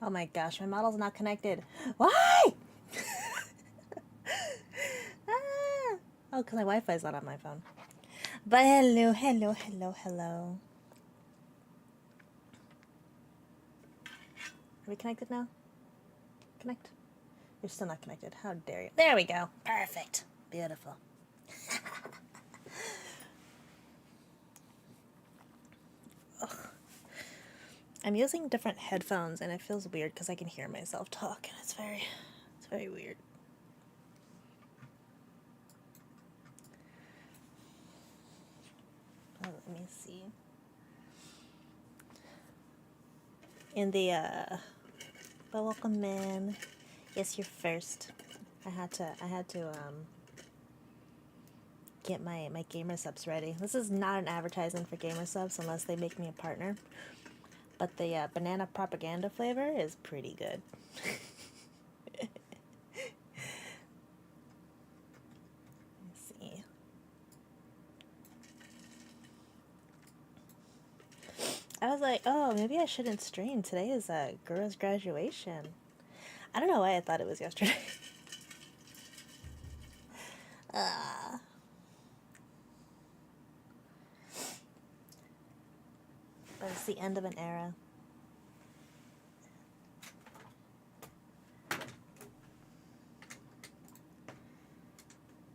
Oh my gosh, my model's not connected. Why? Ah. Oh, because my Wi-Fi's not on my phone. But hello, hello, hello, hello. Are we connected now? Connect. You're still not connected. How dare you? There we go. Perfect. Beautiful. I'm using different headphones and it feels weird because I can hear myself talk and it's very weird. Oh, let me see. In the but welcome in. Yes, you're first. I had to get my gamer subs ready. This is not an advertisement for gamer subs unless they make me a partner. But the banana propaganda flavor is pretty good. Let's see. I was like, oh, maybe I shouldn't stream. Today is Gura's graduation. I don't know why I thought it was yesterday. But it's the end of an era.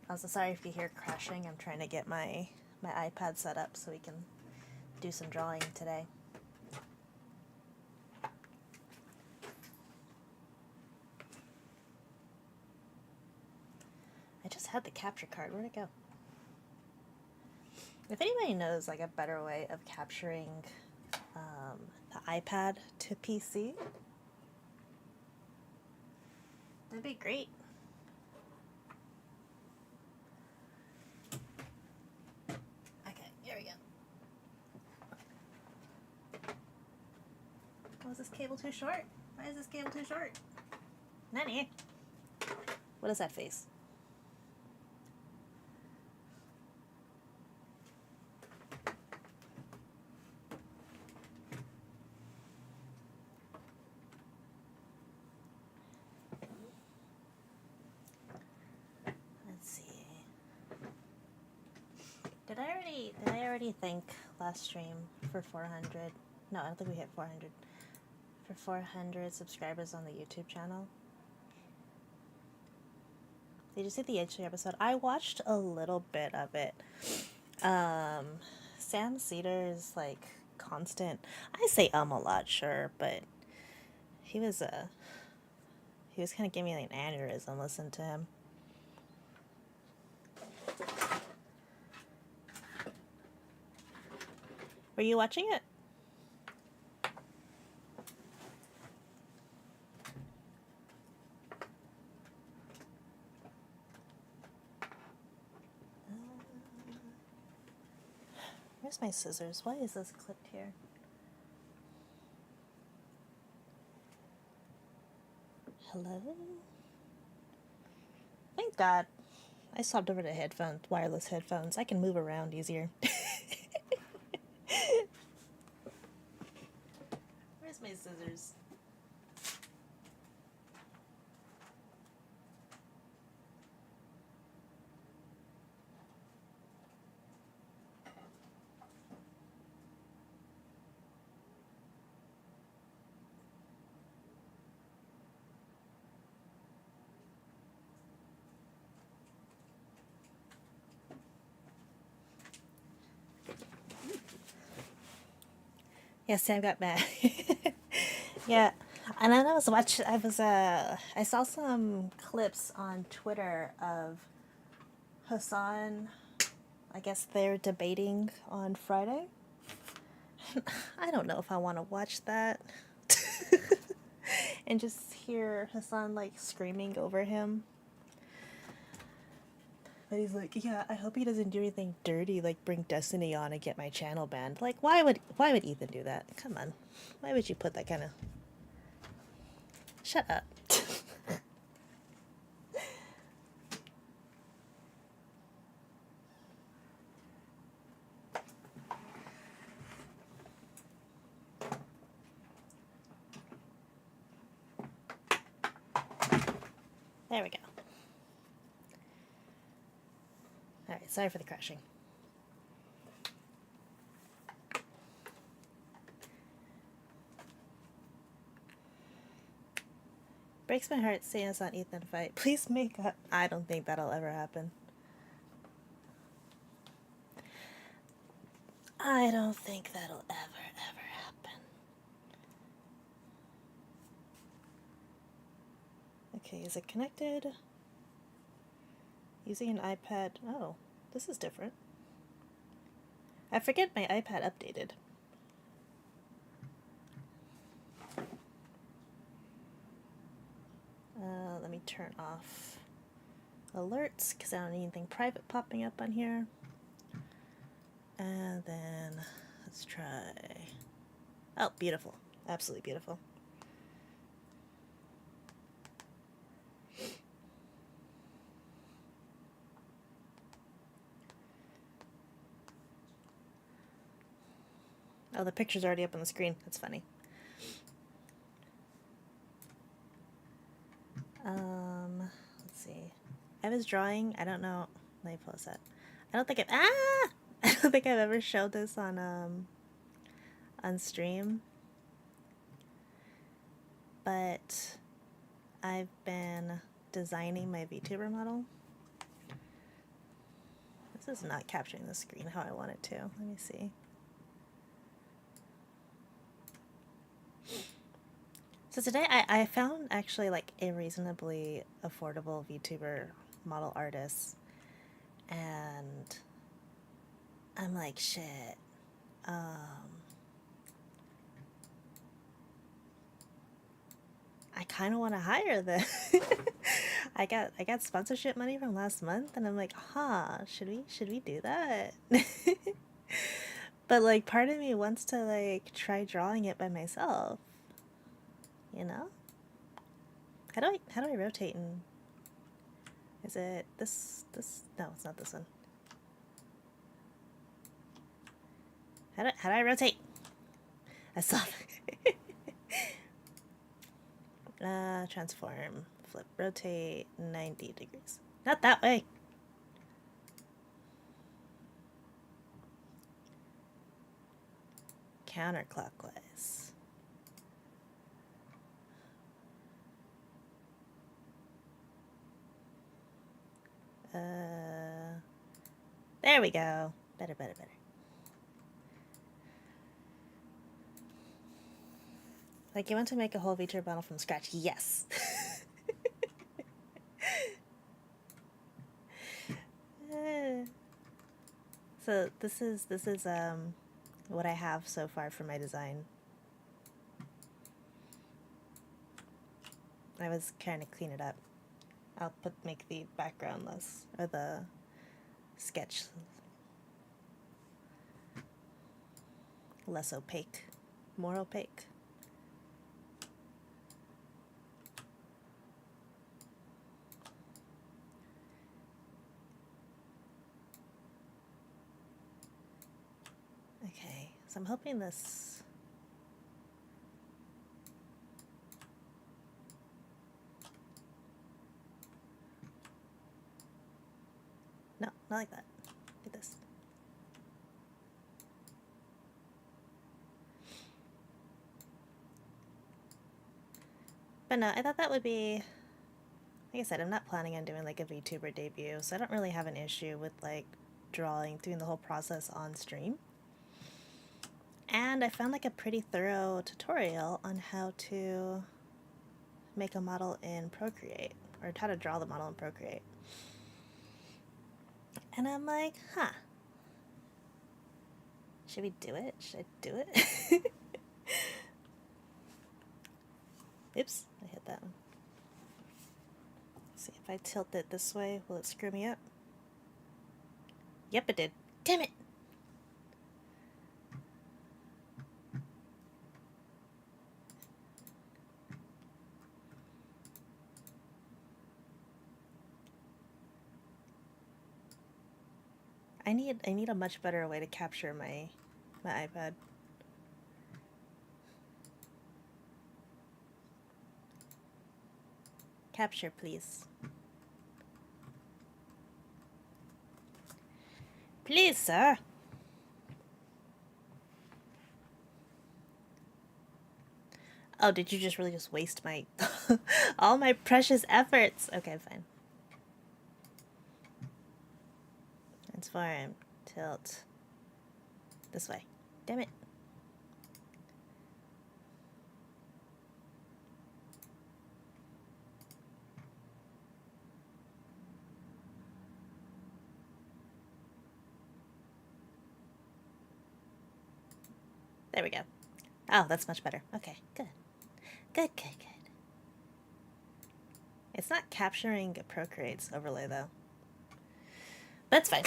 I'm so sorry if you hear crashing. I'm trying to get my iPad set up so we can do some drawing today. I just had the capture card. Where'd it go? If anybody knows like a better way of capturing the iPad to PC, that'd be great. Okay, here we go. Oh, is this cable too short? Why is this cable too short? Nanny. What is that face? Let's see. Did I already thank last stream for 400? No, I don't think we hit 400. For 400 subscribers on the YouTube channel. Did you see the H3 episode? I watched a little bit of it. Sam Cedar's like constant. I say a lot, sure, but he was kind of giving me like an aneurysm. Listen to him. Were you watching it? Where's my scissors? Why is this clipped here? Hello? Thank God. I swapped over to headphones, wireless headphones. I can move around easier. Where's my scissors? Yes, Sam got mad. Yeah, and then I saw some clips on Twitter of Hassan. I guess they're debating on Friday. I don't know if I want to watch that. And just hear Hassan like screaming over him. But he's like, yeah, I hope he doesn't do anything dirty, like bring Destiny on and get my channel banned. Like, why would Ethan do that? Come on, why would you put that kind of? Shut up. There we go. Alright, sorry for the crashing. Breaks my heart seeing us on Ethan fight. Please make up. I don't think that'll ever happen. I don't think that'll ever happen. Okay, is it connected? Using an iPad. Oh, this is different. I forget my iPad updated. Let me turn off alerts because I don't need anything private popping up on here. And then let's try. Oh, beautiful. Absolutely beautiful. Oh, the picture's already up on the screen. That's funny. Let's see. I was drawing. I don't know. Let me pause that. I don't think I've I don't think I've ever showed this on stream. But I've been designing my VTuber model. This is not capturing the screen how I want it to. Let me see. So today I found actually like a reasonably affordable VTuber model artist, and I'm like, shit. I kind of want to hire them. I got sponsorship money from last month, and I'm like, should we do that? But like, part of me wants to like try drawing it by myself. You know? How do I rotate and is it this no, it's not this one. How do I rotate? I saw transform, flip, rotate 90 degrees. Not that way. Counterclockwise. There we go. Better. Like, you want to make a whole VTuber model from scratch? Yes. So this is what I have so far for my design. I was trying to clean it up. I'll make the background less, or the sketch less opaque, more opaque. Okay, so I'm hoping this. No, not like that. Like this. But no, I thought that would be, like I said, I'm not planning on doing like a VTuber debut, so I don't really have an issue with like doing the whole process on stream. And I found like a pretty thorough tutorial on how to make a model in Procreate, or how to draw the model in Procreate. And I'm like, should we do it? Should I do it? Oops, I hit that one. Let's see, if I tilt it this way, will it screw me up? Yep, it did. Damn it! I need a much better way to capture my iPad. Capture, please. Please, sir. Oh, did you just really just waste my all my precious efforts? Okay, fine. Transform. Tilt. This way. Damn it. There we go. Oh, that's much better. Okay, good. Good, good, good. It's not capturing a Procreate's overlay, though. That's fine.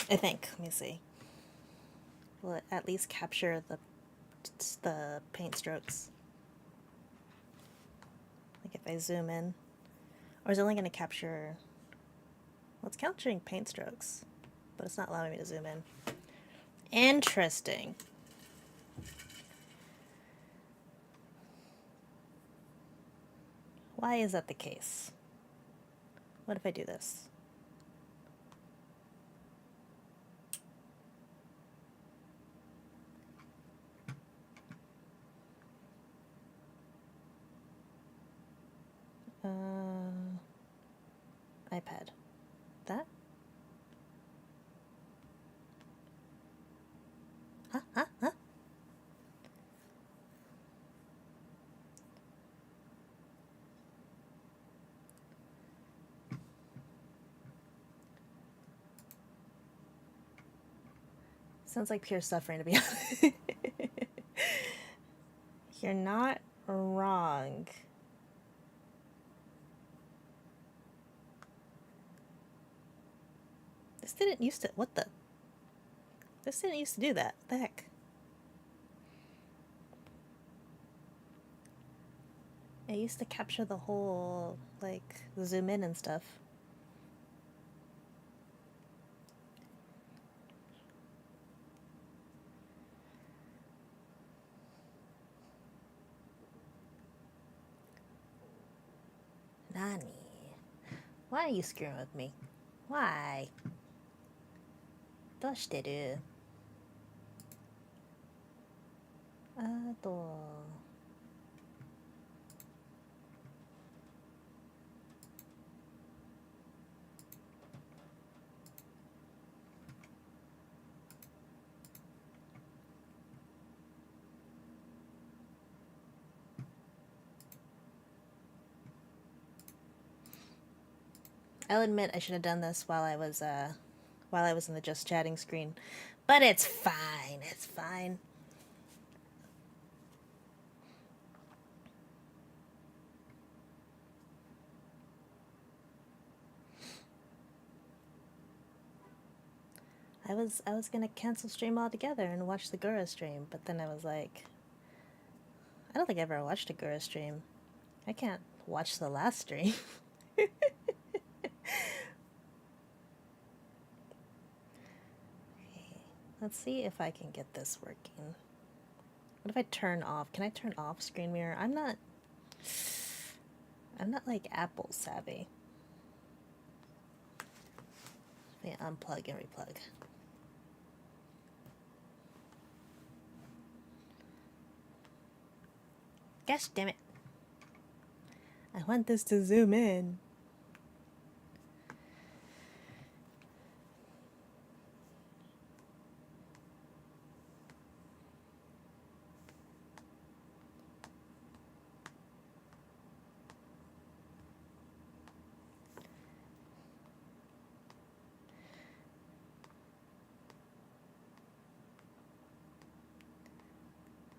I think. Let me see. Will it at least capture the paint strokes? Like if I zoom in. Or is it only going to capture... Well, it's capturing paint strokes. But it's not allowing me to zoom in. Interesting. Why is that the case? What if I do this? iPad. That? Huh? Sounds like pure suffering, to be honest. You're not wrong. This didn't used to... What the? This didn't used to do that. What the heck? It used to capture the whole, like, zoom in and stuff. Nani? Why are you screwing with me? Why? どうしてる? あと... I'll admit I should have done this while I was in the just chatting screen. But it's fine. It's fine. I was gonna cancel stream altogether and watch the Gura stream, but then I was like, I don't think I ever watched a Gura stream. I can't watch the last stream. Let's see if I can get this working. What if I turn off? Can I turn off screen mirror? I'm not like Apple savvy. Let me unplug and replug. Gosh damn it. I want this to zoom in.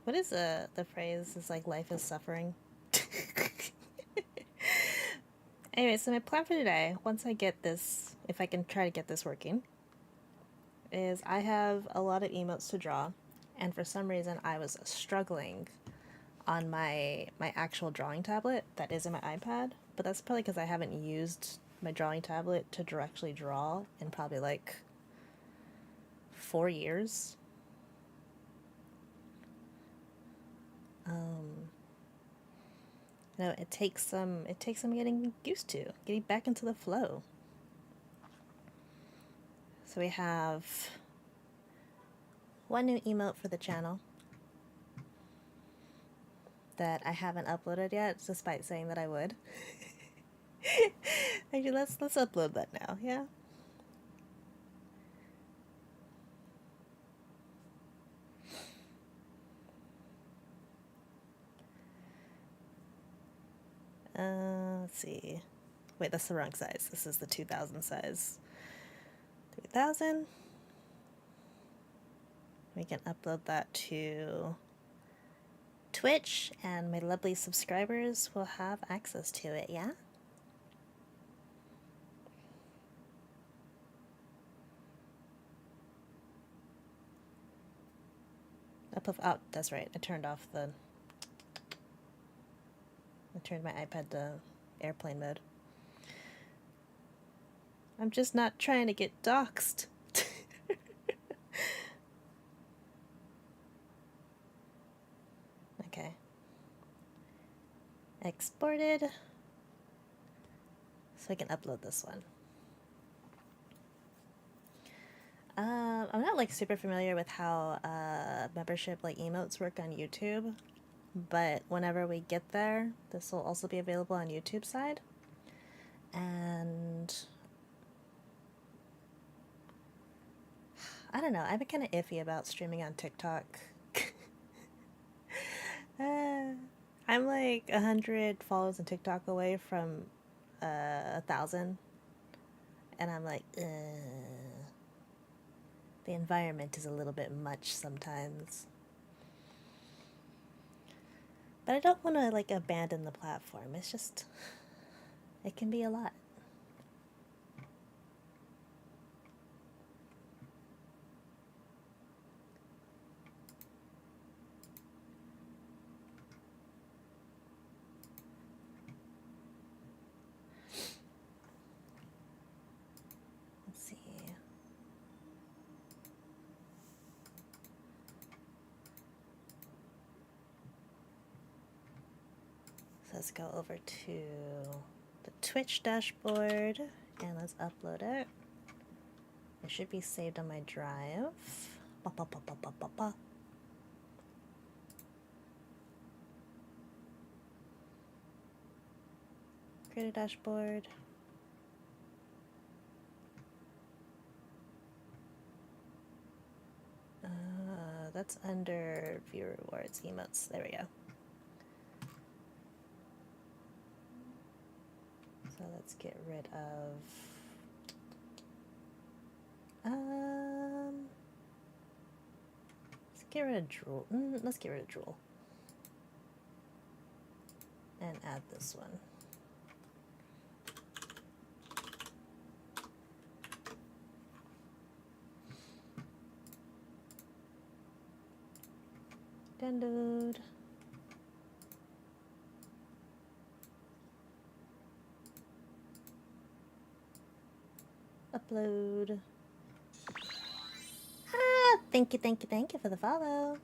What is the phrase? It's like life is suffering. Anyway, so my plan for today, once I get this, if I can try to get this working, is I have a lot of emotes to draw, and for some reason I was struggling on my actual drawing tablet that is in my iPad, but that's probably because I haven't used my drawing tablet to directly draw in probably like 4 years. No, it takes some getting used to, getting back into the flow. So we have one new emote for the channel that I haven't uploaded yet, despite saying that I would. Actually, let's upload that now, yeah? Let's see. Wait, that's the wrong size. This is the 2000 size. 3000. We can upload that to Twitch, and my lovely subscribers will have access to it, yeah? Oh, that's right. I turned my iPad to airplane mode. I'm just not trying to get doxxed. Okay. Exported. So I can upload this one. I'm not like super familiar with how membership like emotes work on YouTube, but whenever we get there, this will also be available on YouTube side. And I don't know, I've been kind of iffy about streaming on TikTok. I'm like 100 follows on TikTok away from 1,000, and I'm like, the environment is a little bit much sometimes. But I don't want to like abandon the platform. It's just, it can be a lot. Let's see. So let's go over to the Twitch dashboard and let's upload it. It should be saved on my drive. Create a dashboard. That's under view rewards, emotes. There we go. So let's get rid of let's get rid of drool. Let's get rid of drool. And add this one. Download. Upload. Ah, thank you for the follow.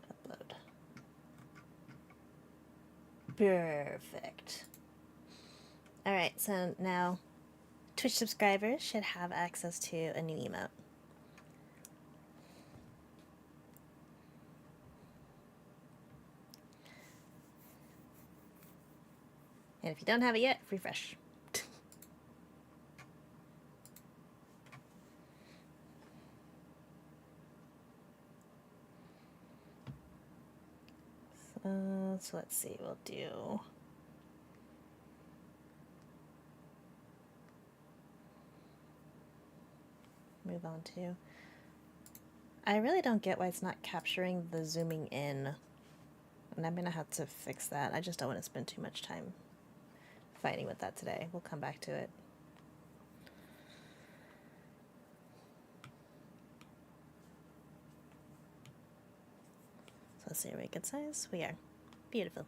Upload. Perfect. Alright, so now Twitch subscribers should have access to a new emote. And if you don't have it yet, refresh. So let's see, we'll do move on to. I really don't get why it's not capturing the zooming in. And I'm gonna have to fix that. I just don't want to spend too much time fighting with that today. We'll come back to it. So let's see, are we good size? We are. Beautiful.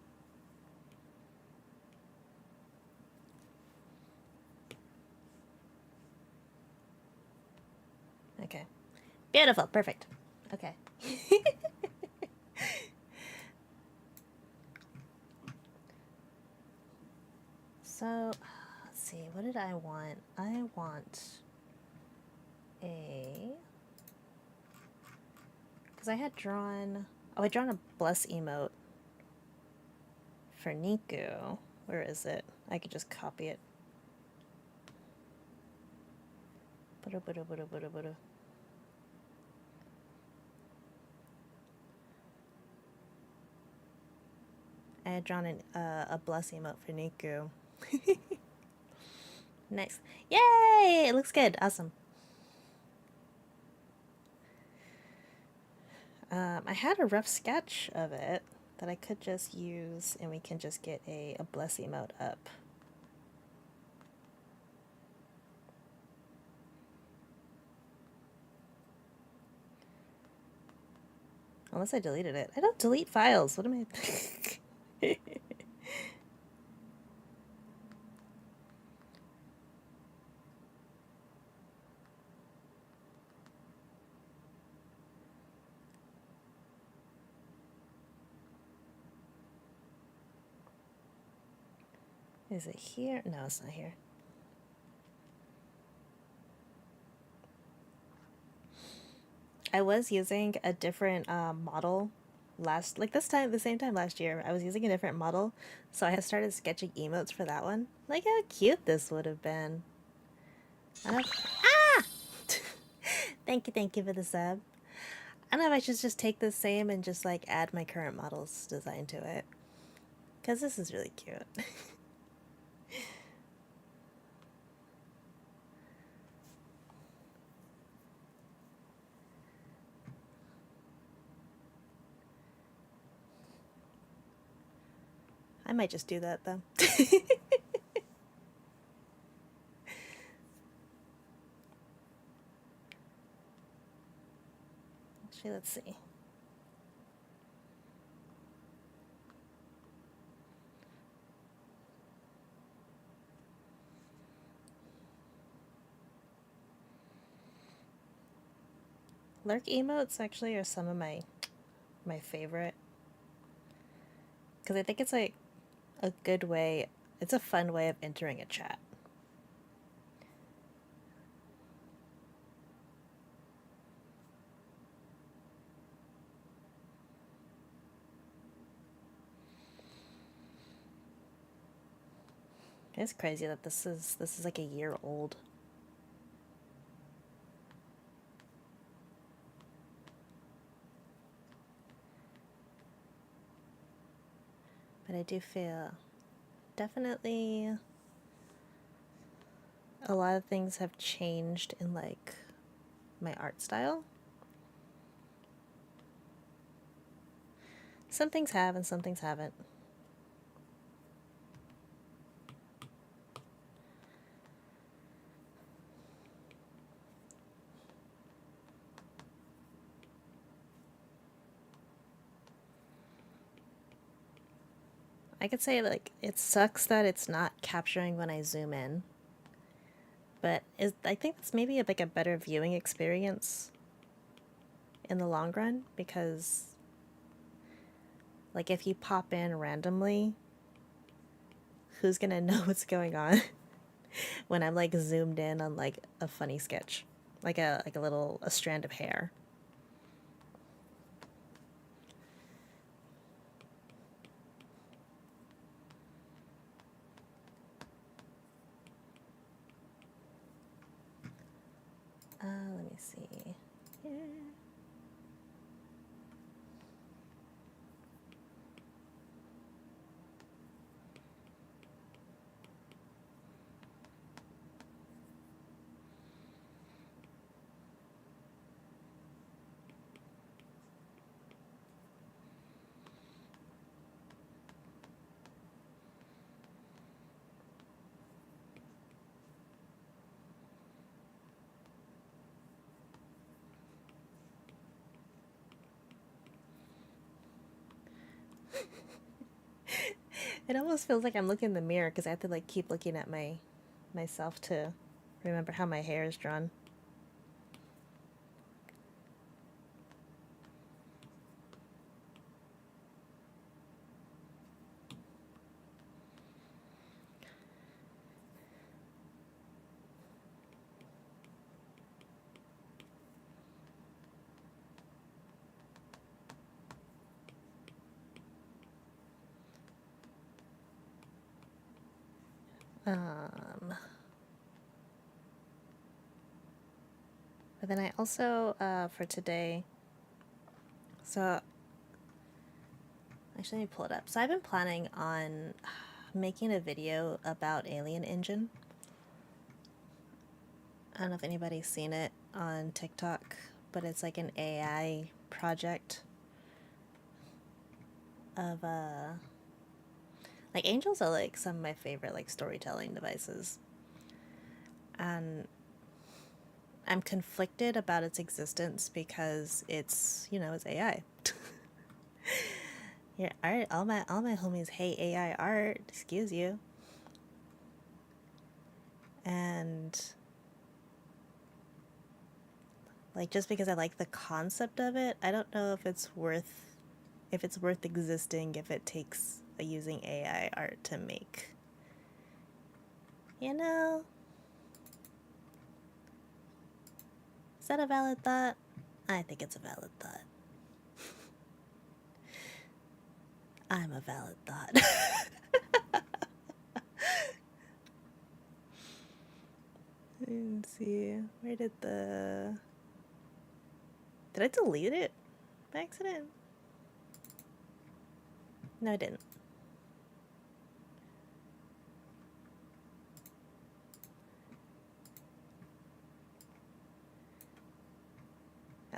Beautiful. Perfect. Okay. So, let's see. What did I want? I want a... Because I had drawn... Oh, I drawn a bless emote for Niku. Where is it? I could just copy it. I had drawn a bless emote for Niku. Nice. Yay! It looks good. Awesome. I had a rough sketch of it that I could just use, and we can just get a bless emote up. Unless I deleted it. I don't delete files. What am I... Is it here? No, it's not here. I was using a different model the same time last year. I was using a different model, so I had started sketching emotes for that one. Like how cute this would have been. I don't... Ah! Thank you for the sub. I don't know if I should just take the same and just like add my current model's design to it. Because this is really cute. I might just do that though. Actually, let's see. Lurk emotes actually are some of my favorite. Because I think it's like a good way, it's a fun way of entering a chat. It's crazy that this is like a year old. But I do feel definitely a lot of things have changed in like my art style. Some things have and some things haven't. I could say like it sucks that it's not capturing when I zoom in. But I think it's maybe like a better viewing experience in the long run, because like if you pop in randomly, who's gonna know what's going on when I'm like zoomed in on like a funny sketch, like a strand of hair. Let me see. Yeah. It almost feels like I'm looking in the mirror because I have to like keep looking at myself to remember how my hair is drawn. Um, but then I also, for today, so actually, let me pull it up. So I've been planning on making a video about Alien Engine. I don't know if anybody's seen it on TikTok, but it's like an AI project of like angels are like some of my favorite like storytelling devices. And I'm conflicted about its existence because it's AI. Yeah, art. All my homies hate AI art. Excuse you. And like just because I like the concept of it, I don't know if it's worth existing if it takes using AI art to make. You know, is that a valid thought? I think it's a valid thought. I'm a valid thought. Let's see. Where did the. Did I delete it by accident? No, I didn't.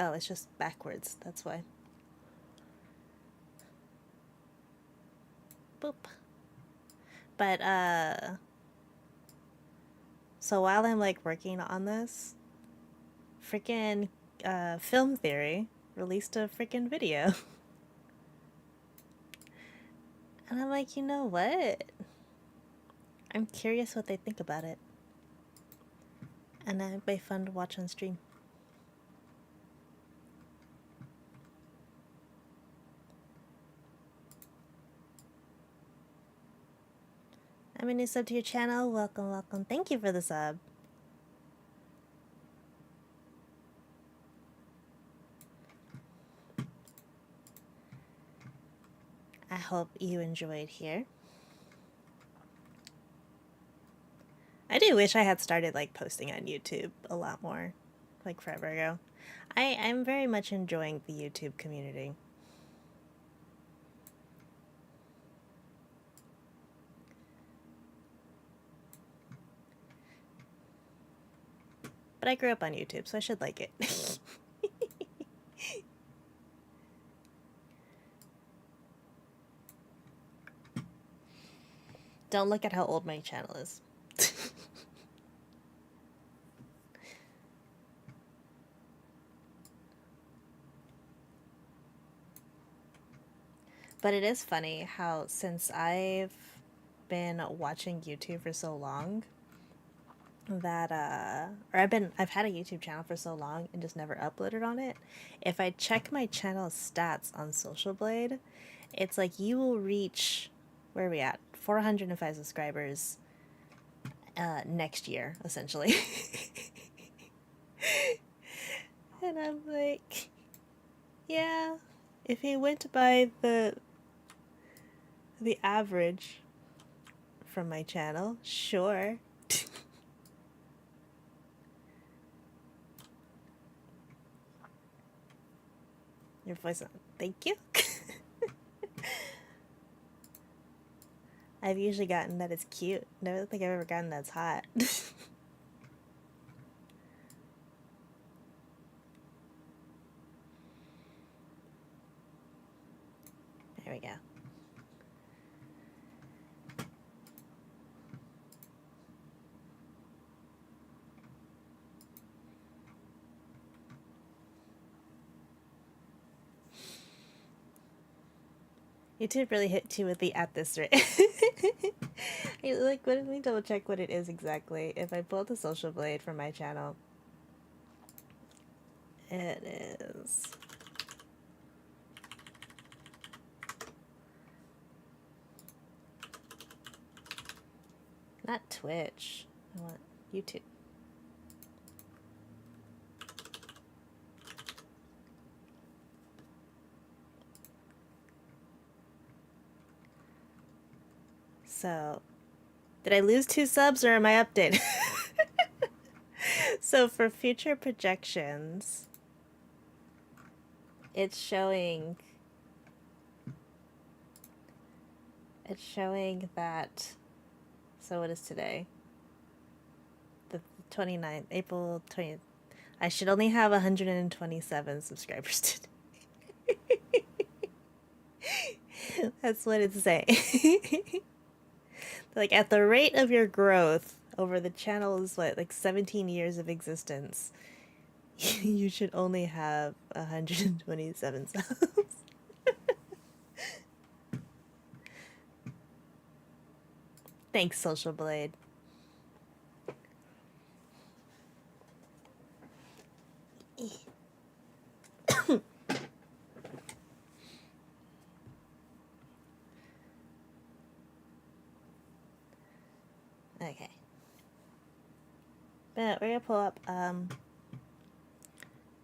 Oh, it's just backwards. That's why. Boop. But, so while I'm like working on this, freaking Film Theory released a freaking video. And I'm like, you know what? I'm curious what they think about it. And that'd be fun to watch on stream. I'm a new sub to your channel. Welcome, welcome. Thank you for the sub. I hope you enjoyed here. I do wish I had started like posting on YouTube a lot more, like forever ago. I'm very much enjoying the YouTube community. But I grew up on YouTube, so I should like it. Don't look at how old my channel is. But it is funny how since I've been watching YouTube for so long that I've had a YouTube channel for so long and just never uploaded on it. If I check my channel stats on Social Blade, it's like you will reach, where are we at? 405 subscribers next year, essentially. And I'm like, yeah, if you went by the average from my channel, sure. Your voice on. Thank you. I've usually gotten that it's cute. Never think I've ever gotten that's hot. There we go. YouTube really hit you with the at this rate. Like, let me double check what it is exactly. If I pull up the Social Blade from my channel, it is. Not Twitch. I want YouTube. So, Did I lose 2 subs or am I updated? So for future projections, it's showing that, so what is today? The 29th, April 20th. I should only have 127 subscribers today. That's what it's saying. Like, at the rate of your growth over the channel's, what, like 17 years of existence, you should only have 127 subs. Thanks, Social Blade. Okay. But we're gonna pull up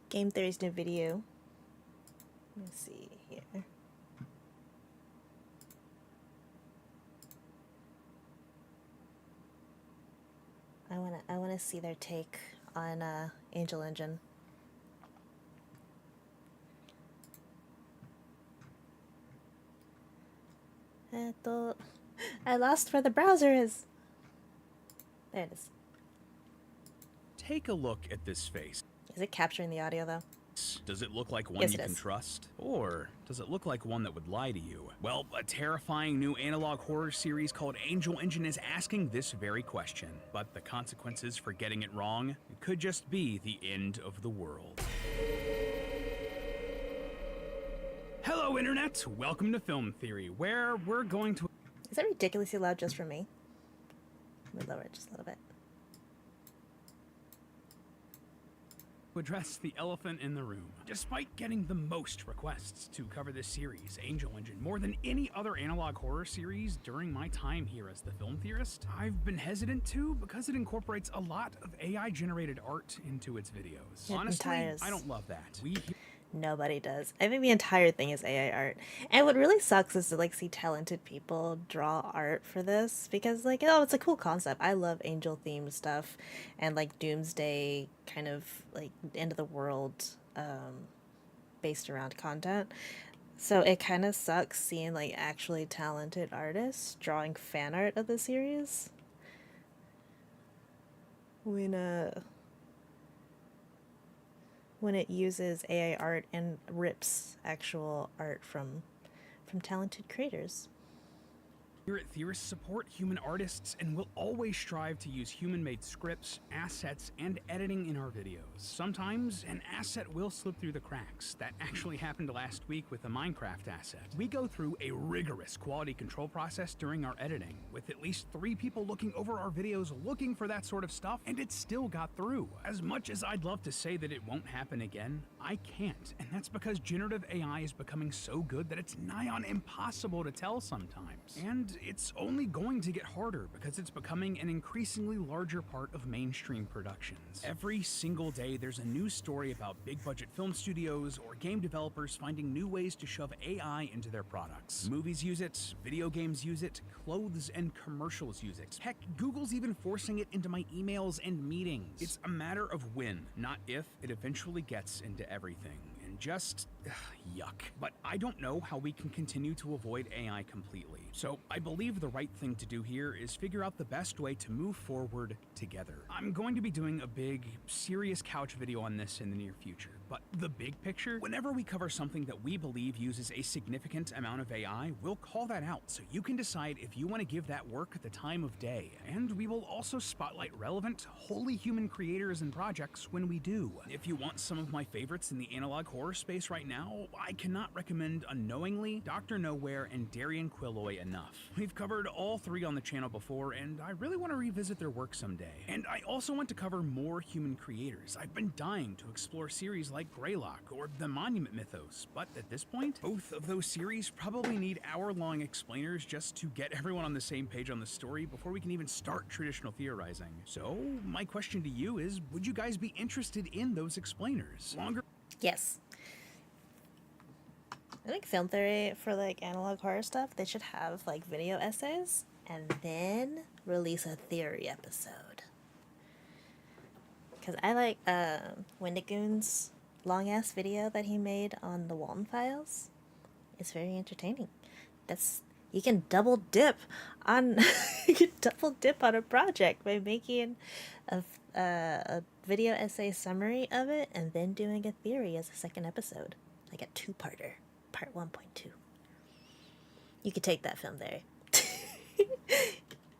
Game Theory's new video. Let me see here. I wanna see their take on Angel Engine. I lost where the browser is. There it is. Take a look at this face. Is it capturing the audio though? Does it look like one Yes, you it can is. trust? Or does it look like one that would lie to you? Well, a terrifying new analog horror series called Angel Engine is asking this very question. But the consequences for getting it wrong could just be the end of the world. Hello, Internet! Welcome to Film Theory, where we're going to... Is that ridiculously loud just for me? Let me lower it just a little bit. address the elephant in the room. Despite getting the most requests to cover this series, Angel Engine, more than any other analog horror series during my time here as the film theorist, I've been hesitant to because it incorporates a lot of AI-generated art into its videos. Honestly, I don't love that. Nobody does. I think the entire thing is AI art. And what really sucks is to like see talented people draw art for this because like, oh, it's a cool concept. I love angel themed stuff and like doomsday kind of like end of the world based around content. So it kind of sucks seeing like actually talented artists drawing fan art of the series. When it uses AI art and rips actual art from talented creators. Here at Theorists support human artists and will always strive to use human-made scripts, assets, and editing in our videos. Sometimes an asset will slip through the cracks. That actually happened last week with a Minecraft asset. We go through a rigorous quality control process during our editing, with at least 3 people looking over our videos looking for that sort of stuff, and it still got through. As much as I'd love to say that it won't happen again, I can't, and that's because generative AI is becoming so good that it's nigh on impossible to tell sometimes. And it's only going to get harder because it's becoming an increasingly larger part of mainstream productions. Every single day there's a new story about big budget film studios or game developers finding new ways to shove AI into their products. Movies use it, video games use it, clothes and commercials use it. Heck, Google's even forcing it into my emails and meetings. It's a matter of when, not if, it eventually gets into everything. And just yuck. But I don't know how we can continue to avoid AI completely. So I believe the right thing to do here is figure out the best way to move forward together. I'm going to be doing a big, serious couch video on this in the near future. But the big picture, whenever we cover something that we believe uses a significant amount of AI, we'll call that out so you can decide if you want to give that work the time of day. And we will also spotlight relevant, wholly human creators and projects when we do. If you want some of my favorites in the analog horror space right now, I cannot recommend Unknowingly, Dr. Nowhere, and Darian Quilloy enough. We've covered all 3 on the channel before, and I really want to revisit their work someday. And I also want to cover more human creators. I've been dying to explore series like Greylock or the Monument Mythos, but at this point, both of those series probably need hour-long explainers just to get everyone on the same page on the story before we can even start traditional theorizing. So, my question to you is, would you guys be interested in those explainers? Yes. I think film theory for like analog horror stuff, they should have like video essays and then release a theory episode. Because I like Wendigoon's long ass video that he made on the Walton Files. It's very entertaining. You can double dip on a project by making a video essay summary of it and then doing a theory as a second episode, like a two-parter, part 1.2. You could take that film there.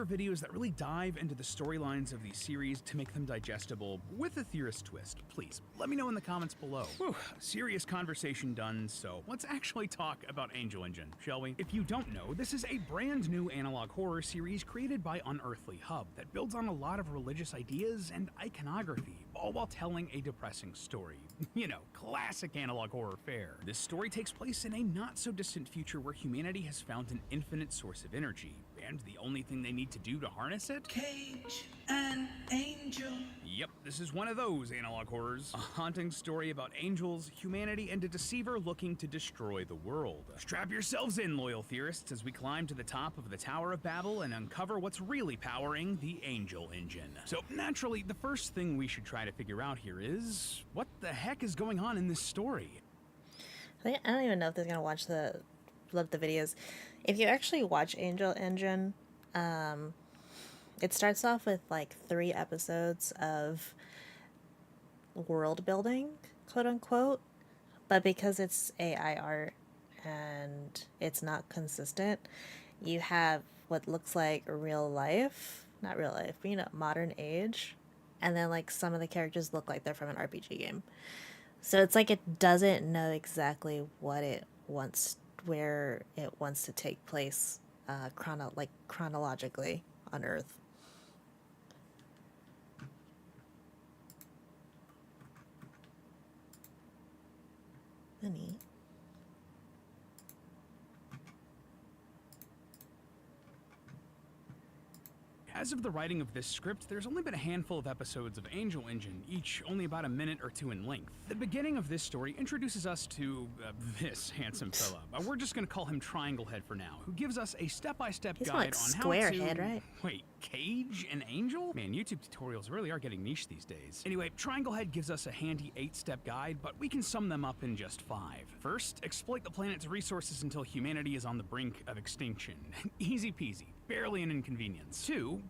Videos that really dive into the storylines of these series to make them digestible with a theorist twist. Please let me know in the comments below. Whew, serious conversation done, so let's actually talk about Angel Engine, shall we? If you don't know, this is a brand new analog horror series created by Unearthly Hub that builds on a lot of religious ideas and iconography, all while telling a depressing story. You know, classic analog horror fare. This story takes place in a not so distant future where humanity has found an infinite source of energy, and the only thing they need to do to harness it? Cage an angel. Yep, this is one of those analog horrors. A haunting story about angels, humanity, and a deceiver looking to destroy the world. Strap yourselves in, loyal theorists, as we climb to the top of the Tower of Babel and uncover what's really powering the Angel Engine. So, naturally, the first thing we should try to figure out here is, what the heck is going on in this story? I don't even know if they're gonna watch the videos. If you actually watch Angel Engine, it starts off with like 3 episodes of world building, quote unquote, but because it's AI art and it's not consistent, you have what looks like real life, not real life, but modern age, and then like some of the characters look like they're from an RPG game. So it's like it doesn't know exactly what it wants, where it wants to take place chronologically on Earth. Honey. As of the writing of this script, there's only been a handful of episodes of Angel Engine, each only about a minute or 2 in length. The beginning of this story introduces us to this handsome fella. We're just gonna call him Triangle Head for now, who gives us a step-by-step He's guide more like on Square how to... Head, right? Wait, cage an angel? Man, YouTube tutorials really are getting niche these days. Anyway, Triangle Head gives us a handy 8-step guide, but we can sum them up in just 5. First, exploit the planet's resources until humanity is on the brink of extinction. Easy peasy, barely an inconvenience. 2,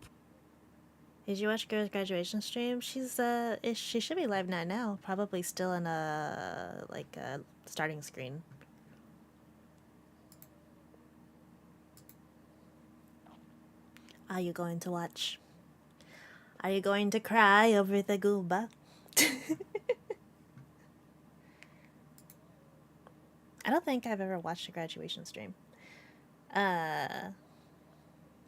Did you watch Gura's graduation stream? She should be live now. Probably still in a starting screen. Are you going to watch? Are you going to cry over the gooba? I don't think I've ever watched a graduation stream.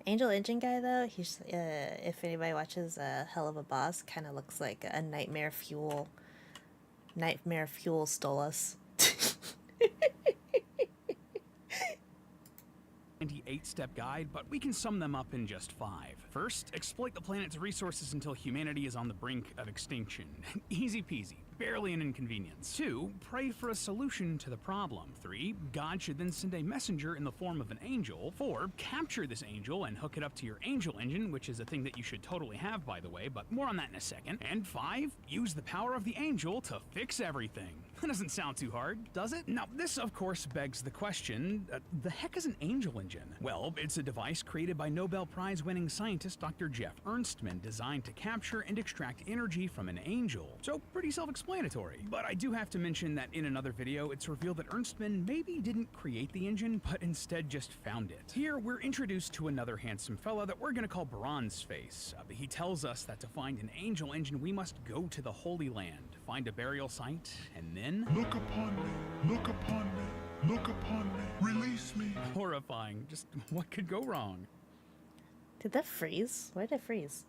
Angel Engine guy though, he's if anybody watches Hell of a Boss, kind of looks like a Nightmare Fuel. Nightmare Fuel stole us. handy 8-step guide, but we can sum them up in just 5. First, exploit the planet's resources until humanity is on the brink of extinction. Easy peasy, barely an inconvenience. 2, pray for a solution to the problem. 3, God should then send a messenger in the form of an angel. 4, capture this angel and hook it up to your Angel Engine, which is a thing that you should totally have, by the way, but more on that in a second. And 5, use the power of the angel to fix everything. That doesn't sound too hard, does it? Now, this of course begs the question, the heck is an Angel Engine? Well, it's a device created by Nobel Prize-winning scientist Dr. Jeff Ernstman, designed to capture and extract energy from an angel. So, pretty self-explanatory. But I do have to mention that in another video, it's revealed that Ernstman maybe didn't create the engine, but instead just found it. Here, we're introduced to another handsome fella that we're gonna call Bronze Face. He tells us that to find an Angel Engine, we must go to the Holy Land, find a burial site, and then... Look upon me, look upon me, look upon me, release me. Horrifying. Just what could go wrong? Did that freeze? Why did it freeze?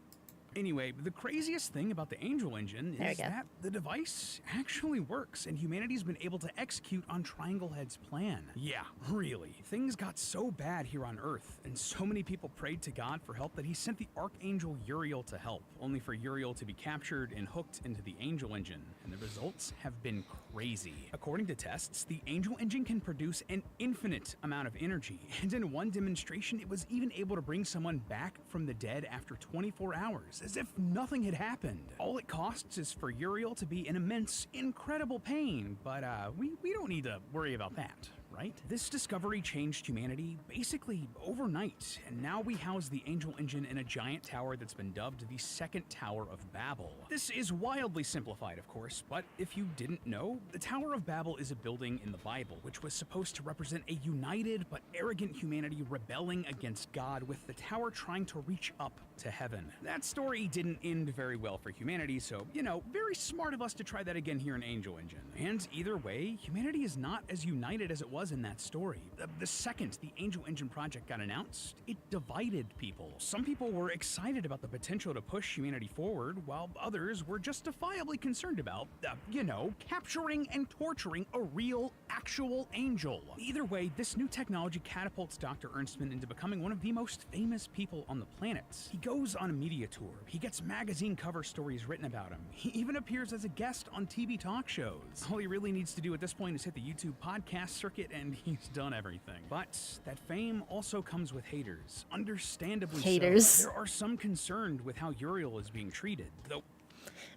Anyway, the craziest thing about the Angel Engine There we is go. that the device actually works, and humanity's been able to execute on Triangle Head's plan. Yeah, really. Things got so bad here on Earth, and so many people prayed to God for help that he sent the Archangel Uriel to help, only for Uriel to be captured and hooked into the Angel Engine, and the results have been crazy. According to tests, the Angel Engine can produce an infinite amount of energy, and in one demonstration, it was even able to bring someone back from the dead after 24 hours, as if nothing had happened. All it costs is for Uriel to be in immense, incredible pain, but we don't need to worry about that, right? This discovery changed humanity basically overnight, and now we house the Angel Engine in a giant tower that's been dubbed the Second Tower of Babel. This is wildly simplified, of course, but if you didn't know, the Tower of Babel is a building in the Bible which was supposed to represent a united but arrogant humanity rebelling against God, with the tower trying to reach up to heaven. That story didn't end very well for humanity, so, you know, very smart of us to try that again here in Angel Engine. And either way, humanity is not as united as it was in that story. The second the Angel Engine project got announced, it divided people. Some people were excited about the potential to push humanity forward, while others were justifiably concerned about, you know, capturing and torturing a real, actual angel. Either way, this new technology catapults Dr. Ernstman into becoming one of the most famous people on the planet. He goes on a media tour, he gets magazine cover stories written about him, he even appears as a guest on TV talk shows. All he really needs to do at this point is hit the YouTube podcast circuit and he's done everything. But that fame also comes with haters, understandably Haters. so. There are some concerned with how Uriel is being treated, though.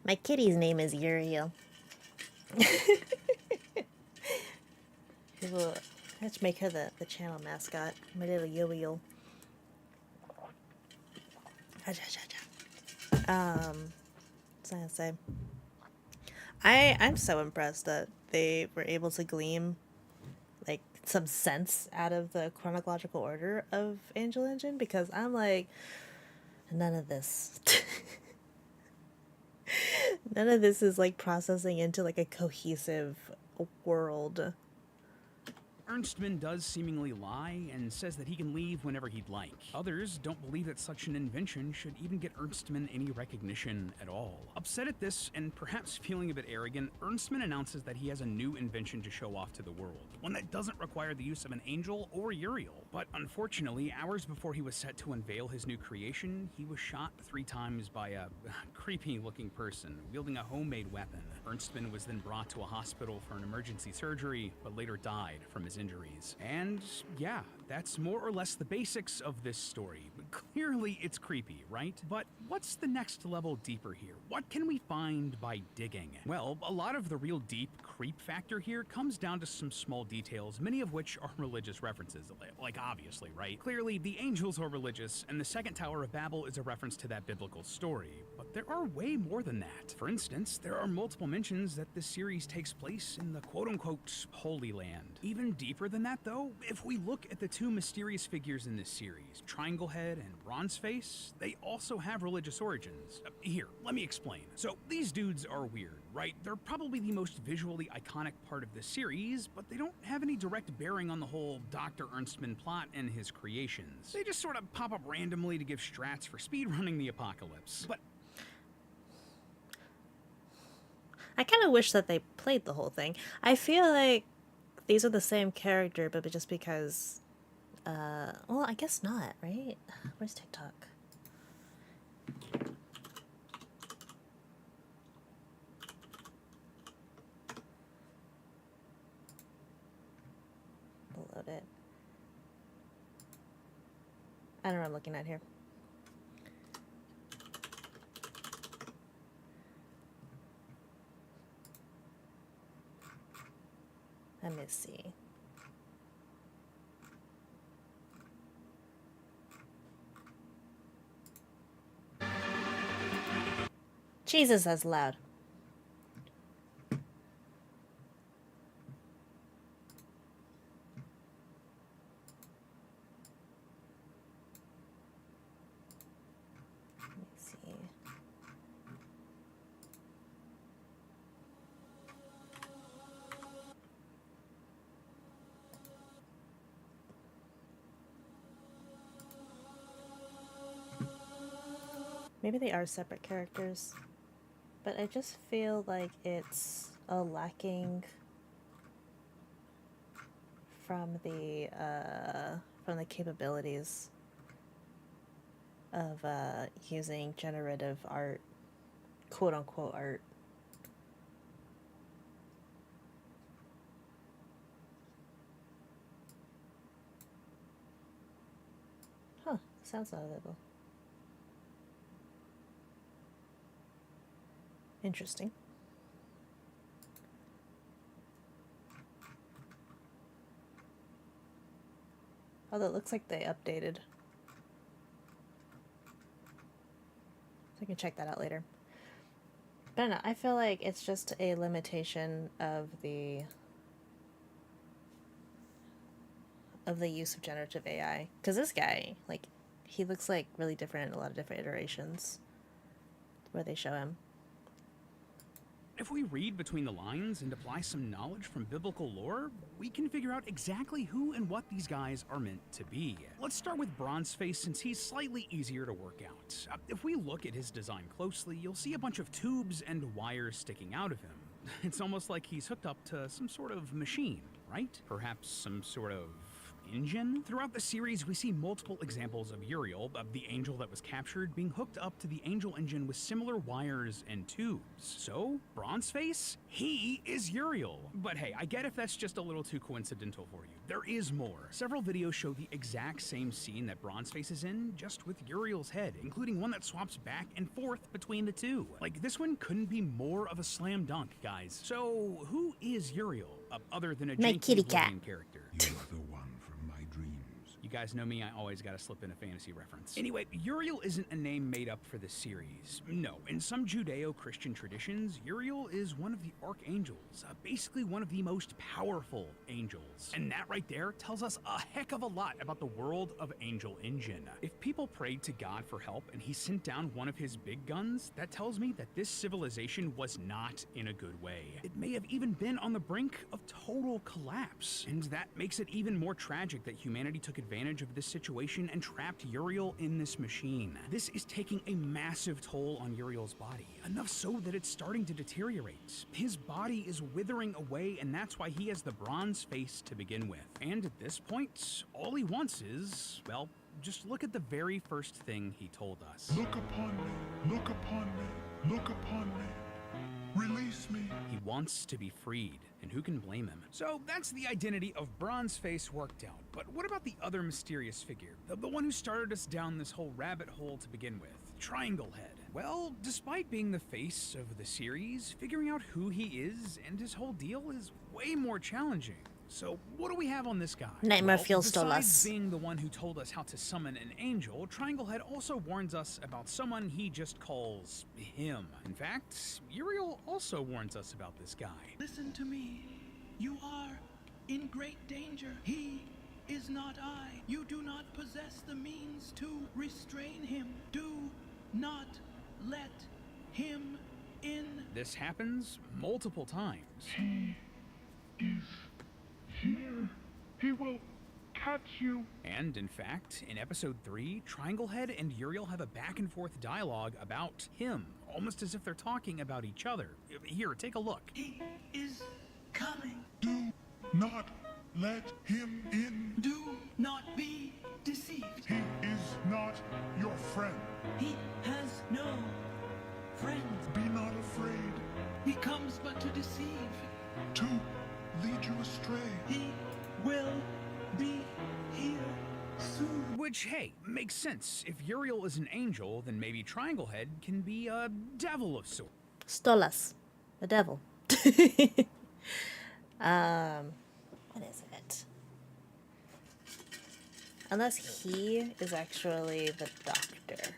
My kitty's name is Uriel. Let's make her the channel mascot. My little Uriel. What's I gonna say? I'm so impressed that they were able to glean like some sense out of the chronological order of Angel Engine, because I'm like, none of this none of this is like processing into like a cohesive world. Ernstman does seemingly lie and says that he can leave whenever he'd like. Others don't believe that such an invention should even get Ernstman any recognition at all. Upset at this, and perhaps feeling a bit arrogant, Ernstman announces that he has a new invention to show off to the world, one that doesn't require the use of an angel or Uriel. But unfortunately, hours before he was set to unveil his new creation, he was shot 3 times by a creepy-looking person wielding a homemade weapon. Ernstman was then brought to a hospital for an emergency surgery, but later died from his injuries. And yeah, that's more or less the basics of this story. Clearly it's creepy, right? But what's the next level deeper here? What can we find by digging? Well, a lot of the real deep creep factor here comes down to some small details, many of which are religious references, like obviously, right? Clearly the angels are religious, and the Second Tower of Babel is a reference to that biblical story. But there are way more than that. For instance, there are multiple mentions that this series takes place in the quote-unquote Holy Land. Even deeper than that, though, if we look at the 2 mysterious figures in this series, Triangle Head and Bronze Face, they also have religious origins. Here, let me explain. So, these dudes are weird, right? They're probably the most visually iconic part of the series, but they don't have any direct bearing on the whole Dr. Ernstman plot and his creations. They just sort of pop up randomly to give strats for speedrunning the apocalypse. But I kind of wish that they played the whole thing. I feel like these are the same character, but just because, well, I guess not, right? Where's TikTok? Load it. I don't know what I'm looking at here. Let me see. Jesus, that's loud. Let me see. Maybe they are separate characters, but I just feel like it's a lacking from the capabilities of using generative art, quote unquote art. Huh, sounds valuable. Interesting. Although it looks like they updated. So I can check that out later. But I don't know, I feel like it's just a limitation of the use of generative AI. Because this guy, like, he looks like really different in a lot of different iterations where they show him. If we read between the lines and apply some knowledge from biblical lore, we can figure out exactly who and what these guys are meant to be. Let's start with Bronzeface, since he's slightly easier to work out. If we look at his design closely, you'll see a bunch of tubes and wires sticking out of him. It's almost like he's hooked up to some sort of machine, right? Perhaps some sort of engine? Throughout the series, we see multiple examples of Uriel, the angel that was captured, being hooked up to the angel engine with similar wires and tubes. So, Bronzeface? He is Uriel. But hey, I get if that's just a little too coincidental for you. There is more. Several videos show the exact same scene that Bronzeface is in, just with Uriel's head, including one that swaps back and forth between the two. Like, this one couldn't be more of a slam dunk, guys. So, who is Uriel, other than a My janky kitty cat. Oblivion character? You are the one from my dreams. You guys know me, I always gotta slip in a fantasy reference. Anyway, Uriel isn't a name made up for this series. No, in some Judeo-Christian traditions, Uriel is one of the archangels, basically one of the most powerful angels. And that right there tells us a heck of a lot about the world of Angel Engine. If people prayed to God for help and he sent down one of his big guns, that tells me that this civilization was not in a good way. It may have even been on the brink of total collapse. And that makes it even more tragic that humanity took advantage of this situation and trapped Uriel in this machine. This is taking a massive toll on Uriel's body, enough so that it's starting to deteriorate. His body is withering away, and that's why he has the bronze face to begin with. And at this point, all he wants is, well, just look at the very first thing he told us. Look upon me, look upon me, look upon me. Release me. He wants to be freed, and who can blame him? So that's the identity of Bronzeface worked out. But what about the other mysterious figure? The one who started us down this whole rabbit hole to begin with, Triangle Head. Well, despite being the face of the series, figuring out who he is and his whole deal is way more challenging. So what do we have on this guy? Nightmare Fuel stole besides us. being the one who told us how to summon an angel, Triangle Head also warns us about someone he just calls him. In fact, Uriel also warns us about this guy. Listen to me. You are in great danger. He is not I. You do not possess the means to restrain him. Do not let him in. This happens multiple times. Here, he will catch you. And in fact, in episode 3, Triangle Head and Uriel have a back and forth dialogue about him, almost as if they're talking about each other. Here, take a look. He is coming. Do not let him in. Do not be deceived. He is not your friend. He has no friends. Be not afraid He comes but to deceive. to lead you astray. He will be here soon. Which, hey, makes sense. If Uriel is an angel, then maybe Triangle Head can be a devil of sorts. Stole us. The devil. What is it? Unless he is actually the doctor.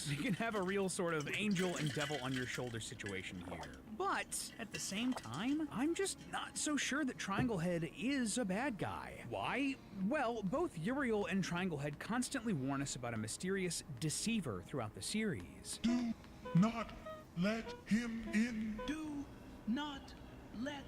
You can have a real sort of angel and devil on your shoulder situation here. But at the same time, I'm just not so sure that Triangle Head is a bad guy. Why? Well, both Uriel and Triangle Head constantly warn us about a mysterious deceiver throughout the series. Do not let him in. Do not let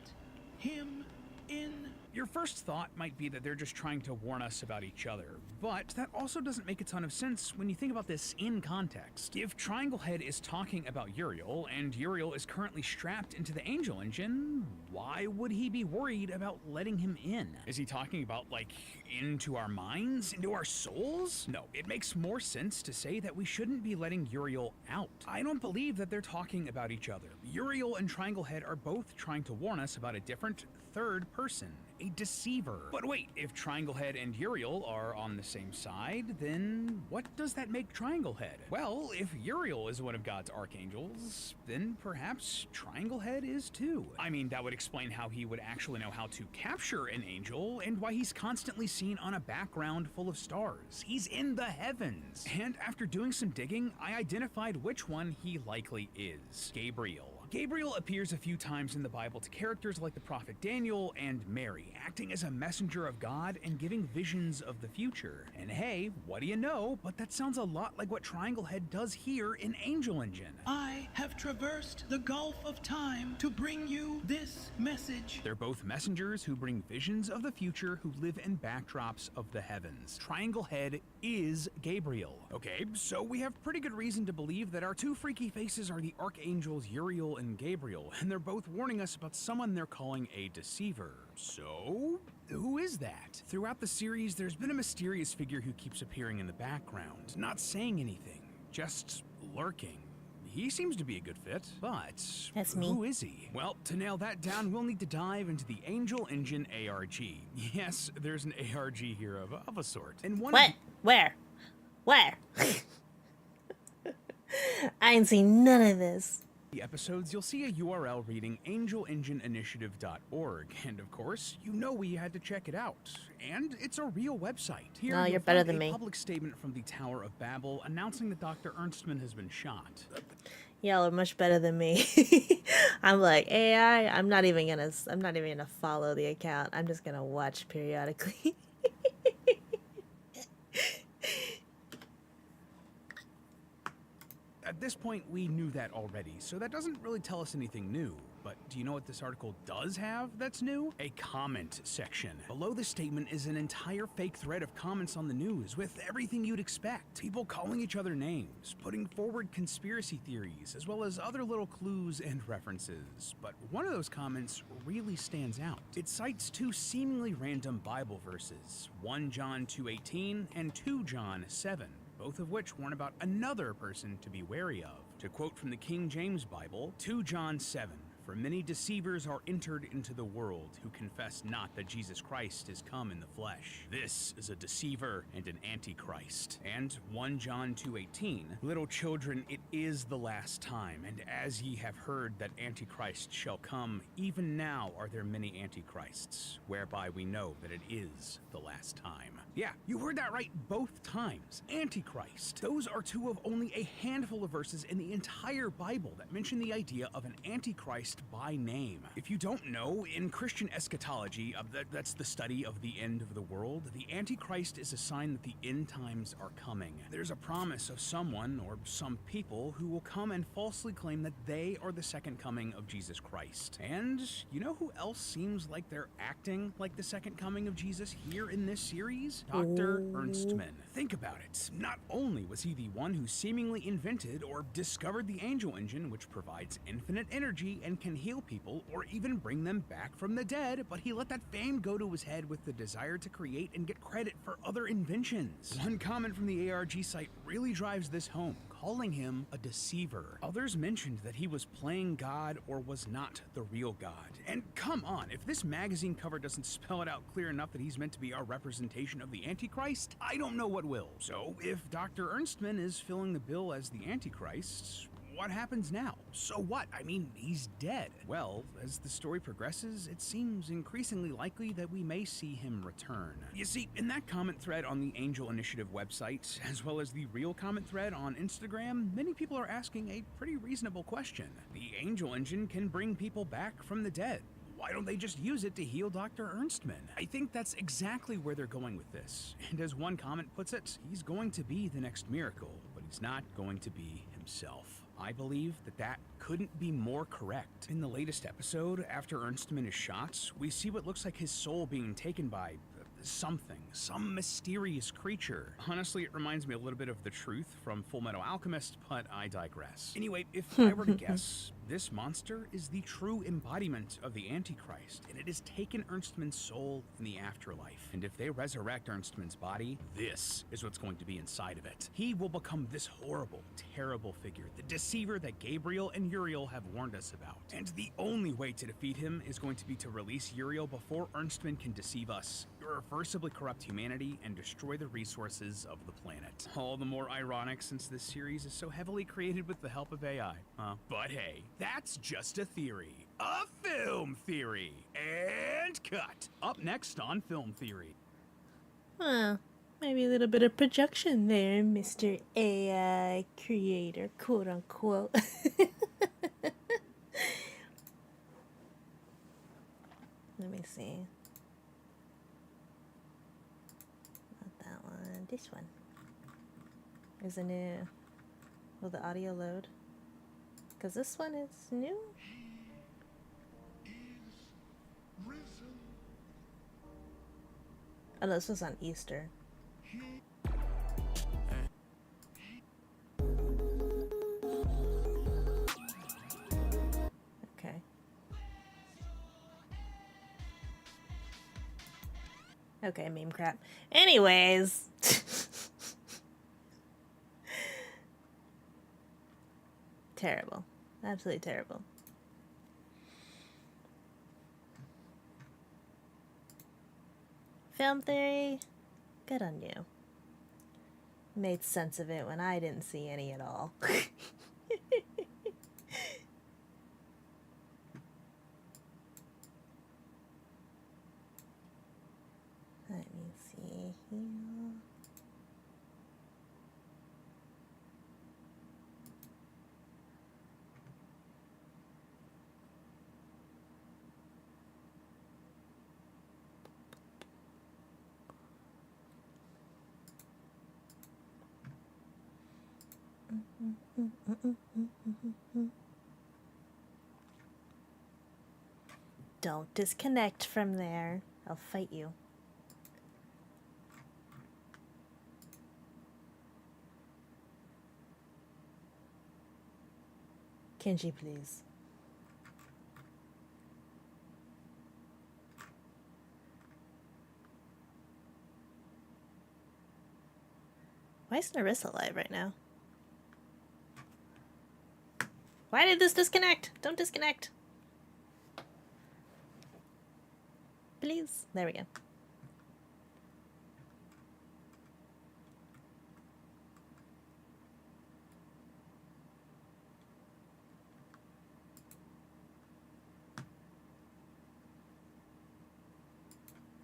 him in. Your first thought might be that they're just trying to warn us about each other, but that also doesn't make a ton of sense when you think about this in context. If Triangle Head is talking about Uriel, and Uriel is currently strapped into the Angel Engine, why would he be worried about letting him in? Is he talking about, like, into our minds? Into our souls? No, it makes more sense to say that we shouldn't be letting Uriel out. I don't believe that they're talking about each other. Uriel and Triangle Head are both trying to warn us about a different third person, a deceiver. But wait, if Triangle Head and Uriel are on the same side, then what does that make Triangle Head? Well, if Uriel is one of God's archangels, then perhaps Triangle Head is too. I mean, that would explain how he would actually know how to capture an angel and why he's constantly seen on a background full of stars. He's in the heavens. And after doing some digging, I identified which one he likely is: Gabriel. Gabriel appears a few times in the Bible to characters like the prophet Daniel and Mary, acting as a messenger of God and giving visions of the future. And hey, what do you know, but that sounds a lot like what Triangle Head does here in Angel Engine. I have traversed the gulf of time to bring you this message. They're both messengers who bring visions of the future who live in backdrops of the heavens. Triangle Head is Gabriel. Okay, so we have pretty good reason to believe that our two freaky faces are the archangels Uriel and Gabriel, and they're both warning us about someone they're calling a deceiver. So, who is that? Throughout the series, there's been a mysterious figure who keeps appearing in the background, not saying anything, just lurking. He seems to be a good fit, but That's me. who is he? Well, to nail that down, we'll need to dive into the Angel Engine ARG. Yes, there's an ARG here of a sort. And one What? Where? Where? I ain't seen none of this. the episodes, you'll see a URL reading angelengineinitiative.org, and of course, you know we had to check it out. And it's a real website. Here, No, you'll you're better find than a me. public statement from the Tower of Babel announcing that Dr. Ernstman has been shot. Y'all are much better than me. I'm like AI. I'm not even gonna follow the account. I'm just gonna watch periodically. At this point, we knew that already, so that doesn't really tell us anything new. But do you know what this article does have that's new? A comment section. Below the statement is an entire fake thread of comments on the news with everything you'd expect. People calling each other names, putting forward conspiracy theories, as well as other little clues and references. But one of those comments really stands out. It cites two seemingly random Bible verses, 1 John 2:18 and 2 John 7. Both of which warn about another person to be wary of. To quote from the King James Bible, 2 John 7, "For many deceivers are entered into the world who confess not that Jesus Christ is come in the flesh. This is a deceiver and an antichrist." And 1 John 2:18, "Little children, it is the last time, and as ye have heard that Antichrist shall come, even now are there many antichrists, whereby we know that it is the last time." Yeah, you heard that right both times. Antichrist. Those are two of only a handful of verses in the entire Bible that mention the idea of an antichrist by name. If you don't know, in Christian eschatology, that's the study of the end of the world, the Antichrist is a sign that the end times are coming. There's a promise of someone or some people who will come and falsely claim that they are the second coming of Jesus Christ. And you know who else seems like they're acting like the second coming of Jesus here in this series? Dr. Ernstman. Think about it. Not only was he the one who seemingly invented or discovered the Angel Engine, which provides infinite energy and can heal people or even bring them back from the dead, but he let that fame go to his head with the desire to create and get credit for other inventions. One comment from the ARG site really drives this home, calling him a deceiver. Others mentioned that he was playing God or was not the real God. And come on, if this magazine cover doesn't spell it out clear enough that he's meant to be our representation of the Antichrist, I don't know what will. So if Dr. Ernstman is filling the bill as the Antichrist, what happens now? So what? I mean, he's dead. Well, as the story progresses, it seems increasingly likely that we may see him return. You see, in that comment thread on the Angel Initiative website, as well as the real comment thread on Instagram, many people are asking a pretty reasonable question. The Angel Engine can bring people back from the dead. Why don't they just use it to heal Dr. Ernstman? I think that's exactly where they're going with this. And as one comment puts it, he's going to be the next miracle, but he's not going to be himself. I believe that couldn't be more correct. In the latest episode, after Ernstman is shot, we see what looks like his soul being taken by something, some mysterious creature. Honestly, it reminds me a little bit of the Truth from Full Metal Alchemist, but I digress. Anyway, if I were to guess, this monster is the true embodiment of the Antichrist, and it has taken Ernstman's soul in the afterlife. And if they resurrect Ernstman's body, this is what's going to be inside of it. He will become this horrible, terrible figure, the deceiver that Gabriel and Uriel have warned us about. And the only way to defeat him is going to be to release Uriel before Ernstman can deceive us, irreversibly corrupt humanity, and destroy the resources of the planet. All the more ironic since this series is so heavily created with the help of AI. But hey, that's just a theory. A film theory. And cut. Up next on Film Theory. Huh. Maybe a little bit of projection there, Mr. AI creator, quote unquote. Let me see. Not that one. This one. Is a new. Will the audio load? Because this one is new? Oh, no, this was on Easter. Okay. Okay, meme crap. Anyways. Terrible. Absolutely terrible. Film theory, good on you. Made sense of it when I didn't see any at all. Let me see here. Don't disconnect from there. I'll fight you. Kenji, please. Why is Narissa alive right now? Why did this disconnect? Don't disconnect. Please. There we go.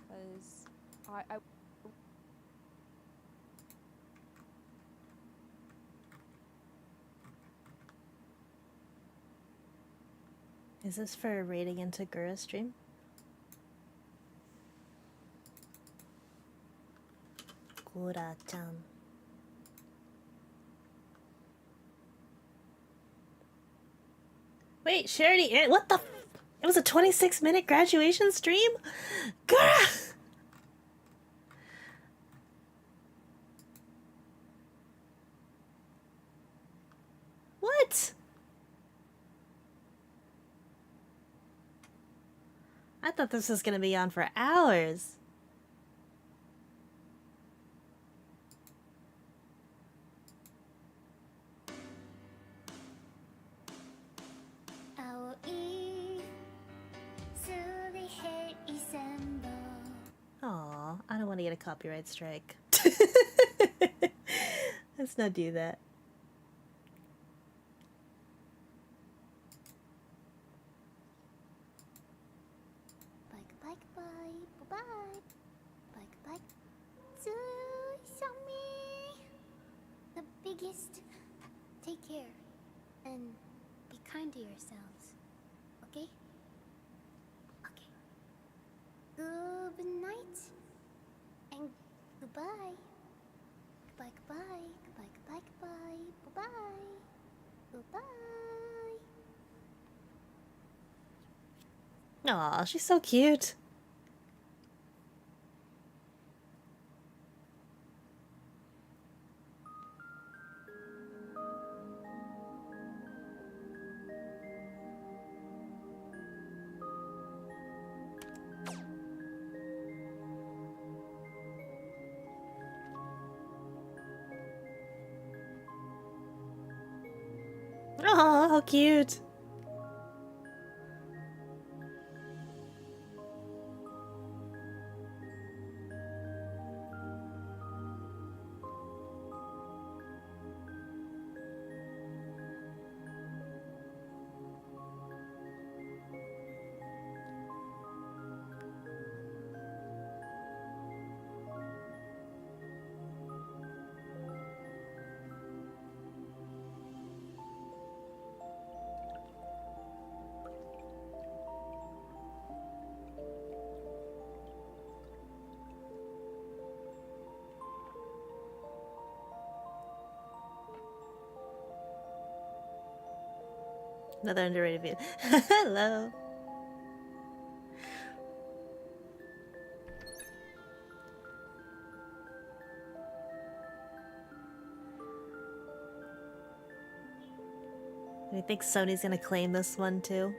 Because I Is this for raiding into Gura stream? Gura-chan. Wait, she already what the it was a 26-minute graduation stream? Gura! What? I thought this was gonna be on for hours. Aw, I don't want to get a copyright strike. Let's not do that. The biggest. Take care and be kind to yourselves. Okay? Okay. Good night and goodbye. Goodbye, goodbye, goodbye, goodbye, goodbye, goodbye, goodbye. Aw, she's so cute. Aw, how cute. Another underrated view. Hello. Do you think Sony's gonna claim this one too?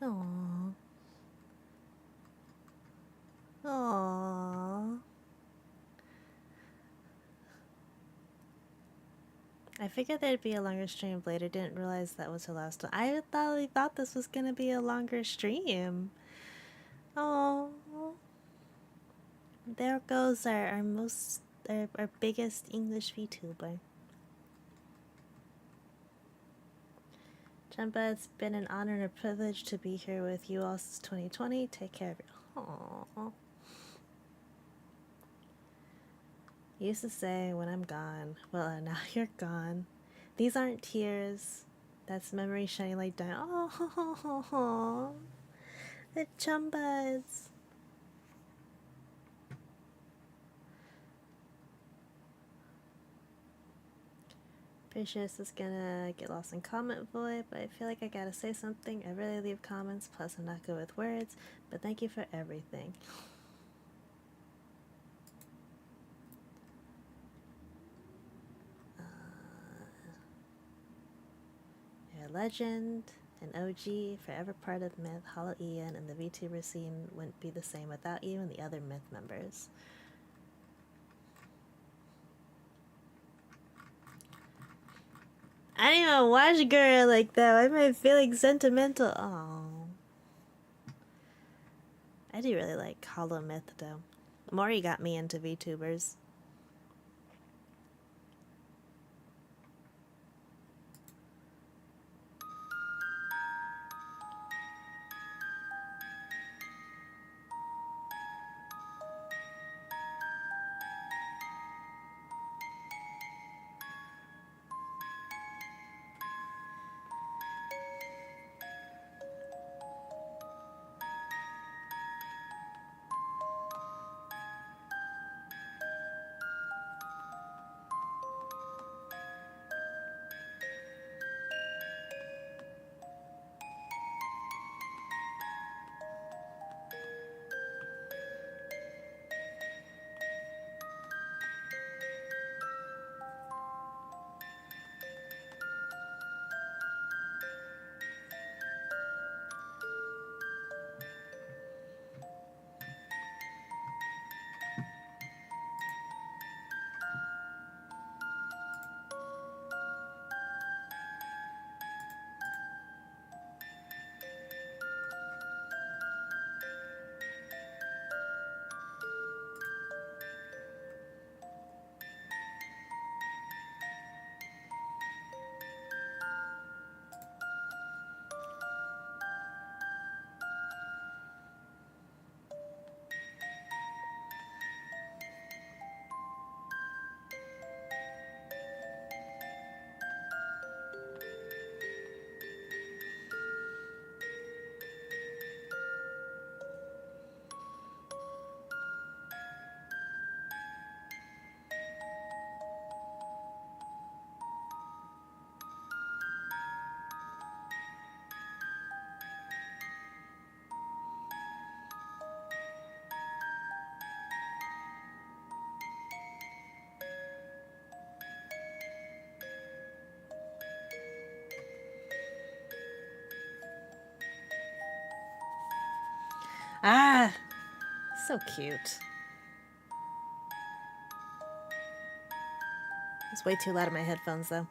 Aww. Aww. I figured there'd be a longer stream later. Didn't realize that was the last one. I thought this was gonna be a longer stream. Oh, there goes our biggest English VTuber. Jumba, it's been an honor and a privilege to be here with you all since 2020. Take care of you. Aww. You used to say when I'm gone. Well, now you're gone. These aren't tears. That's memory shining like diamond. Oh, the Jumbas. Pretty sure this is gonna get lost in comment void, but I feel like I gotta say something. I really leave comments, plus I'm not good with words, but thank you for everything. You're a legend, an OG, forever part of Myth, Hollow Ian, and the VTuber scene wouldn't be the same without you and the other Myth members. I didn't even watch Gura like that. Why am I feeling sentimental? Oh, I do really like Hollow Myth though. Mori got me into VTubers. So cute. It's way too loud in my headphones, though.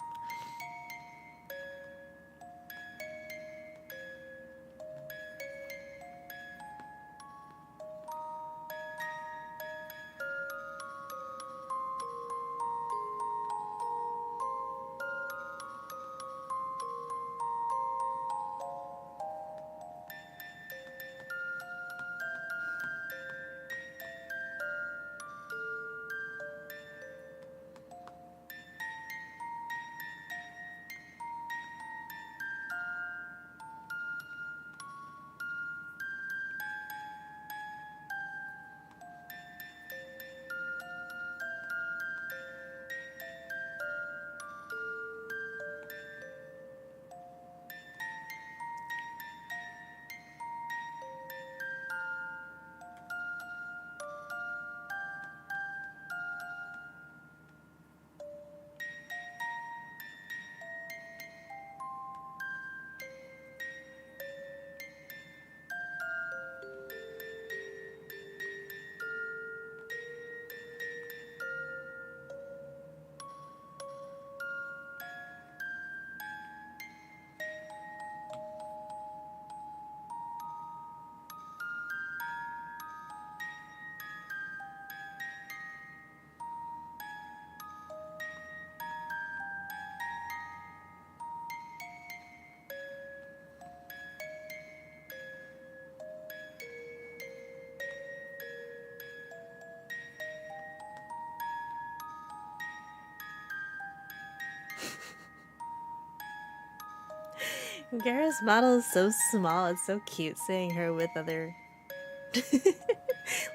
Gara's model is so small. It's so cute seeing her with other...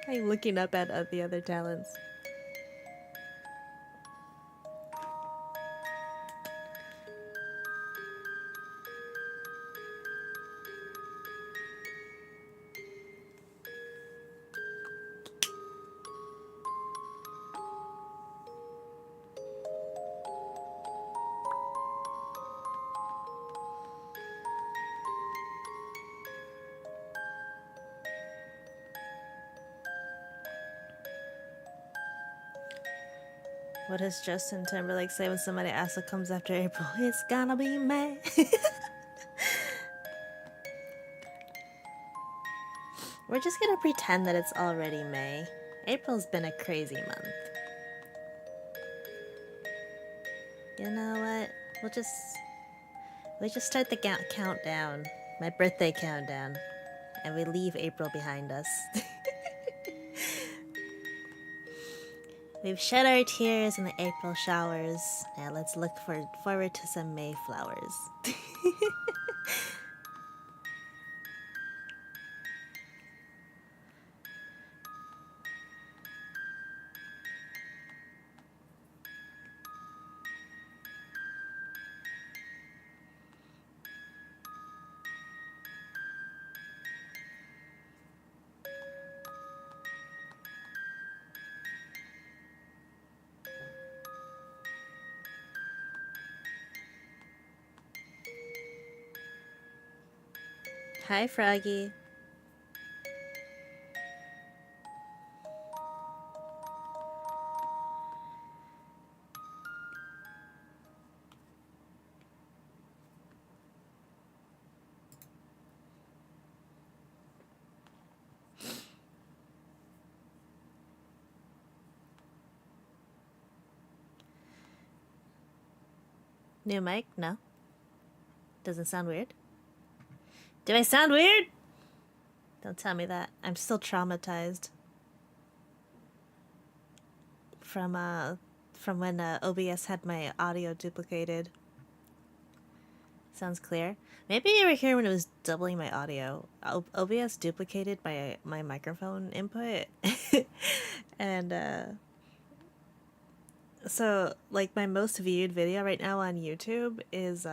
like looking up at the other talents. What does Justin Timberlake say when somebody asks what comes after April? It's gonna be May. We're just gonna pretend that it's already May. April's been a crazy month. You know what? We just start the countdown. My birthday countdown. And we leave April behind us. We've shed our tears in the April showers. Now let's look forward to some May flowers. Hi, Froggy. New mic? No. Doesn't sound weird. Do I sound weird? Don't tell me that. I'm still traumatized from when OBS had my audio duplicated. Sounds clear. Maybe you were here when it was doubling my audio. OBS duplicated my microphone input, and so like my most viewed video right now on YouTube is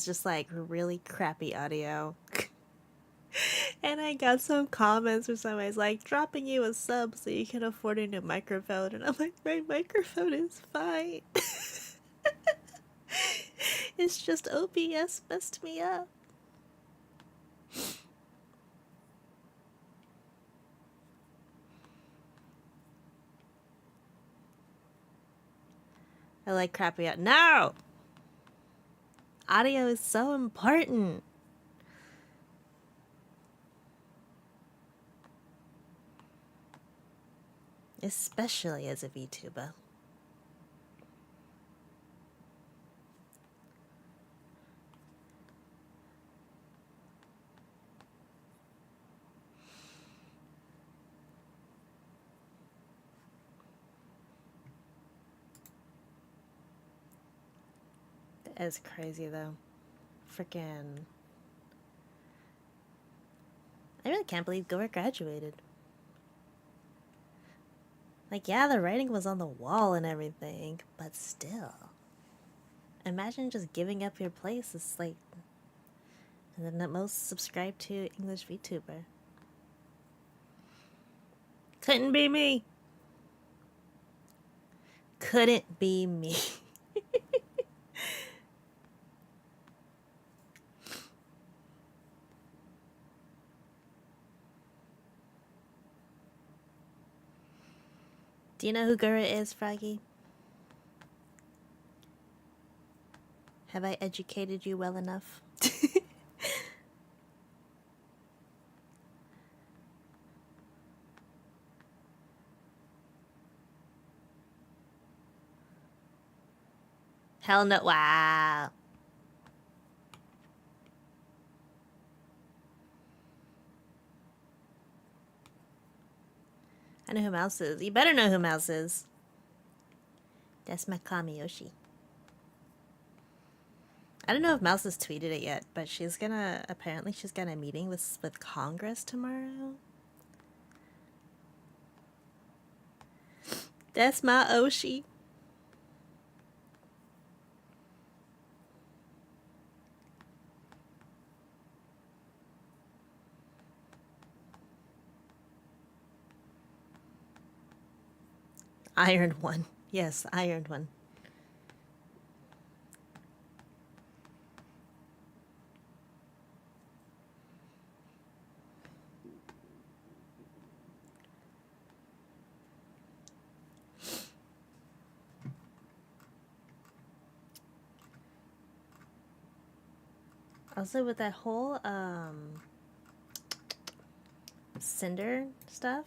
just like really crappy audio. And I got some comments from somebody's like, dropping you a sub so you can afford a new microphone. And I'm like, my microphone is fine. It's just OBS messed me up. I like crapping out. No! Audio is so important. Especially as a VTuber. That is crazy though. Freaking. I really can't believe Gura graduated. Like, yeah, the writing was on the wall and everything, but still. Imagine just giving up your place as, like, the most subscribed to English VTuber. Couldn't be me. Couldn't be me. Do you know who Gura is, Froggy? Have I educated you well enough? Hell no. Wow. I know who Mouse is. You better know who Mouse is. That's my Kamiyoshi. I don't know if Mouse has tweeted it yet, but apparently she's got a meeting with Congress tomorrow. That's my Oshi. Iron one. Yes, Iron one. Also with that whole Cinder stuff,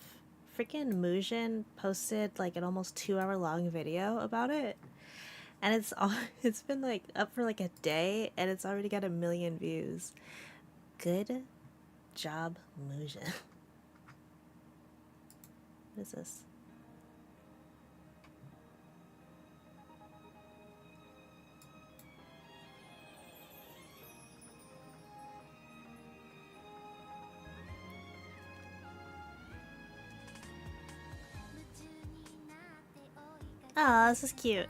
freaking Mujin posted like an almost 2-hour long video about it. And it's been like up for like a day and it's already got 1 million views. Good job, Mujin. What is this? Oh, this is cute.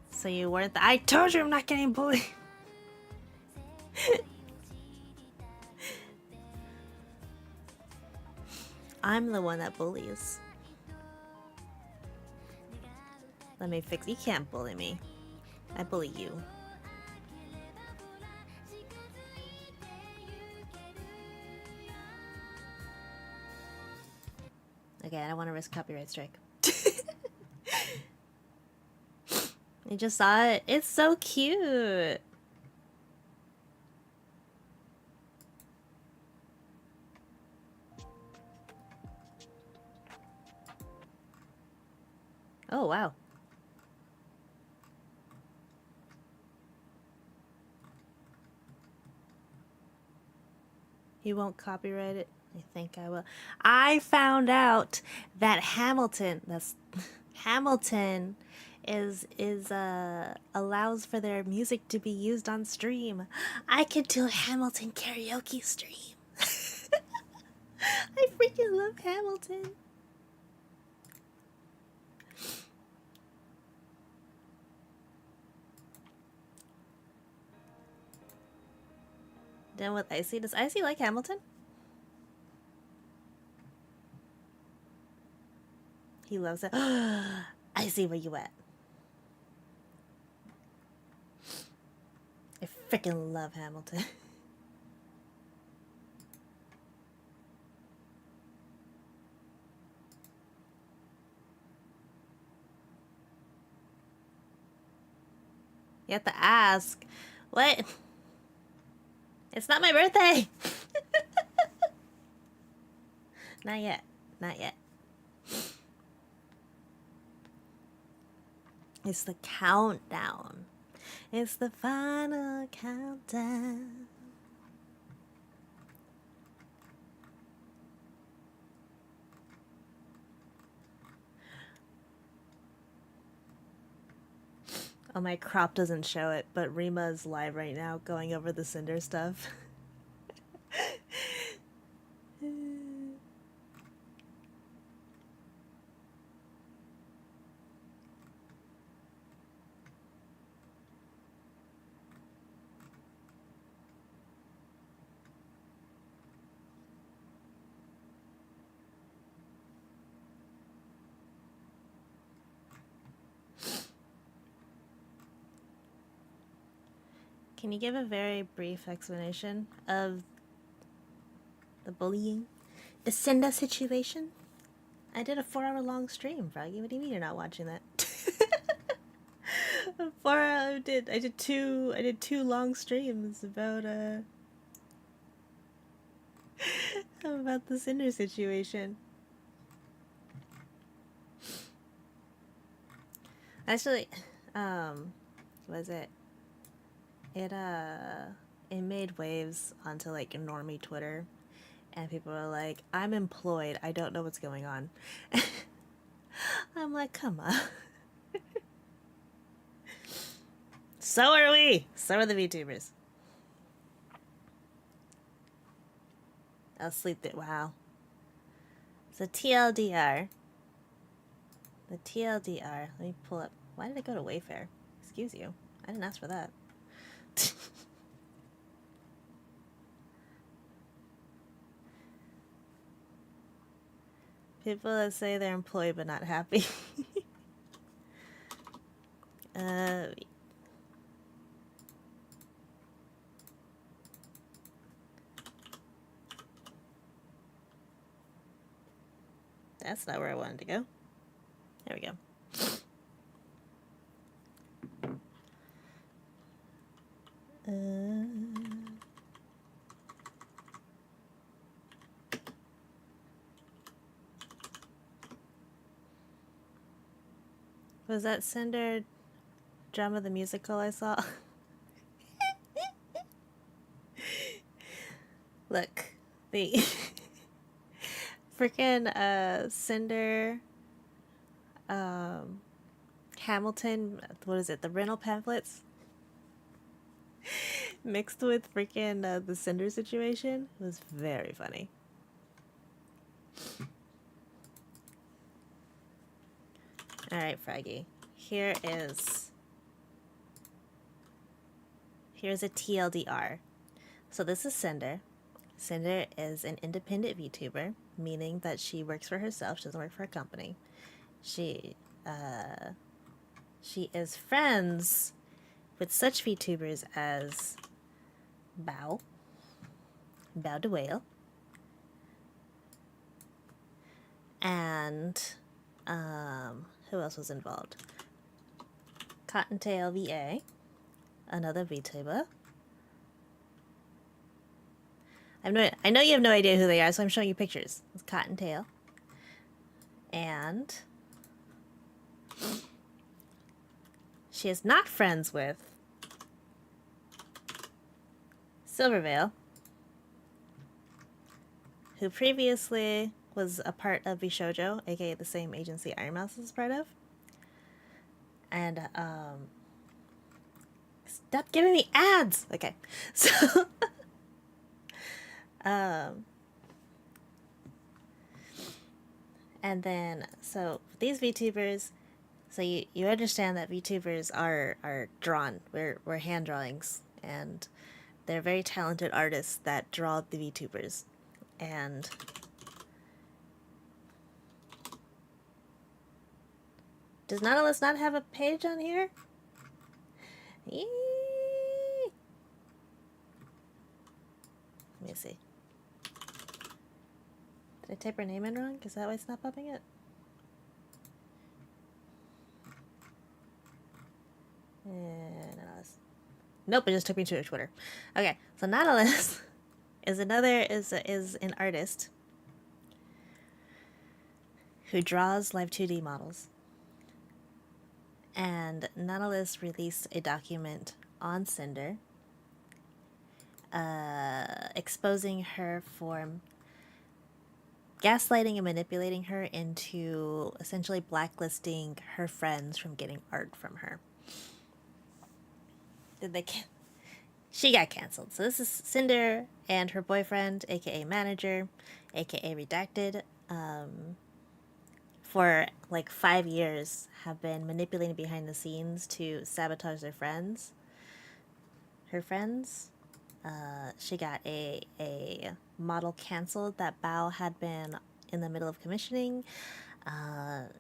So you weren't I told you I'm not getting bullied. I'm the one that bullies. Let me fix. You can't bully me. I bully you. Okay, I don't want to risk copyright strike. You just saw it? It's so cute. Oh, wow. He won't copyright it. I think I will. I found out that Hamilton allows for their music to be used on stream. I could do a Hamilton karaoke stream. I freaking love Hamilton. Done with Icy. Does Icy like Hamilton? He loves it. Icy, where you at? I freaking love Hamilton. You have to ask. What? It's not my birthday! Not yet. Not yet. It's the countdown. It's the final countdown. Oh, my crop doesn't show it, but Rima is live right now going over the Cinder stuff. Can you give a very brief explanation of the bullying? The Cinder situation? I did a 4-hour long stream, Froggy. What do you mean you're not watching that? 4 hour I did two long streams about about the Cinder situation. Actually, was it? It made waves onto like normie Twitter, and people were like, "I'm employed. I don't know what's going on." I'm like, "Come on." So are we. So are the VTubers. I'll sleep it. Wow. So TLDR. The TLDR. Let me pull up. Why did I go to Wayfair? Excuse you. I didn't ask for that. People that say they're employed but not happy. That's not where I wanted to go. There we go. Was that Cinder Drama the Musical I saw? Look, the freaking Cinder Hamilton, what is it, the rental pamphlets mixed with freaking the Cinder situation was very funny. Alright, Froggy. Here's a TLDR. So this is Cinder. Cinder is an independent VTuber, meaning that she works for herself. She doesn't work for a company. She is friends with such VTubers as Bow the Whale, and who else was involved? Cottontail VA, another VTuber. I know you have no idea who they are, so I'm showing you pictures. It's Cottontail. And she is not friends with Silvervale, who previously was a part of Bishoujo, aka the same agency Iron Mouse is part of. And stop giving me ads. Okay, so and then so these VTubers, so you understand that VTubers are drawn. We're hand drawings, and they're very talented artists that draw the VTubers. And does Nautilus not have a page on here? Eee. Let me see. Did I type her name in wrong? Is that why it's not popping it? And Nope, it just took me to her Twitter. Okay, so Nautilus is an artist who draws live 2D models. And Nautilus released a document on Cinder exposing her for gaslighting and manipulating her into essentially blacklisting her friends from getting art from her. She got canceled. So this is Cinder and her boyfriend, aka manager, aka redacted, for like 5 years have been manipulating behind the scenes to sabotage their friends. Her friends. She got a model canceled that Bao had been in the middle of commissioning.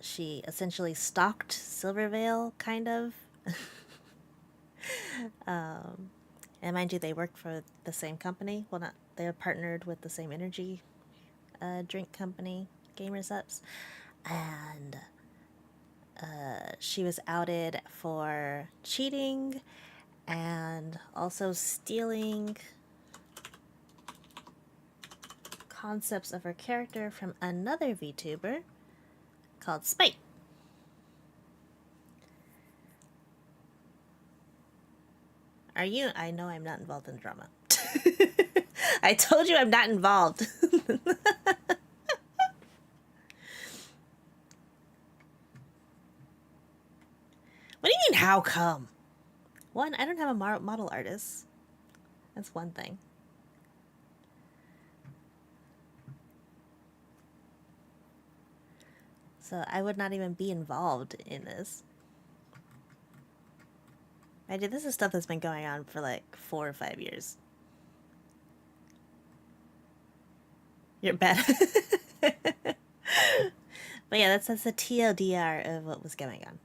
She essentially stalked Silvervale, kind of. And mind you, they work for the same company. Well, not, they're partnered with the same energy drink company, Gamers Ups. And she was outed for cheating and also stealing concepts of her character from another VTuber called Spite. Are you? I know I'm not involved in drama. I told you I'm not involved. What do you mean, how come? One, I don't have a model artist. That's one thing. So I would not even be involved in this. This is stuff that's been going on for like 4 or 5 years. You're bad. But yeah, that's the TLDR of what was going on.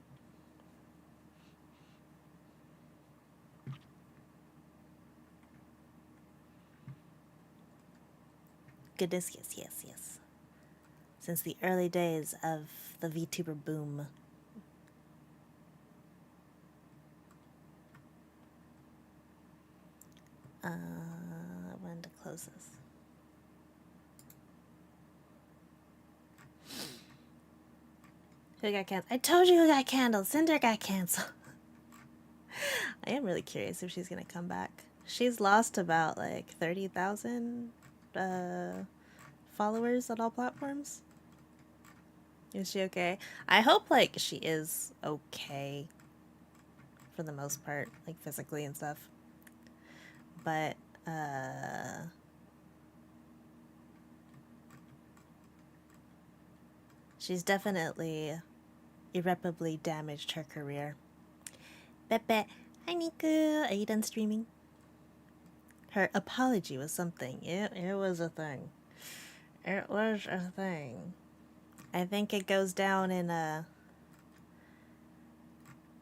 Goodness, yes. Since the early days of the VTuber boom. I wanted to close this. Who got canceled? I told you who got canceled. Cinder got canceled. I am really curious if she's gonna come back. She's lost about like 30,000 followers on all platforms. Is she okay? I hope like she is okay for the most part, like physically and stuff. But she's definitely irreparably damaged her career. Pepe, hi Niku, are you done streaming? Her apology was something. It was a thing. It was a thing. I think it goes down in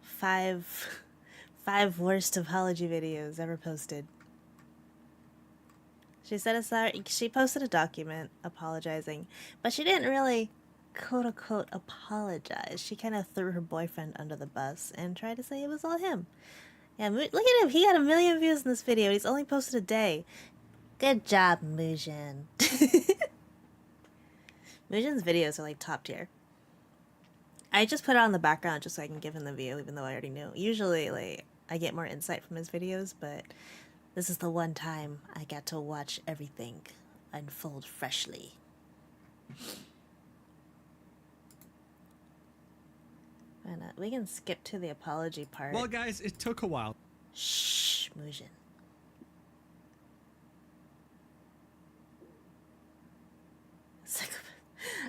five worst apology videos ever posted. She said she posted a document apologizing, but she didn't really quote unquote apologize. She kind of threw her boyfriend under the bus and tried to say it was all him. Yeah, look at him. He got 1 million views in this video. He's only posted a day. Good job, Mujin. Mujin's videos are like top tier. I just put it on the background just so I can give him the view, even though I already knew. Usually, like, I get more insight from his videos, but this is the one time I got to watch everything unfold freshly. And we can skip to the apology part. Well, guys, it took a while. Shh, Mujin. Psychopath.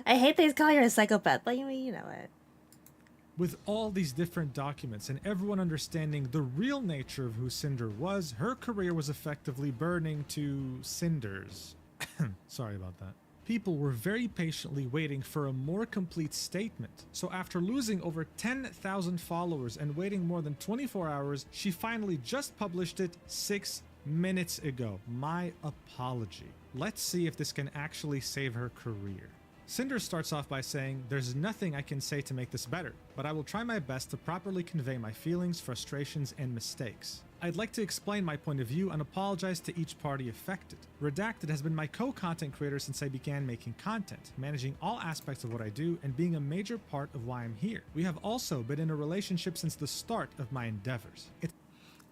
I hate these call you a psychopath, but you know it. With all these different documents and everyone understanding the real nature of who Cinder was, her career was effectively burning to cinders. Sorry about that. People were very patiently waiting for a more complete statement. So after losing over 10,000 followers and waiting more than 24 hours, she finally just published it 6 minutes ago. My apology. Let's see if this can actually save her career. Cinder starts off by saying, "There's nothing I can say to make this better, but I will try my best to properly convey my feelings, frustrations, and mistakes. I'd like to explain my point of view and apologize to each party affected. Redacted has been my co-content creator since I began making content, managing all aspects of what I do and being a major part of why I'm here. We have also been in a relationship since the start of my endeavors. It's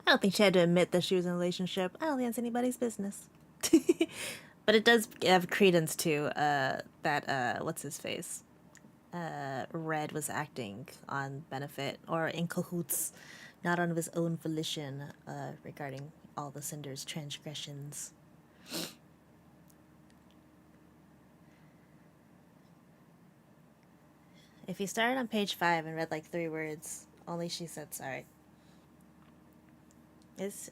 I don't think she had to admit that she was in a relationship. I don't think it's anybody's business. But it does have credence to that what's his face? Red was acting on benefit or in cahoots, not on his own volition, regarding all the Cinder's transgressions. If you started on page 5 and read like 3 words, only she said sorry. It's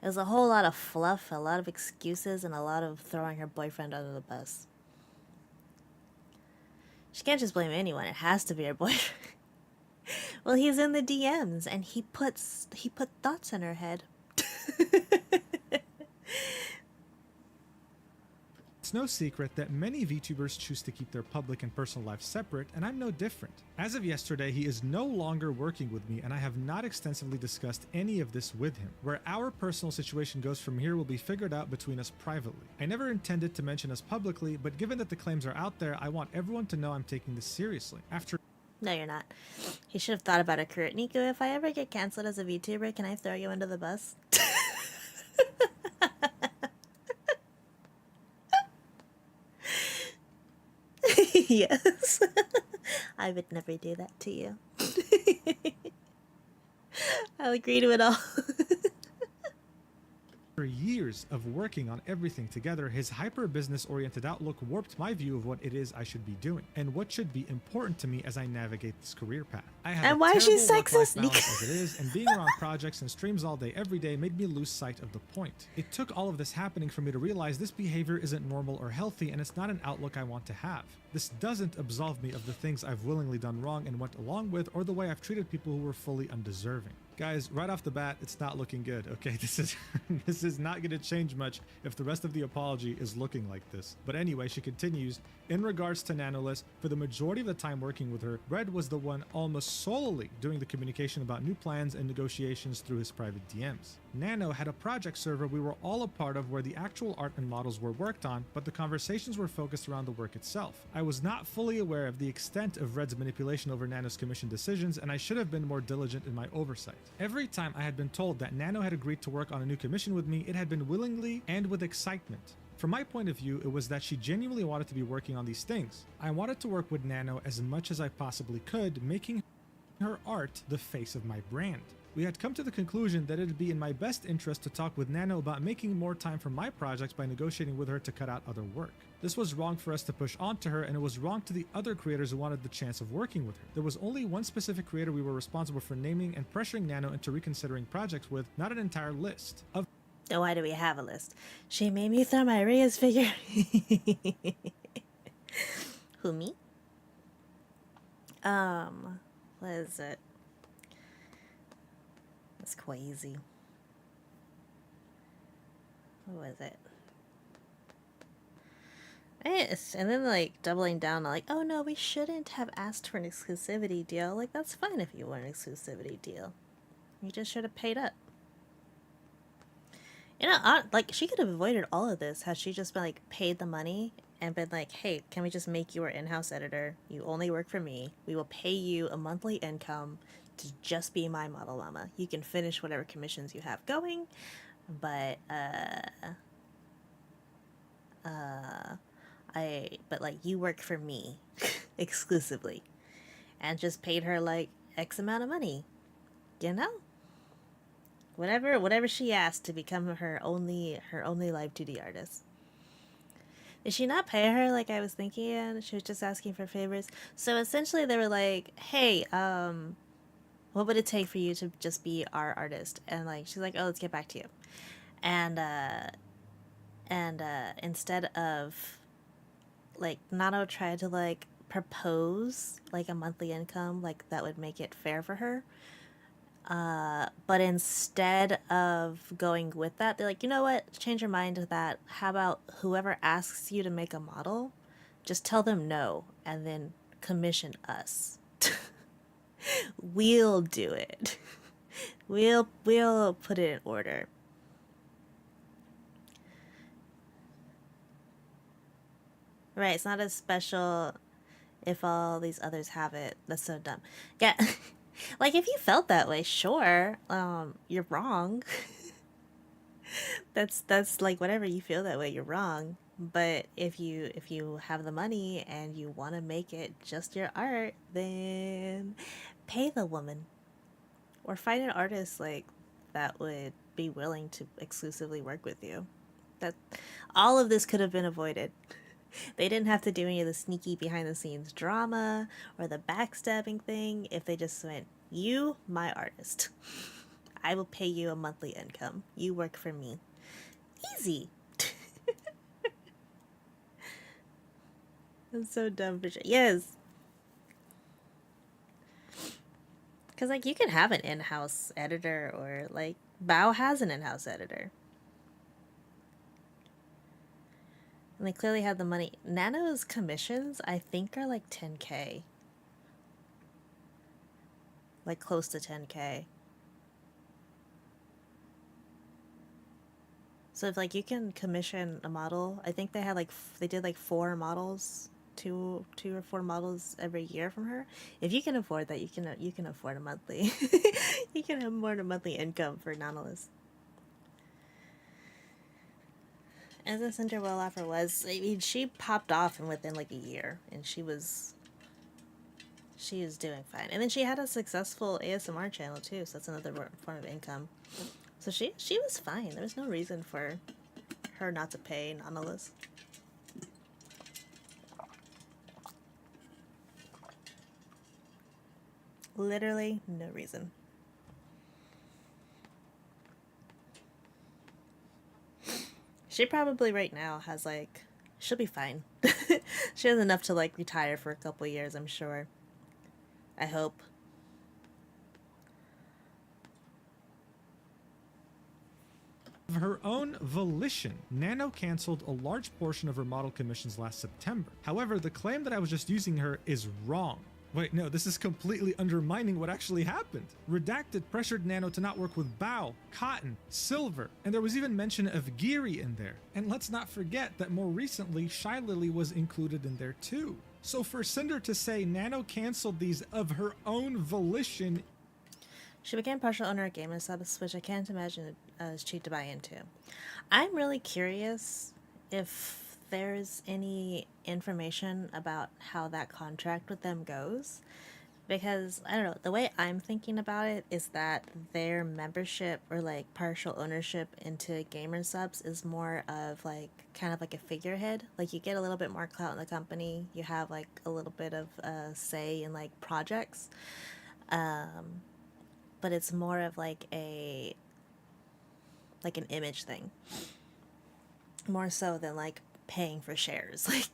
It was a whole lot of fluff, a lot of excuses, and a lot of throwing her boyfriend under the bus. She can't just blame anyone. It has to be her boyfriend. Well, he's in the DMs, and he put thoughts in her head. no secret that many VTubers choose to keep their public and personal lives separate, and I'm no different. As of yesterday, he is no longer working with me, and I have not extensively discussed any of this with him. Where our personal situation goes from here will be figured out between us privately. I never intended to mention us publicly, but given that the claims are out there, I want everyone to know I'm taking this seriously. No, you're not. He should have thought about a career. Nico, if I ever get canceled as a VTuber, can I throw you under the bus? Yes. I would never do that to you. I'll agree to it all. After years of working on everything together, his hyper-business-oriented outlook warped my view of what it is I should be doing, and what should be important to me as I navigate this career path. I have and why is she sexist? As it is, and being around projects and streams all day every day made me lose sight of the point. It took all of this happening for me to realize this behavior isn't normal or healthy, and it's not an outlook I want to have. This doesn't absolve me of the things I've willingly done wrong and went along with, or the way I've treated people who were fully undeserving. Guys, right off the bat, it's not looking good, okay? This is not going to change much if the rest of the apology is looking like this. But anyway, she continues, in regards to Nanoless, for the majority of the time working with her, Red was the one almost solely doing the communication about new plans and negotiations through his private DMs. Nano had a project server we were all a part of where the actual art and models were worked on, but the conversations were focused around the work itself. I was not fully aware of the extent of Red's manipulation over Nano's commission decisions, and I should have been more diligent in my oversight. Every time I had been told that Nano had agreed to work on a new commission with me, it had been willingly and with excitement. From my point of view, it was that she genuinely wanted to be working on these things. I wanted to work with Nano as much as I possibly could, making her art the face of my brand. We had come to the conclusion that it would be in my best interest to talk with Nano about making more time for my projects by negotiating with her to cut out other work. This was wrong for us to push onto her, and it was wrong to the other creators who wanted the chance of working with her. There was only one specific creator we were responsible for naming and pressuring Nano into reconsidering projects with, not an entire list of. So why do we have a list? She made me throw my Reyes figure. Who, me? What is it? It's crazy. What was it? And then like doubling down on like, oh no, we shouldn't have asked for an exclusivity deal. Like, that's fine if you want an exclusivity deal. You just should have paid up. You know, like, she could have avoided all of this had she just been like paid the money and been like, hey, can we just make you our in-house editor? You only work for me. We will pay you a monthly income to just be my model mama. You can finish whatever commissions you have going, but like, you work for me exclusively, and just paid her like X amount of money, you know, whatever she asked to become her only live 2D artist. Did she not pay her like I was thinking? She was just asking for favors. So essentially they were like, hey, what would it take for you to just be our artist? And like, she's like, oh, let's get back to you. And instead of like, Nano tried to like propose like a monthly income, like that would make it fair for her. But instead of going with that, they're like, you know what? Change your mind to that. How about whoever asks you to make a model, just tell them no and then commission us. We'll do it. We'll put it in order. Right, it's not as special if all these others have it. That's so dumb. Yeah. Like if you felt that way, sure. You're wrong. That's like whatever you feel that way, you're wrong. But if you have the money and you want to make it just your art, then pay the woman or find an artist like that would be willing to exclusively work with you. That all of this could have been avoided. They didn't have to do any of the sneaky behind the scenes drama or the backstabbing thing if they just went, "You, my artist. I will pay you a monthly income. You work for me." Easy. That's so dumb for sure. Yes. Because, like, you can have an in house editor, or, like, Bao has an in house editor. And they clearly had the money. Nano's commissions, I think, are like 10K. Like, close to 10K. So if like you can commission a model, I think they had like they did like 4 models, two or 4 models every year from her. If you can afford that, you can afford a monthly. You can afford a monthly income for an analyst. As a Cinder well offer was, I mean, she popped off and within like a year, and she is doing fine. And then she had a successful ASMR channel too, so that's another form of income. So she was fine. There was no reason for her not to pay an analyst. Literally no reason. She probably right now has like, she'll be fine. She has enough to like retire for a couple years, I'm sure. I hope. Of her own volition, Nano canceled a large portion of her model commissions last September. However, the claim that I was just using her is wrong. Wait, no, this is completely undermining what actually happened. Redacted pressured Nano to not work with Bao, Cotton, Silver, and there was even mention of Geary in there. And let's not forget that more recently, Shy Lily was included in there too. So for Cinder to say Nano canceled these of her own volition. She became partial owner of Gamer Subs, which I can't imagine is cheap to buy into. I'm really curious if there's any information about how that contract with them goes. Because, I don't know, the way I'm thinking about it is that their membership or like partial ownership into Gamer Subs is more of like kind of like a figurehead. Like you get a little bit more clout in the company, you have like a little bit of say in like projects. But it's more of like an image thing, more so than like paying for shares. Like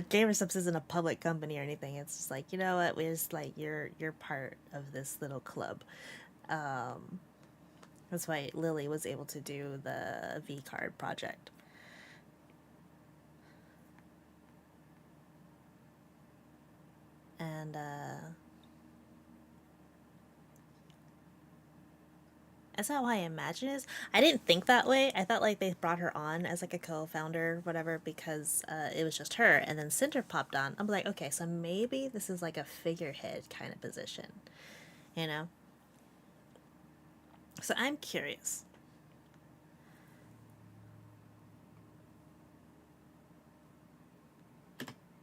GamerSubs isn't a public company or anything. It's just like, you know what, we're just like, you're part of this little club. That's why Lily was able to do the V card project. And that's how I imagine it is. I didn't think that way. I thought like they brought her on as like a co-founder, whatever, because it was just her. And then Cinder popped on. I'm like, okay, so maybe this is like a figurehead kind of position, you know? So I'm curious.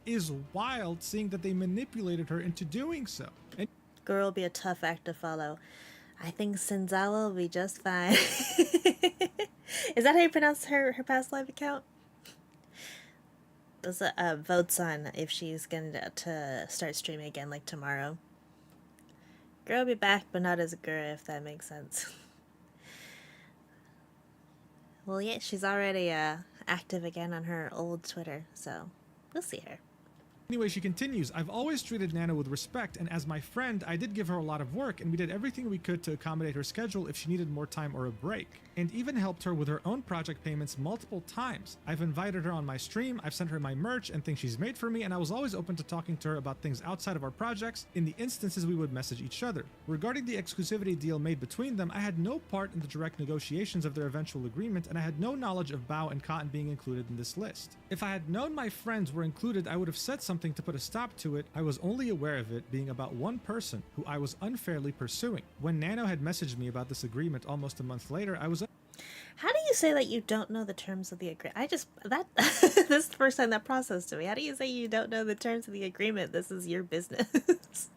Is wild, seeing that they manipulated her into doing so. And Gura will be a tough act to follow. I think Senzawa will be just fine. Is that how you pronounce her past life account? Those votes on if she's going to start streaming again like tomorrow. Gura will be back, but not as a Gura, if that makes sense. Well, yeah, she's already active again on her old Twitter, so we'll see her. Anyway, she continues, I've always treated Nano with respect, and as my friend, I did give her a lot of work, and we did everything we could to accommodate her schedule if she needed more time or a break, and even helped her with her own project payments multiple times. I've invited her on my stream, I've sent her my merch and things she's made for me, and I was always open to talking to her about things outside of our projects in the instances we would message each other. Regarding the exclusivity deal made between them, I had no part in the direct negotiations of their eventual agreement, and I had no knowledge of Bao and Cotton being included in this list. If I had known my friends were included, I would have said something to put a stop to it. I was only aware of it being about one person who I was unfairly pursuing. When Nano had messaged me about this agreement almost a month later, I was How do you say that you don't know the terms of the agreement? This is the first time that processed to me. How do you say you don't know the terms of the agreement? This is your business.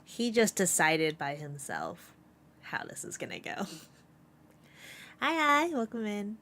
He just decided by himself how this is gonna go. Hi, welcome in.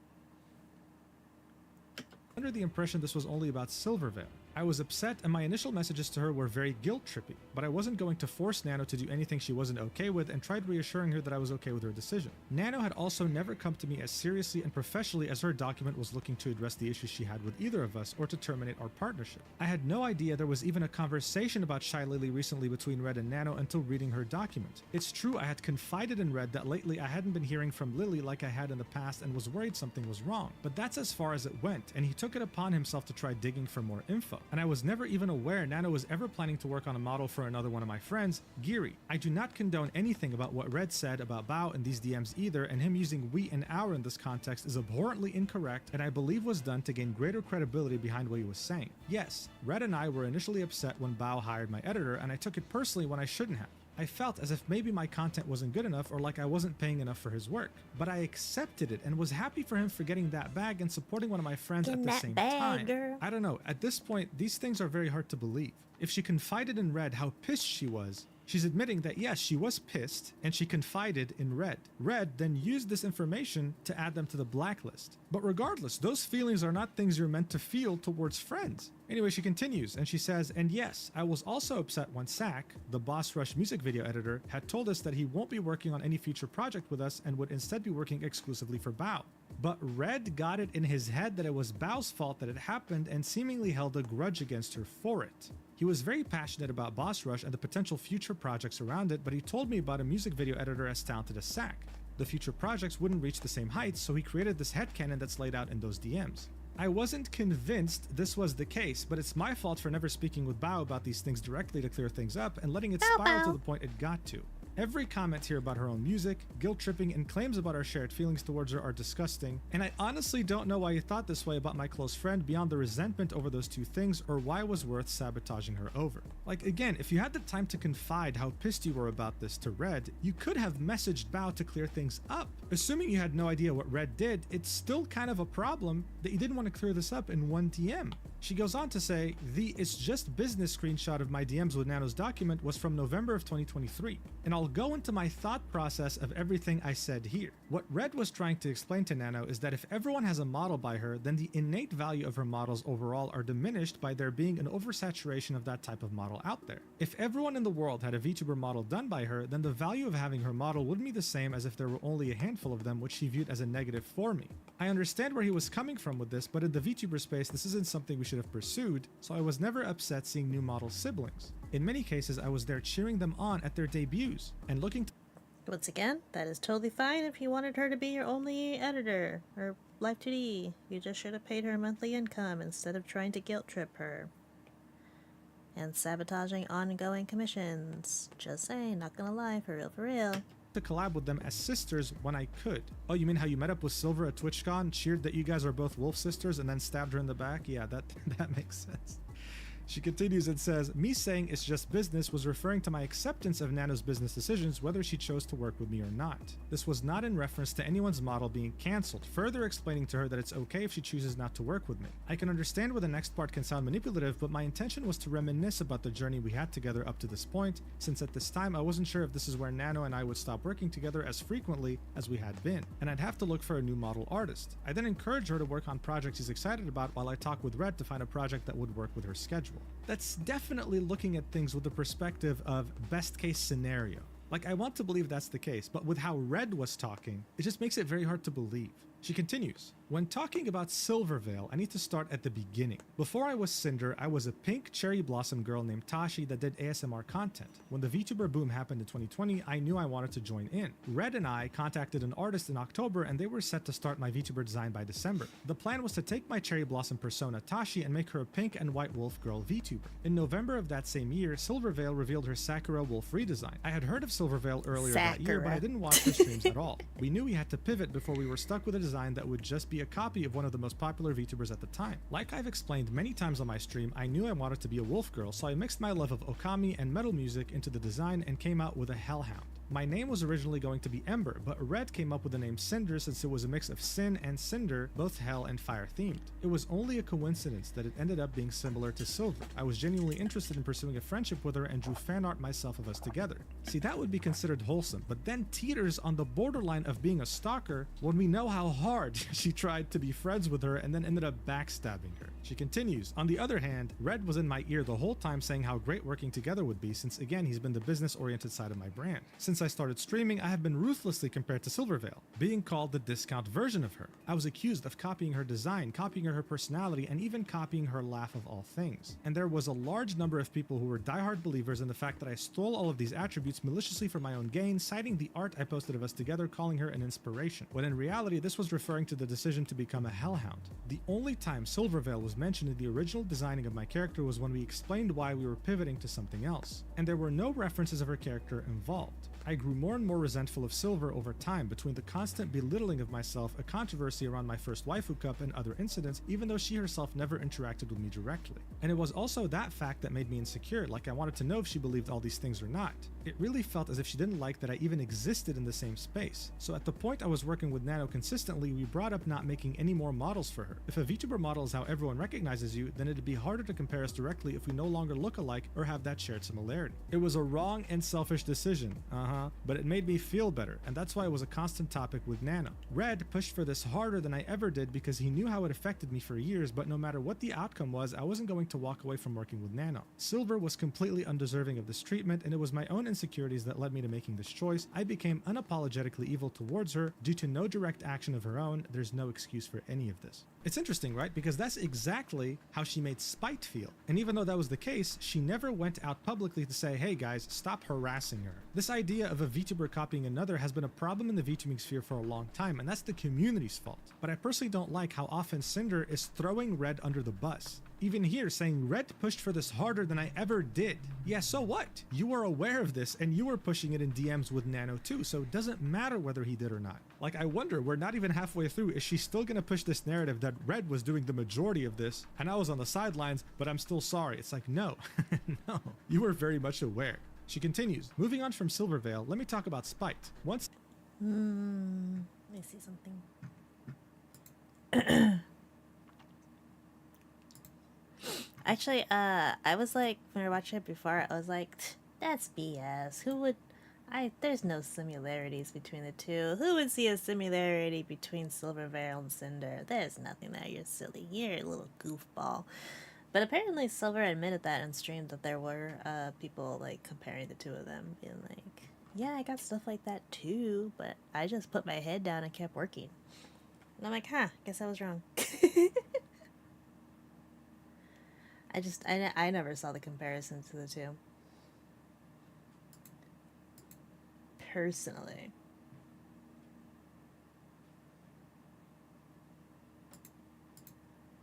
under the impression this was only about Silvervale. I was upset, and my initial messages to her were very guilt-trippy, but I wasn't going to force Nano to do anything she wasn't okay with, and tried reassuring her that I was okay with her decision. Nano had also never come to me as seriously and professionally as her document was looking to address the issues she had with either of us, or to terminate our partnership. I had no idea there was even a conversation about Shy Lily recently between Red and Nano until reading her document. It's true I had confided in Red that lately I hadn't been hearing from Lily like I had in the past and was worried something was wrong, but that's as far as it went, and he took it upon himself to try digging for more info. And I was never even aware Nano was ever planning to work on a model for another one of my friends, Giri. I do not condone anything about what Red said about Bao in these DMs either, and him using we and our in this context is abhorrently incorrect and I believe was done to gain greater credibility behind what he was saying. Yes, Red and I were initially upset when Bao hired my editor, and I took it personally when I shouldn't have. I felt as if maybe my content wasn't good enough or like I wasn't paying enough for his work. But I accepted it and was happy for him for getting that bag and supporting one of my friends at the same time. Girl. I don't know, at this point, these things are very hard to believe. If she confided in Red how pissed she was, she's admitting that yes, she was pissed and she confided in Red. Red then used this information to add them to the blacklist. But regardless, those feelings are not things you're meant to feel towards friends. Anyway, she continues and she says, and yes, I was also upset when Sack, the Boss Rush music video editor, had told us that he won't be working on any future project with us and would instead be working exclusively for Bao. But Red got it in his head that it was Bao's fault that it happened and seemingly held a grudge against her for it. He was very passionate about Boss Rush and the potential future projects around it, but he told me about a music video editor as talented as Sack. The future projects wouldn't reach the same heights, so he created this headcanon that's laid out in those DMs. I wasn't convinced this was the case, but it's my fault for never speaking with Bao about these things directly to clear things up and letting it spiral to the point it got to. Every comment here about her own music, guilt-tripping, and claims about our shared feelings towards her are disgusting, and I honestly don't know why you thought this way about my close friend beyond the resentment over those two things, or why it was worth sabotaging her over. Like, again, if you had the time to confide how pissed you were about this to Red, you could have messaged Bao to clear things up. Assuming you had no idea what Red did, it's still kind of a problem that you didn't want to clear this up in one DM. She goes on to say, the "it's just business" screenshot of my DMs with Nano's document was from November of 2023, and I'll go into my thought process of everything I said here. What Red was trying to explain to Nano is that if everyone has a model by her, then the innate value of her models overall are diminished by there being an oversaturation of that type of model out there. If everyone in the world had a VTuber model done by her, then the value of having her model wouldn't be the same as if there were only a handful of them, which she viewed as a negative for me. I understand where he was coming from with this, but in the VTuber space, this isn't something we should have pursued, so I was never upset seeing new model siblings. In many cases, I was there cheering them on at their debuts, and looking to Once again, that is totally fine if you wanted her to be your only editor, or Live 2D. You just should have paid her monthly income instead of trying to guilt trip her. And sabotaging ongoing commissions. Just saying, not gonna lie, for real. to collab with them as sisters when I could. Oh, you mean how you met up with Silver at TwitchCon, cheered that you guys are both wolf sisters, and then stabbed her in the back? Yeah, that makes sense. She continues and says, me saying it's just business was referring to my acceptance of Nano's business decisions, whether she chose to work with me or not. This was not in reference to anyone's model being cancelled, further explaining to her that it's okay if she chooses not to work with me. I can understand where the next part can sound manipulative, but my intention was to reminisce about the journey we had together up to this point, since at this time I wasn't sure if this is where Nano and I would stop working together as frequently as we had been, and I'd have to look for a new model artist. I then encouraged her to work on projects she's excited about while I talk with Red to find a project that would work with her schedule. That's definitely looking at things with the perspective of best case scenario. Like, I want to believe that's the case, but with how Red was talking, it just makes it very hard to believe. She continues, when talking about Silvervale, I need to start at the beginning. Before I was Cinder, I was a pink cherry blossom girl named Tashi that did ASMR content. When the VTuber boom happened in 2020, I knew I wanted to join in. Red and I contacted an artist in October and they were set to start my VTuber design by December. The plan was to take my cherry blossom persona Tashi and make her a pink and white wolf girl VTuber. In November of that same year, Silvervale revealed her Sakura wolf redesign. I had heard of Silvervale earlier that year, but I didn't watch her streams at all. We knew we had to pivot before we were stuck with a design that would just be a copy of one of the most popular VTubers at the time. Like I've explained many times on my stream, I knew I wanted to be a wolf girl, so I mixed my love of Okami and metal music into the design and came out with a hellhound. My name was originally going to be Ember, but Red came up with the name Cinder since it was a mix of Sin and Cinder, both hell and fire themed. It was only a coincidence that it ended up being similar to Silver. I was genuinely interested in pursuing a friendship with her and drew fan art myself of us together. See, that would be considered wholesome, but then teeters on the borderline of being a stalker when we know how hard she tried to be friends with her and then ended up backstabbing her. She continues, on the other hand, Red was in my ear the whole time saying how great working together would be since again he's been the business-oriented side of my brand. Since I started streaming, I have been ruthlessly compared to Silvervale, being called the discount version of her. I was accused of copying her design, copying her personality, and even copying her laugh of all things. And there was a large number of people who were diehard believers in the fact that I stole all of these attributes maliciously for my own gain, citing the art I posted of us together, calling her an inspiration, when in reality this was referring to the decision to become a hellhound. The only time Silvervale was mentioned in the original designing of my character was when we explained why we were pivoting to something else, and there were no references of her character involved. I grew more and more resentful of Silver over time between the constant belittling of myself, a controversy around my first waifu cup, and other incidents, even though she herself never interacted with me directly. And it was also that fact that made me insecure, like I wanted to know if she believed all these things or not. It really felt as if she didn't like that I even existed in the same space. So at the point I was working with Nano consistently, we brought up not making any more models for her. If a VTuber model is how everyone recognizes you, then it'd be harder to compare us directly if we no longer look alike or have that shared similarity. It was a wrong and selfish decision, but it made me feel better, and that's why it was a constant topic with Nano. Red pushed for this harder than I ever did because he knew how it affected me for years, but no matter what the outcome was, I wasn't going to walk away from working with Nano. Silver was completely undeserving of this treatment, and it was my own insecurities that led me to making this choice. I became unapologetically evil towards her due to no direct action of her own. There's no excuse for any of this. It's interesting, right? Because that's exactly how she made Spite feel. And even though that was the case, she never went out publicly to say, hey guys, stop harassing her. This idea of a VTuber copying another has been a problem in the VTubing sphere for a long time, and that's the community's fault. But I personally don't like how often Cinder is throwing Red under the bus. Even here, saying Red pushed for this harder than I ever did. Yeah, so what? You were aware of this and you were pushing it in DMs with Nano too, so it doesn't matter whether he did or not. Like, I wonder, we're not even halfway through. Is she still gonna push this narrative that Red was doing the majority of this and I was on the sidelines, but I'm still sorry? It's like, no, no, you were very much aware. She continues, moving on from Silvervale, let me talk about Spite. Once Let me see something. Actually, I was like, when I watched it before, I was like, that's BS. Who would, there's no similarities between the two. Who would see a similarity between Silvervale and Cinder? There's nothing there. You're silly. You're a little goofball. But apparently Silver admitted that on stream, that there were people like comparing the two of them, being like, yeah, I got stuff like that too, but I just put my head down and kept working. And I'm like, guess I was wrong. I never saw the comparison to the two. Personally.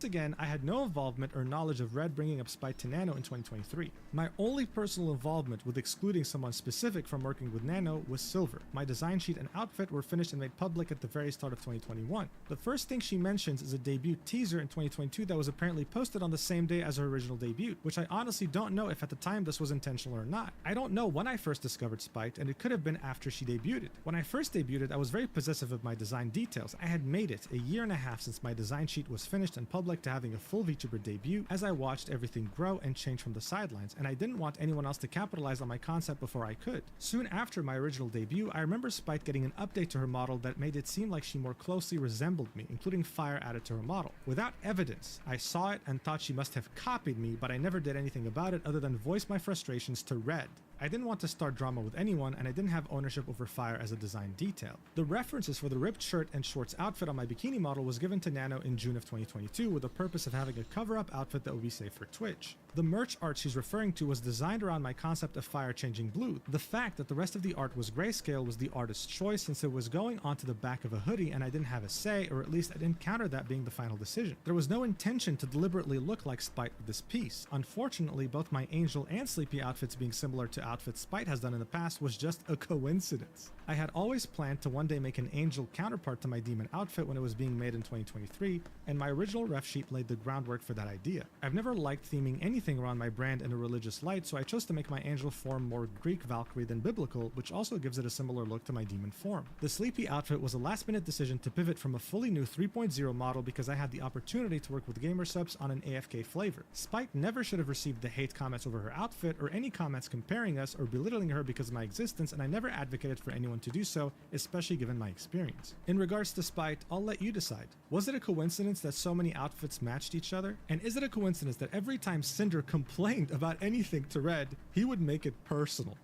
again, I had no involvement or knowledge of Red bringing up Spite to Nano in 2023. My only personal involvement with excluding someone specific from working with Nano was Silver. My design sheet and outfit were finished and made public at the very start of 2021. The first thing she mentions is a debut teaser in 2022 that was apparently posted on the same day as her original debut, which I honestly don't know if at the time this was intentional or not. I don't know when I first discovered Spite, and it could have been after she debuted. When I first debuted, I was very possessive of my design details. I had made it a year and a half since my design sheet was finished and public to having a full VTuber debut, as I watched everything grow and change from the sidelines, and I didn't want anyone else to capitalize on my concept before I could. Soon after my original debut, I remember Spite getting an update to her model that made it seem like she more closely resembled me, including fire added to her model. Without evidence, I saw it and thought she must have copied me, but I never did anything about it other than voice my frustrations to Red. I didn't want to start drama with anyone, and I didn't have ownership over fire as a design detail. The references for the ripped shirt and shorts outfit on my bikini model was given to Nano in June of 2022 with the purpose of having a cover-up outfit that would be safe for Twitch. The merch art she's referring to was designed around my concept of fire changing blue. The fact that the rest of the art was grayscale was the artist's choice since it was going onto the back of a hoodie and I didn't have a say, or at least I didn't counter that being the final decision. There was no intention to deliberately look like Spite with this piece. Unfortunately, both my Angel and Sleepy outfits being similar to outfits Spite has done in the past was just a coincidence. I had always planned to one day make an Angel counterpart to my Demon outfit when it was being made in 2023, and my original ref sheet laid the groundwork for that idea. I've never liked theming anything around my brand in a religious light, so I chose to make my Angel form more Greek Valkyrie than biblical, which also gives it a similar look to my Demon form. The Sleepy outfit was a last-minute decision to pivot from a fully new 3.0 model because I had the opportunity to work with gamer subs on an AFK flavor. Spike never should have received the hate comments over her outfit or any comments comparing us or belittling her because of my existence, and I never advocated for anyone to do so, especially given my experience. In regards to Spite, I'll let you decide. Was it a coincidence that so many outfits matched each other? And is it a coincidence that every time Cinder complained about anything to Red, he would make it personal?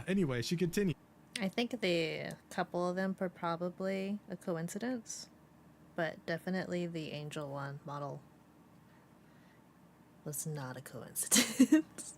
Anyway, she continued. I think the couple of them were probably a coincidence, but definitely the Angel one model was not a coincidence.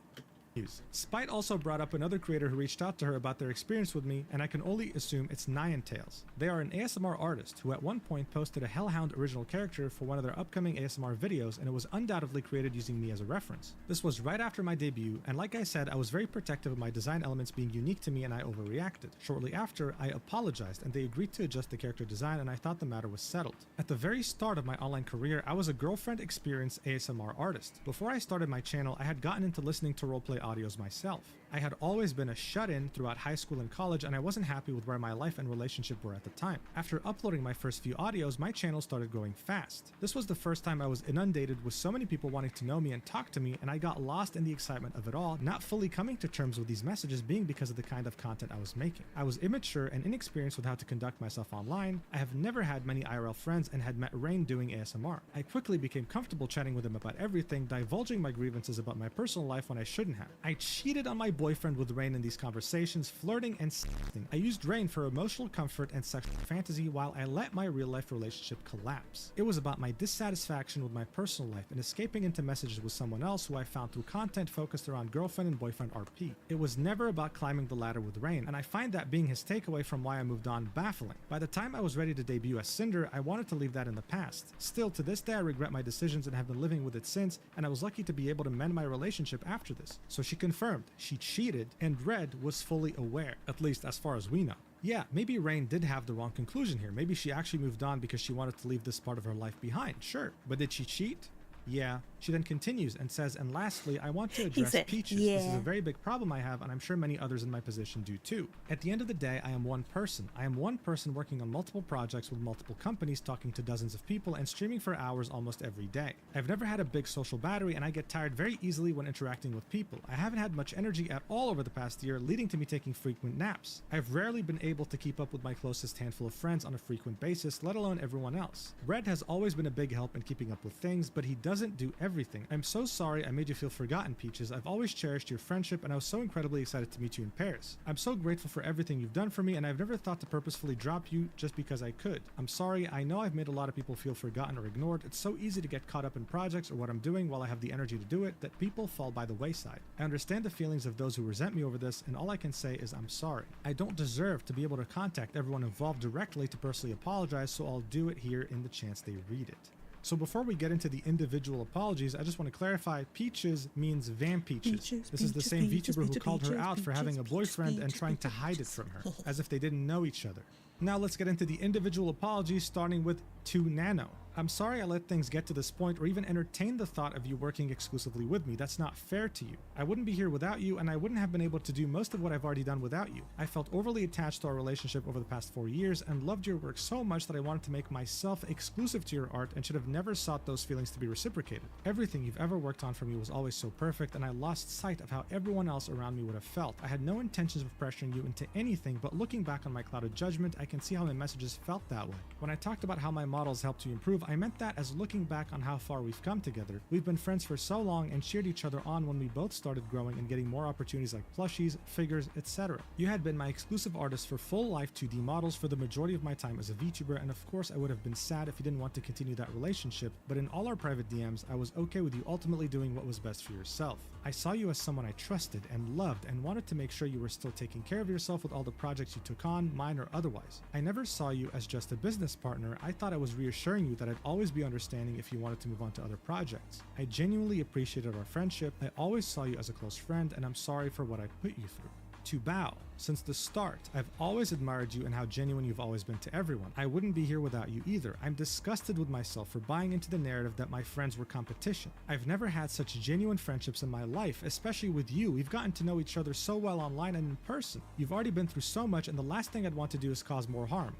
Spite also brought up another creator who reached out to her about their experience with me, and I can only assume it's Niantails. They are an ASMR artist who at one point posted a Hellhound original character for one of their upcoming ASMR videos, and it was undoubtedly created using me as a reference. This was right after my debut, and like I said, I was very protective of my design elements being unique to me and I overreacted. Shortly after, I apologized and they agreed to adjust the character design, and I thought the matter was settled. At the very start of my online career, I was a girlfriend experienced ASMR artist. Before I started my channel, I had gotten into listening to roleplay audios myself. I had always been a shut-in throughout high school and college, and I wasn't happy with where my life and relationship were at the time. After uploading my first few audios, my channel started growing fast. This was the first time I was inundated with so many people wanting to know me and talk to me, and I got lost in the excitement of it all, not fully coming to terms with these messages being because of the kind of content I was making. I was immature and inexperienced with how to conduct myself online. I have never had many IRL friends and had met Rain doing ASMR. I quickly became comfortable chatting with him about everything, divulging my grievances about my personal life when I shouldn't have. I cheated on my boyfriend with Rain in these conversations, flirting and sexting. I used Rain for emotional comfort and sexual fantasy while I let my real-life relationship collapse. It was about my dissatisfaction with my personal life and escaping into messages with someone else who I found through content focused around girlfriend and boyfriend RP. It was never about climbing the ladder with Rain, and I find that being his takeaway from why I moved on baffling. By the time I was ready to debut as Cinder, I wanted to leave that in the past. Still, to this day, I regret my decisions and have been living with it since, and I was lucky to be able to mend my relationship after this. So she confirmed, she cheated, and Red was fully aware, at least as far as we know. Yeah, maybe Rain did have the wrong conclusion here. Maybe she actually moved on because she wanted to leave this part of her life behind, sure. But did she cheat? Yeah. She then continues and says, and lastly, I want to address Peaches. Yeah. This is a very big problem I have, and I'm sure many others in my position do too. At the end of the day, I am one person. I am one person working on multiple projects with multiple companies, talking to dozens of people, and streaming for hours almost every day. I've never had a big social battery, and I get tired very easily when interacting with people. I haven't had much energy at all over the past year, leading to me taking frequent naps. I've rarely been able to keep up with my closest handful of friends on a frequent basis, let alone everyone else. Red has always been a big help in keeping up with things, but he doesn't do everything. I'm so sorry I made you feel forgotten, Peaches. I've always cherished your friendship, and I was so incredibly excited to meet you in Paris. I'm so grateful for everything you've done for me, and I've never thought to purposefully drop you just because I could. I'm sorry, I know I've made a lot of people feel forgotten or ignored. It's so easy to get caught up in projects or what I'm doing while I have the energy to do it that people fall by the wayside. I understand the feelings of those who resent me over this, and all I can say is I'm sorry. I don't deserve to be able to contact everyone involved directly to personally apologize, so I'll do it here in the chance they read it. So before we get into the individual apologies, I just want to clarify, Peaches means Van Peaches. This is the same VTuber who called her out for having a boyfriend and trying to hide it from her, as if they didn't know each other. Now let's get into the individual apologies, starting with to Nano. I'm sorry I let things get to this point or even entertain the thought of you working exclusively with me. That's not fair to you. I wouldn't be here without you, and I wouldn't have been able to do most of what I've already done without you. I felt overly attached to our relationship over the past 4 years and loved your work so much that I wanted to make myself exclusive to your art and should have never sought those feelings to be reciprocated. Everything you've ever worked on for me was always so perfect, and I lost sight of how everyone else around me would have felt. I had no intentions of pressuring you into anything, but looking back on my clouded judgment, I can see how my messages felt that way. When I talked about how my models helped you improve, I meant that as looking back on how far we've come together. We've been friends for so long and cheered each other on when we both started growing and getting more opportunities like plushies, figures, etc. You had been my exclusive artist for full life 2D models for the majority of my time as a VTuber, and of course I would have been sad if you didn't want to continue that relationship, but in all our private DMs, I was okay with you ultimately doing what was best for yourself. I saw you as someone I trusted and loved and wanted to make sure you were still taking care of yourself with all the projects you took on, mine or otherwise. I never saw you as just a business partner. I thought I was reassuring you that I'd always be understanding if you wanted to move on to other projects. I genuinely appreciated our friendship. I always saw you as a close friend, and I'm sorry for what I put you through. To Bao, since the start, I've always admired you and how genuine you've always been to everyone. I wouldn't be here without you either. I'm disgusted with myself for buying into the narrative that my friends were competition. I've never had such genuine friendships in my life, especially with you. We've gotten to know each other so well online and in person. You've already been through so much, and the last thing I'd want to do is cause more harm.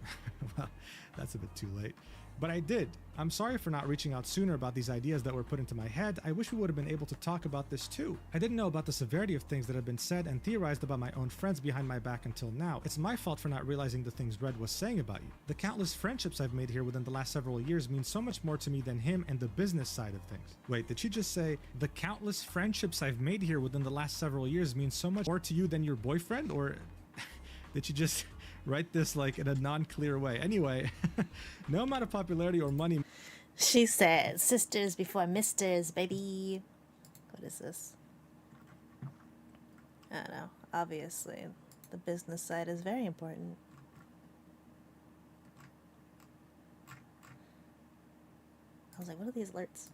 Well, that's a bit too late. But I did. I'm sorry for not reaching out sooner about these ideas that were put into my head. I wish we would have been able to talk about this too. I didn't know about the severity of things that have been said and theorized about my own friends behind my back until now. It's my fault for not realizing the things Red was saying about you. The countless friendships I've made here within the last several years mean so much more to me than him and the business side of things. Wait, did she just say, the countless friendships I've made here within the last several years mean so much more to you than your boyfriend? Or did she just write this like in a non-clear way? Anyway, no amount of popularity or money. She said, sisters before misters, baby. What is this? I don't know. Obviously, the business side is very important. I was like, what are these alerts?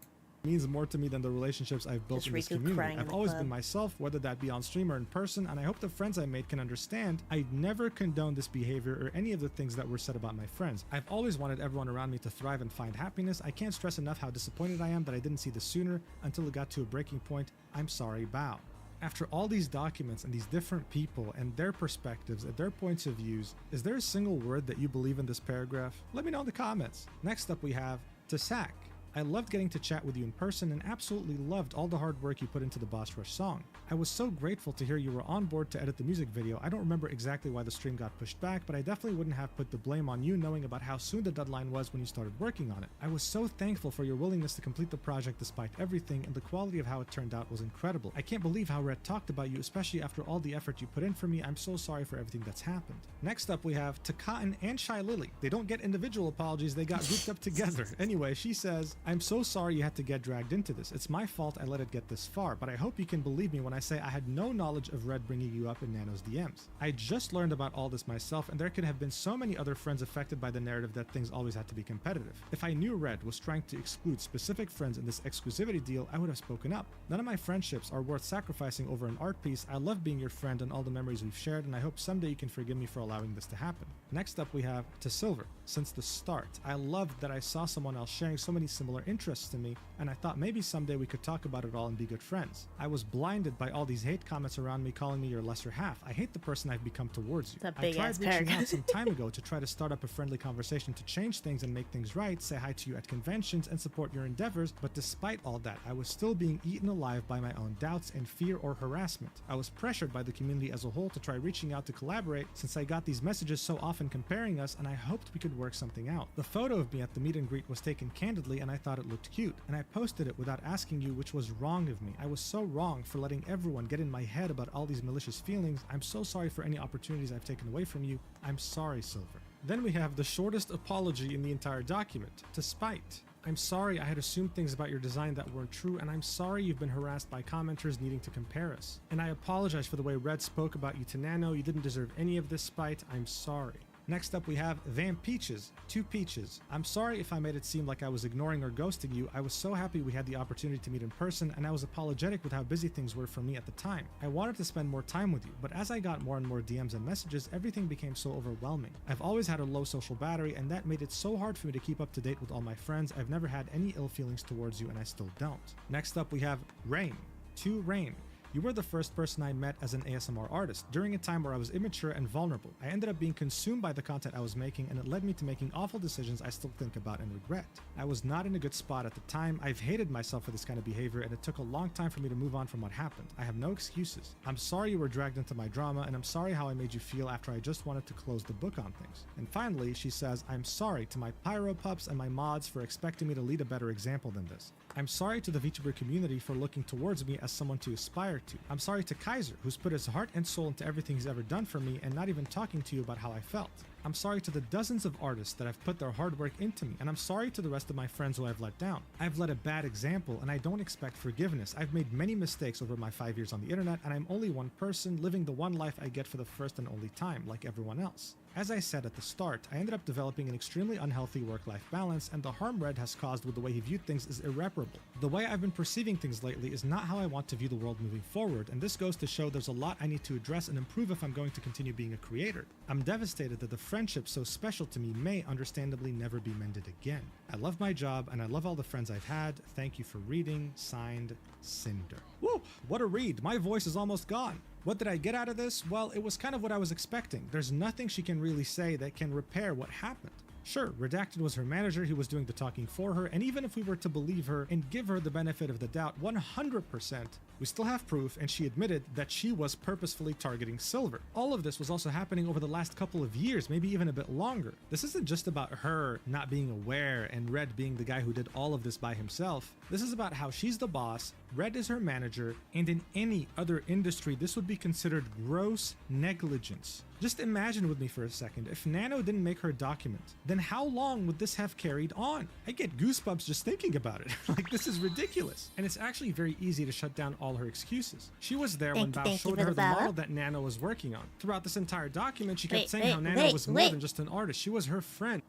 Means more to me than the relationships I've built Just in this Riku community. crying in I've the always club. been myself, whether that be on stream or in person, and I hope the friends I made can understand I never condone this behavior or any of the things that were said about my friends. I've always wanted everyone around me to thrive and find happiness. I can't stress enough how disappointed I am that I didn't see this sooner until it got to a breaking point. I'm sorry, Bao. After all these documents and these different people and their perspectives and their points of views, is there a single word that you believe in this paragraph? Let me know in the comments. Next up we have Tasak. I loved getting to chat with you in person and absolutely loved all the hard work you put into the Boss Rush song. I was so grateful to hear you were on board to edit the music video. I don't remember exactly why the stream got pushed back, but I definitely wouldn't have put the blame on you knowing about how soon the deadline was when you started working on it. I was so thankful for your willingness to complete the project despite everything, and the quality of how it turned out was incredible. I can't believe how Red talked about you, especially after all the effort you put in for me. I'm so sorry for everything that's happened. Next up we have Takaten and Shy Lily. They don't get individual apologies, they got grouped up together. Anyway, she says, I'm so sorry you had to get dragged into this. It's my fault I let it get this far, but I hope you can believe me when I say I had no knowledge of Red bringing you up in Nano's DMs. I just learned about all this myself, and there could have been so many other friends affected by the narrative that things always had to be competitive. If I knew Red was trying to exclude specific friends in this exclusivity deal, I would have spoken up. None of my friendships are worth sacrificing over an art piece. I love being your friend and all the memories we've shared, and I hope someday you can forgive me for allowing this to happen. Next up we have To Silver. Since the start, I loved that I saw someone else sharing so many similar interests to me, and I thought maybe someday we could talk about it all and be good friends. I was blinded by all these hate comments around me calling me your lesser half. I hate the person I've become towards you. It's a I big tried ass reaching paragraph. out some time ago to try to start up a friendly conversation to change things and make things right, say hi to you at conventions and support your endeavors, but despite all that, I was still being eaten alive by my own doubts and fear or harassment. I was pressured by the community as a whole to try reaching out to collaborate since I got these messages so often comparing us, and I hoped we could work something out. The photo of me at the meet and greet was taken candidly and I thought it looked cute, and I posted it without asking you, which was wrong of me. I was so wrong for letting everyone get in my head about all these malicious feelings. I'm so sorry for any opportunities I've taken away from you. I'm sorry, Silver. Then we have the shortest apology in the entire document. To Spite. I'm sorry I had assumed things about your design that weren't true, and I'm sorry you've been harassed by commenters needing to compare us. And I apologize for the way Red spoke about you to Nano. You didn't deserve any of this, Spite. I'm sorry. Next up we have Van Peaches, 2 Peaches. I'm sorry if I made it seem like I was ignoring or ghosting you. I was so happy we had the opportunity to meet in person, and I was apologetic with how busy things were for me at the time. I wanted to spend more time with you, but as I got more and more DMs and messages, everything became so overwhelming. I've always had a low social battery, and that made it so hard for me to keep up to date with all my friends. I've never had any ill feelings towards you, and I still don't. Next up we have Rain, 2 Rain. You were the first person I met as an ASMR artist, during a time where I was immature and vulnerable. I ended up being consumed by the content I was making, and it led me to making awful decisions I still think about and regret. I was not in a good spot at the time. I've hated myself for this kind of behavior, and it took a long time for me to move on from what happened. I have no excuses. I'm sorry you were dragged into my drama, and I'm sorry how I made you feel after I just wanted to close the book on things. And finally, she says, I'm sorry to my pyro pups and my mods for expecting me to lead a better example than this. I'm sorry to the VTuber community for looking towards me as someone to aspire to. I'm sorry to Kaiser, who's put his heart and soul into everything he's ever done for me and not even talking to you about how I felt. I'm sorry to the dozens of artists that have put their hard work into me, and I'm sorry to the rest of my friends who I've let down. I've led a bad example, and I don't expect forgiveness. I've made many mistakes over my 5 years on the internet, and I'm only one person living the one life I get for the first and only time, like everyone else. As I said at the start, I ended up developing an extremely unhealthy work-life balance, and the harm Red has caused with the way he viewed things is irreparable. The way I've been perceiving things lately is not how I want to view the world moving forward, and this goes to show there's a lot I need to address and improve if I'm going to continue being a creator. I'm devastated that the friendship so special to me may understandably never be mended again. I love my job, and I love all the friends I've had. Thank you for reading. Signed, Cinder. Woo! What a read! My voice is almost gone. What did I get out of this? Well, it was kind of what I was expecting. There's nothing she can really say that can repair what happened. Sure, Redacted was her manager, he was doing the talking for her, and even if we were to believe her and give her the benefit of the doubt 100%, we still have proof, and she admitted that she was purposefully targeting Silver. All of this was also happening over the last couple of years, maybe even a bit longer. This isn't just about her not being aware and Red being the guy who did all of this by himself. This is about how she's the boss, Red is her manager, and in any other industry, this would be considered gross negligence. Just imagine with me for a second, if Nano didn't make her document, then how long would this have carried on? I get goosebumps just thinking about it. Like, this is ridiculous. And it's actually very easy to shut down all her excuses. She was there when Bao showed her the model that Nano was working on. Throughout this entire document, she kept saying how Nano was more than just an artist. She was her friend.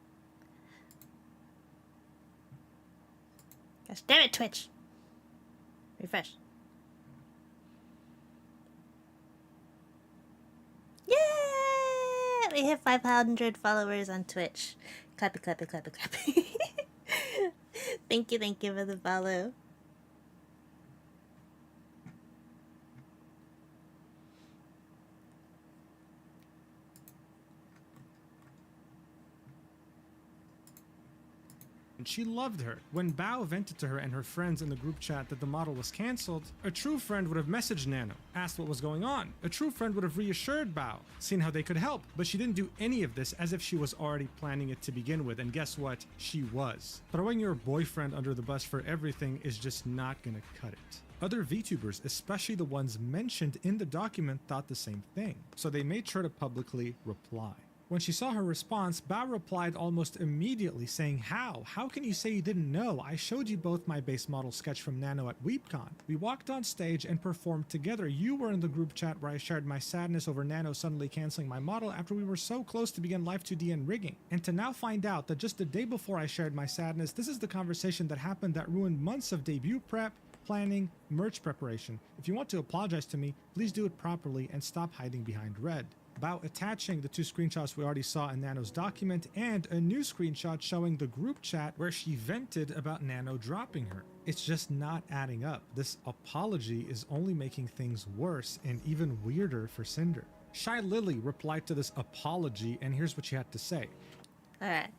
Gosh damn it, Twitch. Refresh. Yay! We hit 500 followers on Twitch. Clappy, clappy, clappy, clappy. Thank you for the follow. And she loved her. When Bao vented to her and her friends in the group chat that the model was cancelled, a true friend would have messaged Nano, asked what was going on. A true friend would have reassured Bao, seen how they could help. But she didn't do any of this as if she was already planning it to begin with, and guess what? She was. Throwing your boyfriend under the bus for everything is just not gonna cut it. Other VTubers, especially the ones mentioned in the document, thought the same thing, so they made sure to publicly reply. When she saw her response, Bao replied almost immediately saying, How? How can you say you didn't know? I showed you both my base model sketch from Nano at WeebCon. We walked on stage and performed together. You were in the group chat where I shared my sadness over Nano suddenly canceling my model after we were so close to begin Live 2D and rigging. And to now find out that just the day before I shared my sadness, this is the conversation that happened that ruined months of debut prep, planning, merch preparation. If you want to apologize to me, please do it properly and stop hiding behind Red. About attaching the two screenshots we already saw in Nano's document and a new screenshot showing the group chat where she vented about Nano dropping her. It's just not adding up. This apology is only making things worse and even weirder for Cinder. Shy Lily replied to this apology, and here's what she had to say. Alright.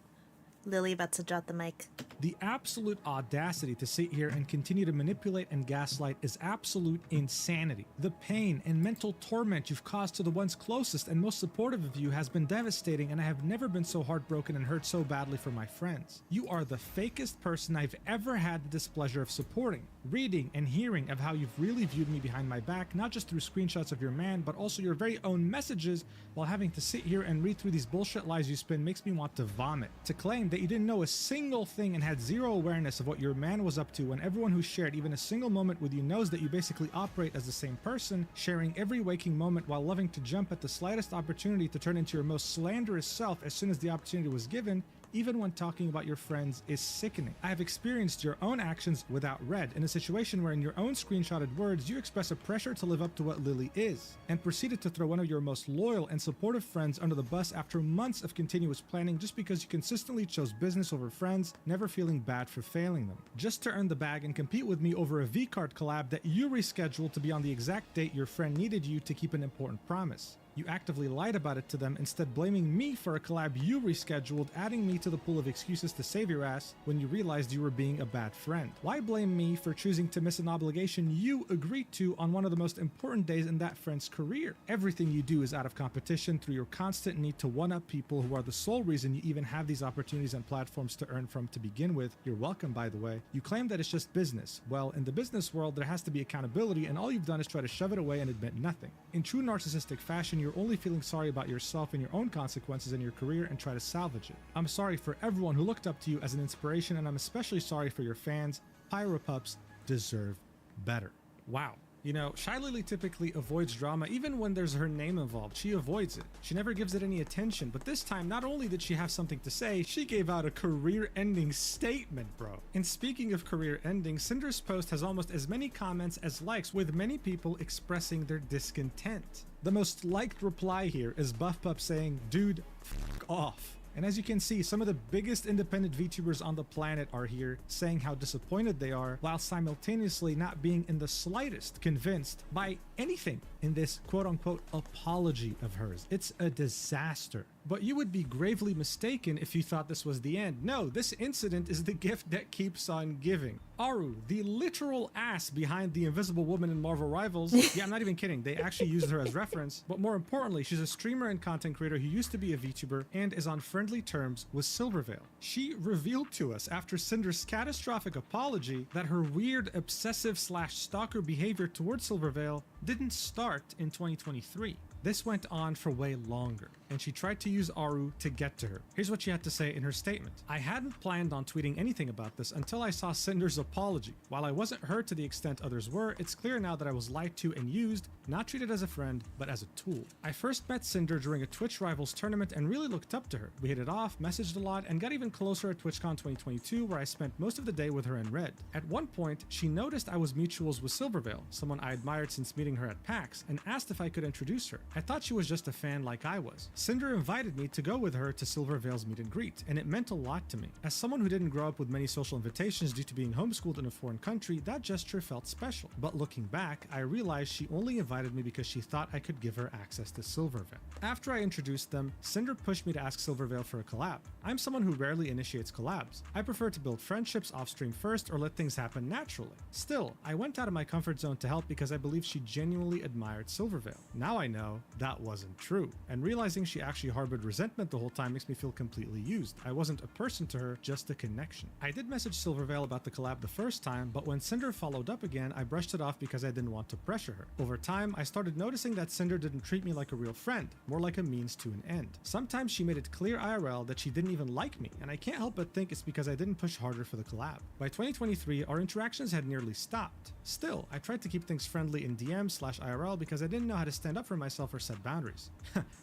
Lily about to drop the mic. The absolute audacity to sit here and continue to manipulate and gaslight is absolute insanity. The pain and mental torment you've caused to the ones closest and most supportive of you has been devastating, and I have never been so heartbroken and hurt so badly for my friends. You are the fakest person I've ever had the displeasure of supporting. Reading and hearing of how you've really viewed me behind my back, not just through screenshots of your man, but also your very own messages, while having to sit here and read through these bullshit lies you spin makes me want to vomit. To claim that you didn't know a single thing and had zero awareness of what your man was up to when everyone who shared even a single moment with you knows that you basically operate as the same person, sharing every waking moment while loving to jump at the slightest opportunity to turn into your most slanderous self as soon as the opportunity was given, even when talking about your friends, is sickening. I have experienced your own actions without red in a situation where in your own screenshotted words you express a pressure to live up to what Lily is, and proceeded to throw one of your most loyal and supportive friends under the bus after months of continuous planning just because you consistently chose business over friends, never feeling bad for failing them. Just to earn the bag and compete with me over a V-Card collab that you rescheduled to be on the exact date your friend needed you to keep an important promise. You actively lied about it to them, instead blaming me for a collab you rescheduled, adding me to the pool of excuses to save your ass when you realized you were being a bad friend. Why blame me for choosing to miss an obligation you agreed to on one of the most important days in that friend's career? Everything you do is out of competition through your constant need to one-up people who are the sole reason you even have these opportunities and platforms to earn from to begin with. You're welcome, by the way. You claim that it's just business. Well, in the business world, there has to be accountability, and all you've done is try to shove it away and admit nothing. In true narcissistic fashion, you're only feeling sorry about yourself and your own consequences in your career and try to salvage it. I'm sorry for everyone who looked up to you as an inspiration, and I'm especially sorry for your fans. Pyropups deserve better. Wow. You know, Shy Lily typically avoids drama even when there's her name involved. She avoids it. She never gives it any attention, but this time not only did she have something to say, she gave out a career-ending statement, bro. And speaking of career-ending, Cinder's post has almost as many comments as likes, with many people expressing their discontent. The most liked reply here is Buff Pup saying, "Dude, f*** off." And as you can see, some of the biggest independent VTubers on the planet are here saying how disappointed they are, while simultaneously not being in the slightest convinced by anything in this quote-unquote apology of hers. It's a disaster. But you would be gravely mistaken if you thought this was the end. No, this incident is the gift that keeps on giving. Aru, the literal ass behind the Invisible Woman in Marvel Rivals. Yeah, I'm not even kidding. They actually used her as reference. But more importantly, she's a streamer and content creator who used to be a VTuber and is on friendly terms with Silvervale. She revealed to us after Cinder's catastrophic apology that her weird obsessive/stalker behavior towards Silvervale didn't start in 2023. This went on for way longer, and she tried to use Aru to get to her. Here's what she had to say in her statement. "I hadn't planned on tweeting anything about this until I saw Cinder's apology. While I wasn't hurt to the extent others were, it's clear now that I was lied to and used, not treated as a friend, but as a tool. I first met Cinder during a Twitch Rivals tournament and really looked up to her. We hit it off, messaged a lot, and got even closer at TwitchCon 2022, where I spent most of the day with her in red. At one point, she noticed I was mutuals with Silvervale, someone I admired since meeting her at PAX, and asked if I could introduce her. I thought she was just a fan like I was. Cinder invited me to go with her to Silvervale's meet and greet, and it meant a lot to me. As someone who didn't grow up with many social invitations due to being homeschooled in a foreign country, that gesture felt special. But looking back, I realized she only invited me because she thought I could give her access to Silvervale. After I introduced them, Cinder pushed me to ask Silvervale for a collab. I'm someone who rarely initiates collabs. I prefer to build friendships off-stream first or let things happen naturally. Still, I went out of my comfort zone to help because I believed she genuinely admired Silvervale. Now I know that wasn't true, and realizing she actually harbored resentment the whole time makes me feel completely used. I wasn't a person to her, just a connection. I did message Silvervale about the collab the first time, but when Cinder followed up again, I brushed it off because I didn't want to pressure her. Over time, I started noticing that Cinder didn't treat me like a real friend, more like a means to an end. Sometimes she made it clear IRL that she didn't even like me, and I can't help but think it's because I didn't push harder for the collab. By 2023, our interactions had nearly stopped. Still, I tried to keep things friendly in DM/IRL because I didn't know how to stand up for myself or set boundaries.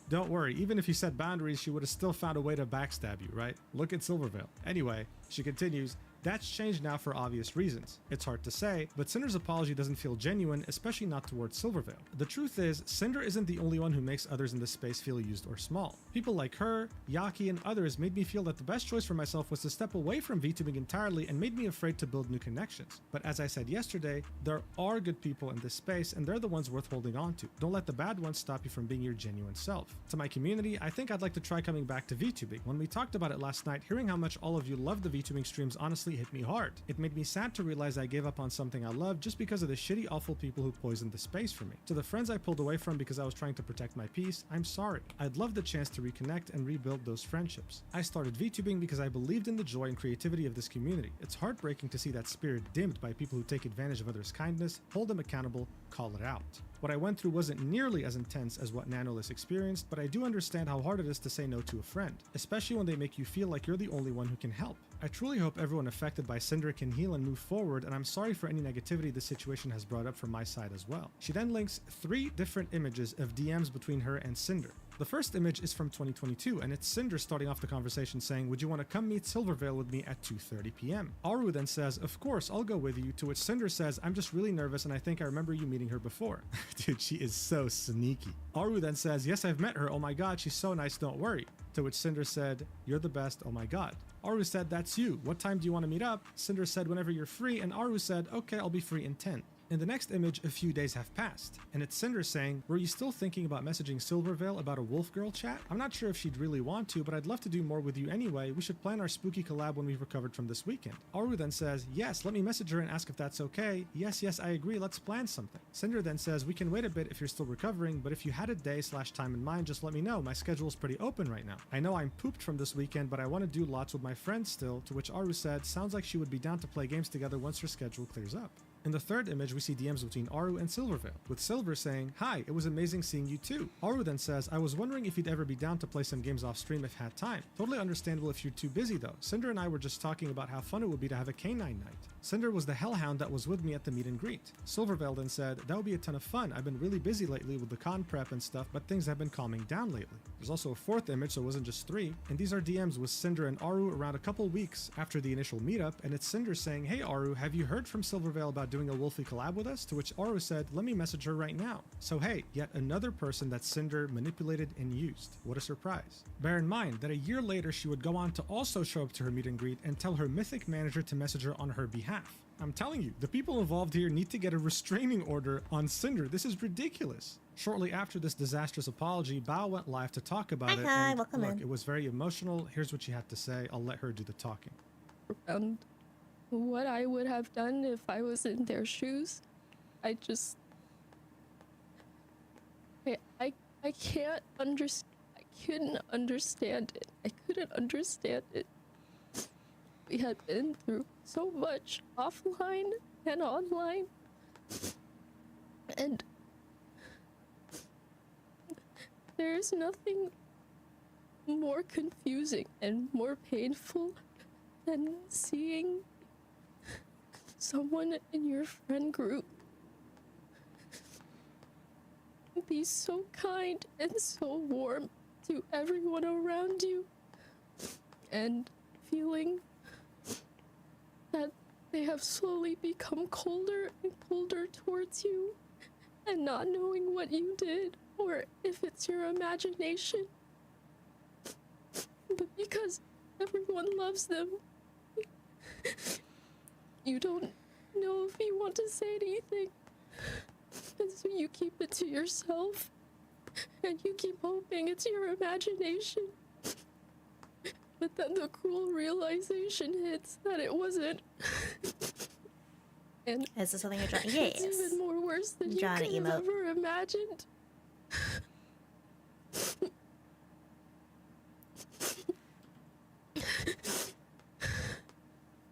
Don't worry, even if you set boundaries, she would have still found a way to backstab you, right? Look at Silvervale. Anyway, she continues, "That's changed now for obvious reasons. It's hard to say, but Cinder's apology doesn't feel genuine, especially not towards Silvervale. The truth is, Cinder isn't the only one who makes others in this space feel used or small. People like her, Yaki, and others made me feel that the best choice for myself was to step away from VTubing entirely and made me afraid to build new connections. But as I said yesterday, there are good people in this space, and they're the ones worth holding on to. Don't let the bad ones stop you from being your genuine self. To my community, I think I'd like to try coming back to VTubing. When we talked about it last night, hearing how much all of you love the VTubing streams honestly hit me hard. It made me sad to realize I gave up on something I loved just because of the shitty, awful people who poisoned the space for me. To the friends I pulled away from because I was trying to protect my peace, I'm sorry. I'd love the chance to reconnect and rebuild those friendships. I started VTubing because I believed in the joy and creativity of this community. It's heartbreaking to see that spirit dimmed by people who take advantage of others' kindness, hold them accountable, call it out. What I went through wasn't nearly as intense as what Nanolis experienced, but I do understand how hard it is to say no to a friend, especially when they make you feel like you're the only one who can help. I truly hope everyone affected by Cinder can heal and move forward, and I'm sorry for any negativity this situation has brought up from my side as well." She then links 3 different images of DMs between her and Cinder. The first image is from 2022, and it's Cinder starting off the conversation saying, would you want to come meet Silvervale with me at 2:30 p.m.? Aru then says, of course, I'll go with you, to which Cinder says, I'm just really nervous and I think I remember you meeting her before. Dude, she is so sneaky. Aru then says, yes, I've met her, oh my god, she's so nice, don't worry. To which Cinder said, you're the best, oh my god. Aru said, that's you. What time do you want to meet up? Cinder said, whenever you're free, and Aru said, okay, I'll be free in 10. In the next image, a few days have passed, and it's Cinder saying, were you still thinking about messaging Silvervale about a Wolf Girl chat? I'm not sure if she'd really want to, but I'd love to do more with you anyway. We should plan our spooky collab when we've recovered from this weekend. Aru then says, yes, let me message her and ask if that's okay. Yes, I agree, let's plan something. Cinder then says, we can wait a bit if you're still recovering, but if you had a day/time in mind, just let me know. My schedule's pretty open right now. I know I'm pooped from this weekend, but I want to do lots with my friends still, to which Aru said, sounds like she would be down to play games together once her schedule clears up. In the third image, we see DMs between Aru and Silvervale, with Silver saying, hi, it was amazing seeing you too. Aru then says, I was wondering if you'd ever be down to play some games off stream if had time. Totally understandable if you're too busy though. Cinder and I were just talking about how fun it would be to have a canine night. Cinder was the hellhound that was with me at the meet and greet. Silvervale then said, that would be a ton of fun. I've been really busy lately with the con prep and stuff, but things have been calming down lately. There's also a fourth image, so it wasn't just 3, and these are DMs with Cinder and Aru around a couple weeks after the initial meetup, and it's Cinder saying, hey Aru, have you heard from Silvervale about doing a Wolfie collab with us? To which Aru said, let me message her right now. So hey, yet another person that Cinder manipulated and used. What a surprise. Bear in mind that a year later she would go on to also show up to her meet and greet and tell her mythic manager to message her on her behalf. I'm telling you, the people involved here need to get a restraining order on Cinder. This is ridiculous. Shortly after this disastrous apology, Bao went live to talk about it. Hi, And welcome look, in. it was very emotional. Here's what she had to say. I'll let her do the talking. What I would have done if I was in their shoes, I can't understand. I couldn't understand it. I couldn't understand it. We had been through so much offline and online, and there's nothing more confusing and more painful than seeing someone in your friend group be so kind and so warm to everyone around you, and feeling that they have slowly become colder and colder towards you, and not knowing what you did or if it's your imagination. But because everyone loves them, you don't know if you want to say anything. And so you keep it to yourself, and you keep hoping it's your imagination. But then the cruel realization hits that it wasn't. And Is this something you're drawing? Yes. it's even more worse than you Drawing could an have emote. ever imagined.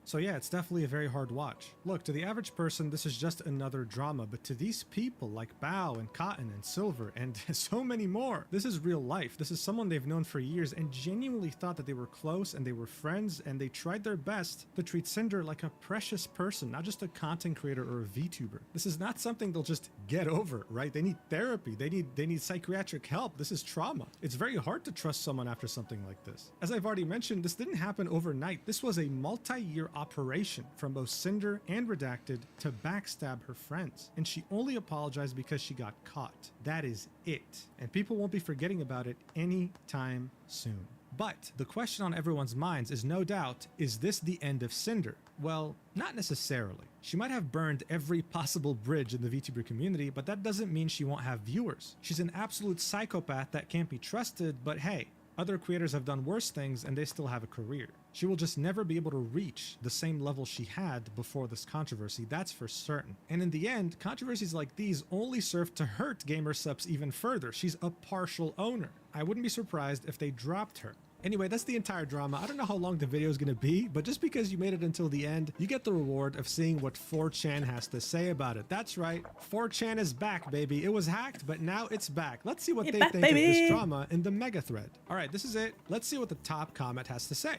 So yeah, it's definitely a very hard watch. Look, to the average person, this is just another drama, but to these people like Bao and Cotton and Silver and so many more, this is real life. This is someone they've known for years and genuinely thought that they were close and they were friends, and they tried their best to treat Cinder like a precious person, not just a content creator or a VTuber. This is not something they'll just get over, right? They need therapy. They need psychiatric help. This is trauma. It's very hard to trust someone after something like this. As I've already mentioned, this didn't happen overnight. This was a multi-year operation from both Cinder and Redacted to backstab her friends, and she only apologized because she got caught. That is it, and people won't be forgetting about it anytime soon. But the question on everyone's minds is no doubt, is this the end of Cinder? Well, not necessarily. She might have burned every possible bridge in the VTuber community, but that doesn't mean she won't have viewers. She's an absolute psychopath that can't be trusted, but hey, other creators have done worse things and they still have a career. She will just never be able to reach the same level she had before this controversy, that's for certain. And in the end, controversies like these only serve to hurt gamer subs even further. She's a partial owner. I wouldn't be surprised if they dropped her. Anyway, that's the entire drama. I don't know how long the video is going to be, but just because you made it until the end, you get the reward of seeing what 4chan has to say about it. That's right, 4chan is back, baby. It was hacked, but now it's back. Let's see what they back, think of baby. this drama in the mega thread. All right, this is it. Let's see what the top comment has to say.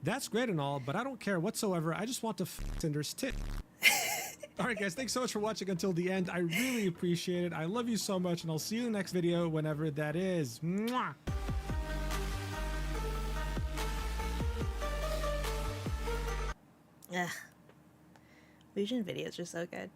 That's great and all, but I don't care whatsoever. I just want to f Cinder's tit. All right, guys, thanks so much for watching until the end. I really appreciate it. I love you so much, and I'll see you in the next video, whenever that is. Mwah! Ugh. Fusion videos are so good.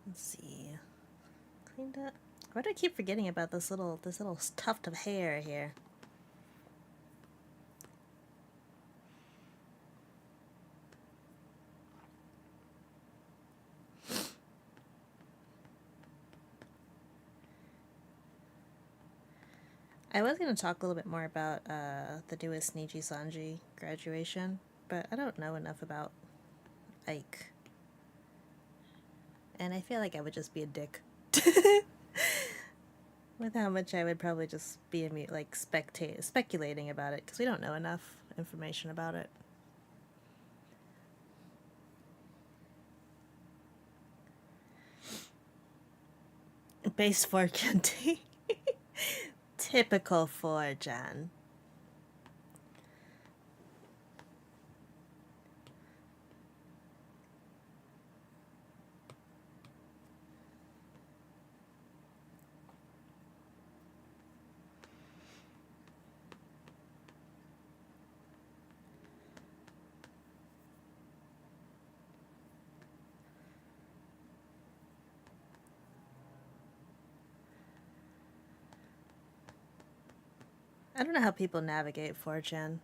Let's see. Cleaned up. Why do I keep forgetting about this little tuft of hair here? I was going to talk a little bit more about the newest Niji Sanji graduation, but I don't know enough about Ike. And I feel like I would just be a dick. With how much I would probably just be like speculating about it, because we don't know enough information about it. Base 4 Kente. Typical 4-Jan. I don't know how people navigate 4chan.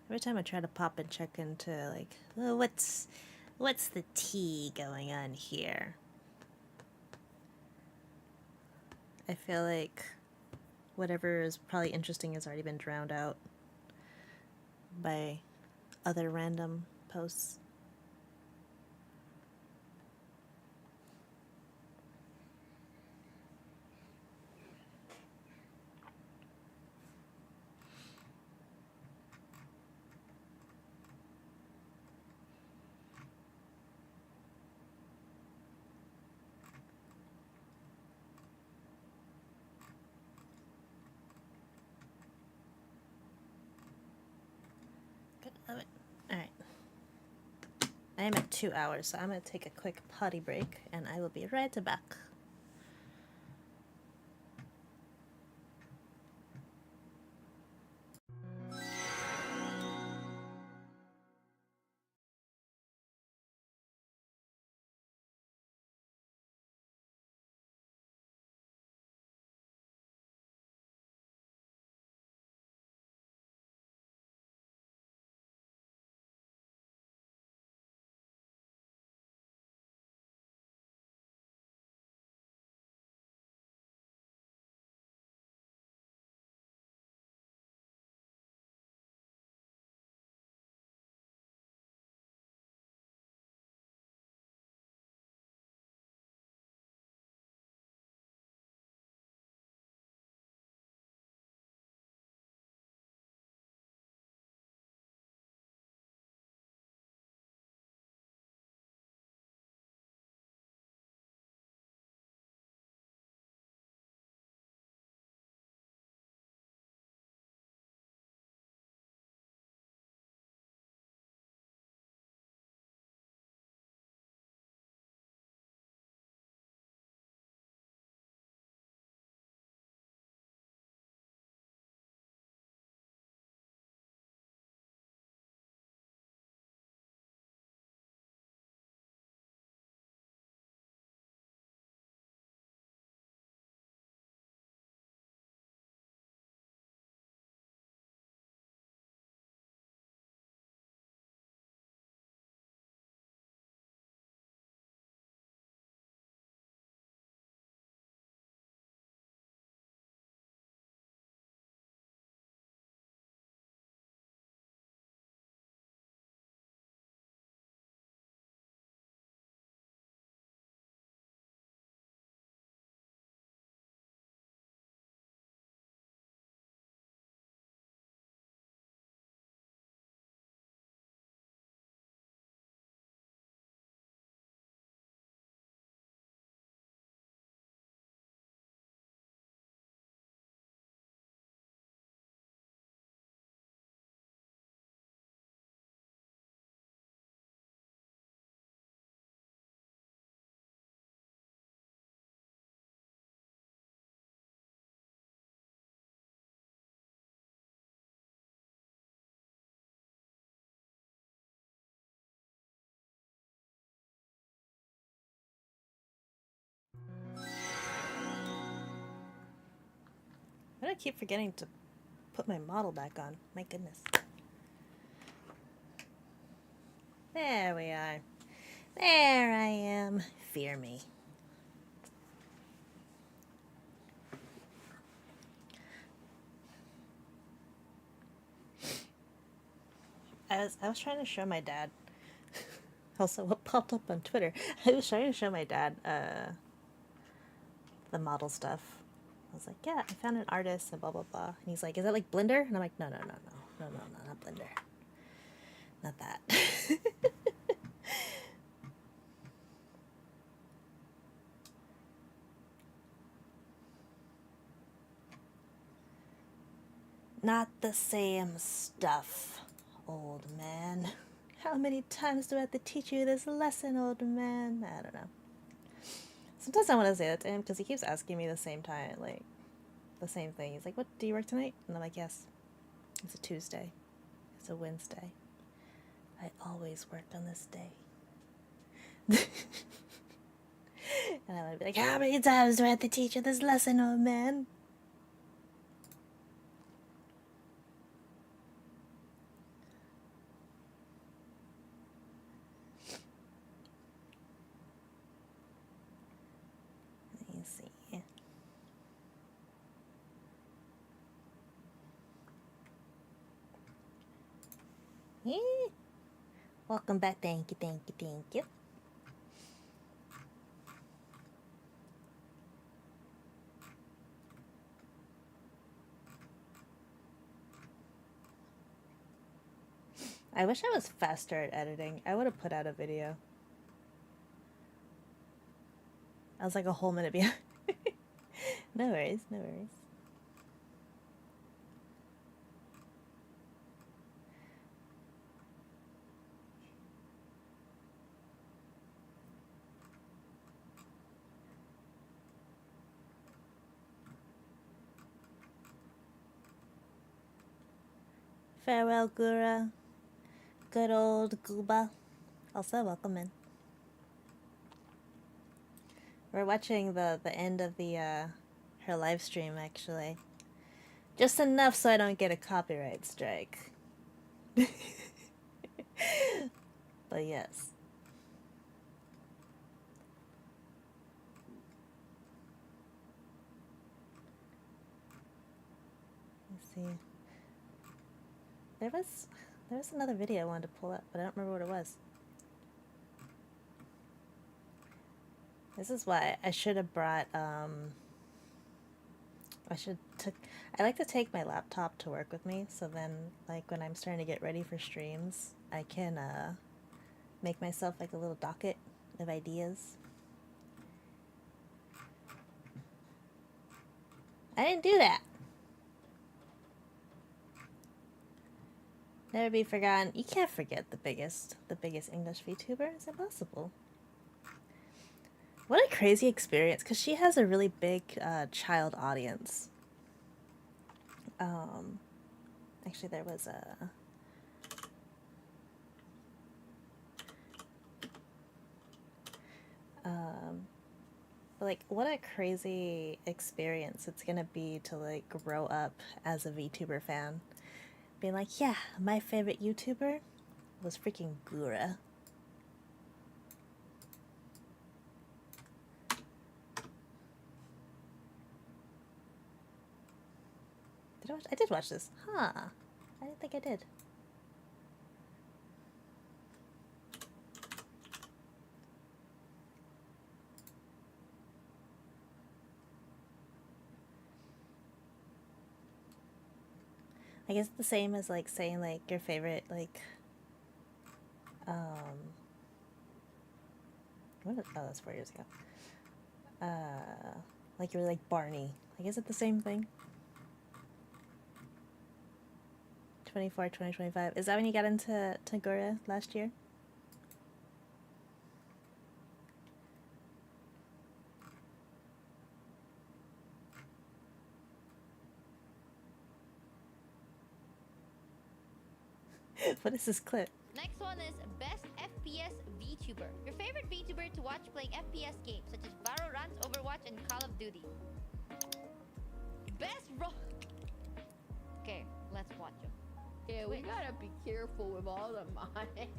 Every time I try to pop and check into, like, oh, what's the tea going on here? I feel like whatever is probably interesting has already been drowned out by other random posts. Love it. Alright. I am at 2 hours, so I'm going to take a quick potty break, and I will be right back. keep forgetting to put my model back on. My goodness. There we are. There I am. Fear me. I was trying to show my dad. Also, what popped up on Twitter? I was trying to show my dad the model stuff. I was like, yeah, I found an artist and blah blah blah. And he's like, is that like Blender? And I'm like, no, not Blender. Not that. Not the same stuff, old man. How many times do I have to teach you this lesson, old man? I don't know. Sometimes I want to say that to him because he keeps asking me the same time, like, the same thing. He's like, what, do you work tonight? And I'm like, yes. It's a Tuesday. It's a Wednesday. I always work on this day. And I would be like, how many times do I have to teach you this lesson, old man? Let me see. Welcome back. Thank you, thank you, thank you. I wish I was faster at editing. I would have put out a video. I was like a whole minute behind. No worries, no worries. Farewell, Gura. Good old Gooba. Also, welcome in. We're watching the end of the her live stream actually. Just enough so I don't get a copyright strike. But yes. Let's see. There was another video I wanted to pull up, but I don't remember what it was. This is why I should have brought I like to take my laptop to work with me, so then like when I'm starting to get ready for streams, I can make myself like a little docket of ideas. I didn't do that. Never be forgotten. You can't forget the biggest English VTuber. It's impossible. What a crazy experience, because she has a really big child audience. Actually, there was a... like, what a crazy experience it's gonna be to, like, grow up as a VTuber fan. Being like, yeah, my favorite YouTuber was freaking Gura. I did watch this. Huh. I didn't think I did. I guess the same as like saying like your favorite like what is, oh, that's 4 years ago. Like you're like Barney. Like is it the same thing? 24, 2025. Is that when you got into Gura last year? What is this clip? Next one is Best FPS VTuber. Your favorite VTuber to watch playing FPS games such as Valorant, Overwatch, and Call of Duty. best roll. Okay, let's watch him. Yeah, we gotta be careful with all the mines.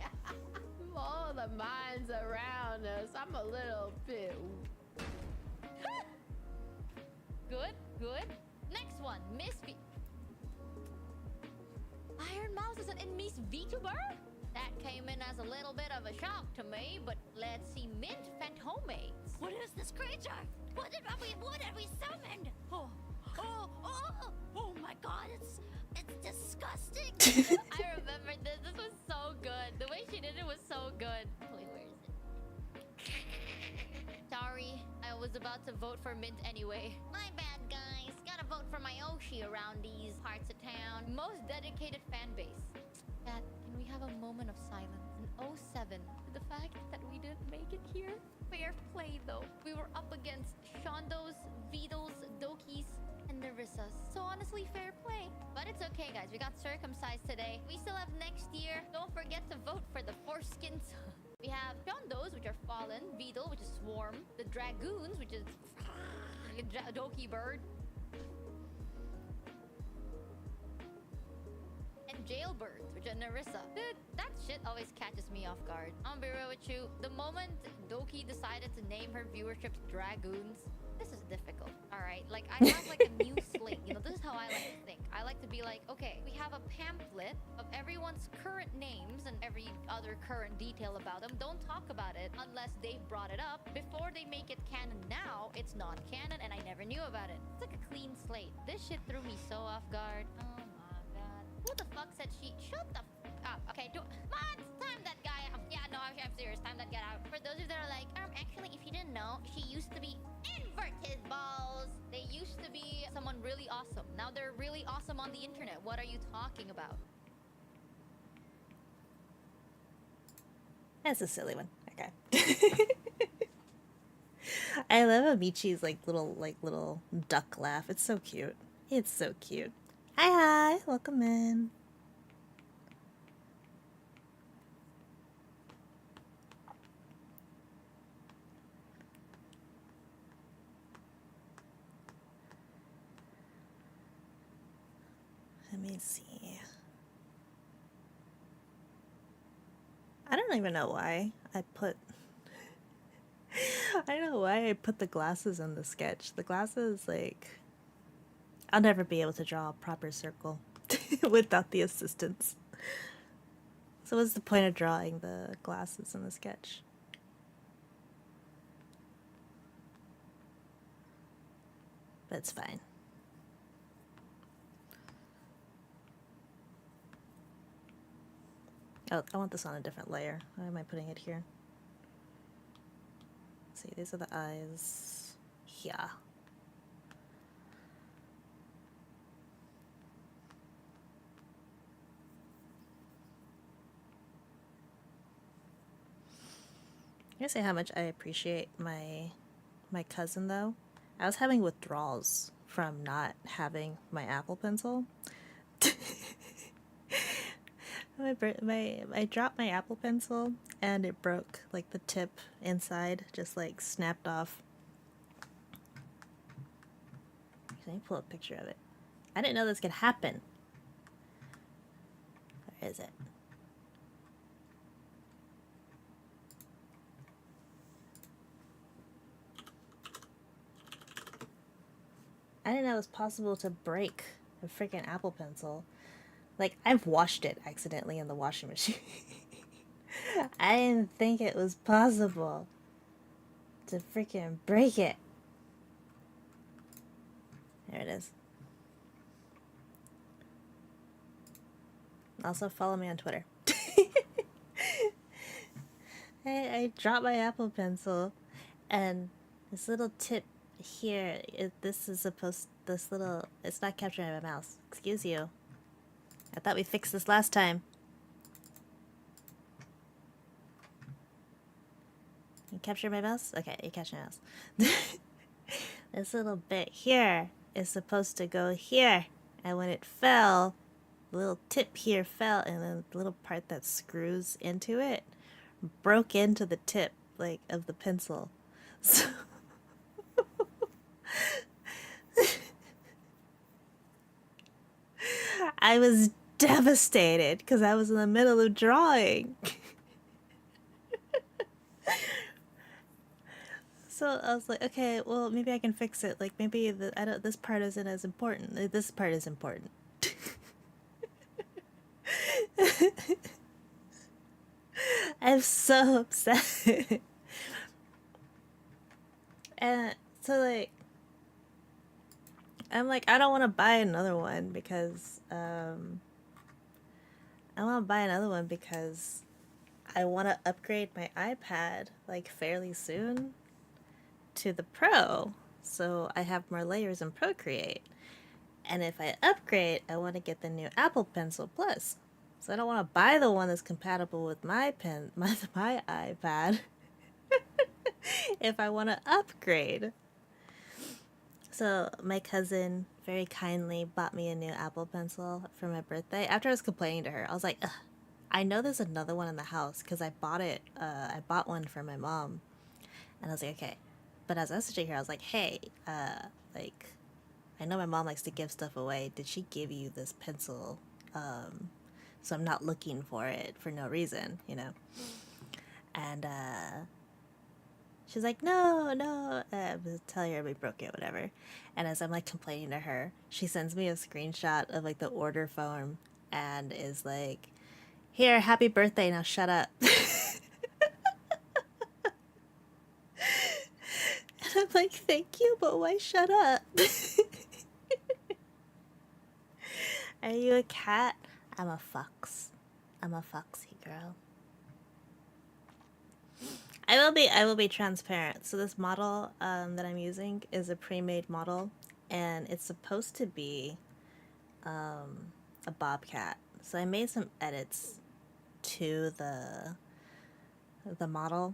With all the mines around us. I'm a little bit. Good, good. Next one, Miss V. Iron Mouse is an Miss VTuber? That came in as a little bit of a shock to me, but let's see Mint Phantomates. What is this creature? What did we summoned? Oh my god, it's disgusting. I remember this. This was so good. The way she did it was so good. Wait, where is it? Sorry, I was about to vote for Mint anyway. My bad, guys. Gotta vote for my Oshi around these parts of town. Most dedicated fan base. Chat, can we have a moment of silence in 07 to the fact that we didn't make it here? Fair play, though. We were up against Shondos, Beetles, Dokis, and Narissas. So honestly, fair play. But it's okay, guys. We got circumcised today. We still have next year. Don't forget to vote for the foreskins. We have Shondos, which are Fallen, Beetle, which is Swarm, the Dragoons, which is a Doki bird, and Jailbirds, which are Narissa. Dude, that shit always catches me off guard. I'm gonna be real with you. The moment Doki decided to name her viewership Dragoons, this is difficult. Alright, like I have like a new slate. You know, this is how I like to think. I like to be like, okay, we have a pamphlet of everyone's current names and every other current detail about them. Don't talk about it unless they brought it up. Before they make it canon now, it's not canon and I never knew about it. It's like a clean slate. This shit threw me so off guard. Oh my god. Who the fuck said she? Shut the fuck up. Okay, Mods, time that guy out. Yeah, no, I'm serious. Time that guy out. For those of you that are like, actually, if you didn't know, she used to be inverted balls. They used to be someone really awesome. Now they're really awesome on the internet. What are you talking about? That's a silly one. Okay. I love Amichi's little duck laugh. It's so cute. It's so cute. Hi, welcome in. Let me see. I don't even know why I put I don't know why I put the glasses in the sketch. The glasses, like, I'll never be able to draw a proper circle without the assistance. So what's the point of drawing the glasses in the sketch? But it's fine. Oh, I want this on a different layer. Why am I putting it here? Let's see, these are the eyes. Yeah. I'm gonna say how much I appreciate my cousin though. I was having withdrawals from not having my Apple Pencil. I dropped my Apple Pencil and it broke, like the tip inside just like snapped off. Let me pull a picture of it. I didn't know this could happen. Where is it? I didn't know it was possible to break a freaking Apple Pencil. Like, I've washed it accidentally in the washing machine. I didn't think it was possible to freaking break it. There it is. Also, follow me on Twitter. I dropped my Apple Pencil, and this little tip here, it's not capturing my mouse. Excuse you. I thought we fixed this last time. You capture my mouse? Okay, you capture my mouse. This little bit here is supposed to go here. And when it fell, the little tip here fell, and then the little part that screws into it broke into the tip, like, of the pencil. So I was devastated because I was in the middle of drawing. So I was like, okay, well, maybe I can fix it. Like, maybe I don't. This part isn't as important. This part is important. I'm so upset. And so, like, I'm like, I don't want to buy another one because, I want to buy another one because I want to upgrade my iPad, like, fairly soon to the Pro. So I have more layers in Procreate. And if I upgrade, I want to get the new Apple Pencil Plus. So I don't want to buy the one that's compatible with my my iPad if I want to upgrade. So my cousin very kindly bought me a new Apple Pencil for my birthday. After I was complaining to her, I was like, ugh, I know there's another one in the house because I bought it. I bought one for my mom, and I was like, okay. But as I was messaging her, I was like, hey, like, I know my mom likes to give stuff away. Did she give you this pencil? So I'm not looking for it for no reason, you know? And she's like, no, no. I was telling her we broke it, whatever. And as I'm like complaining to her, she sends me a screenshot of like the order form and is like, here, happy birthday, now shut up. And I'm like, thank you, but why shut up? Are you a cat? I'm a fox. I'm a foxy girl. I will be transparent. So this model that I'm using is a pre-made model, and it's supposed to be a bobcat. So I made some edits to the model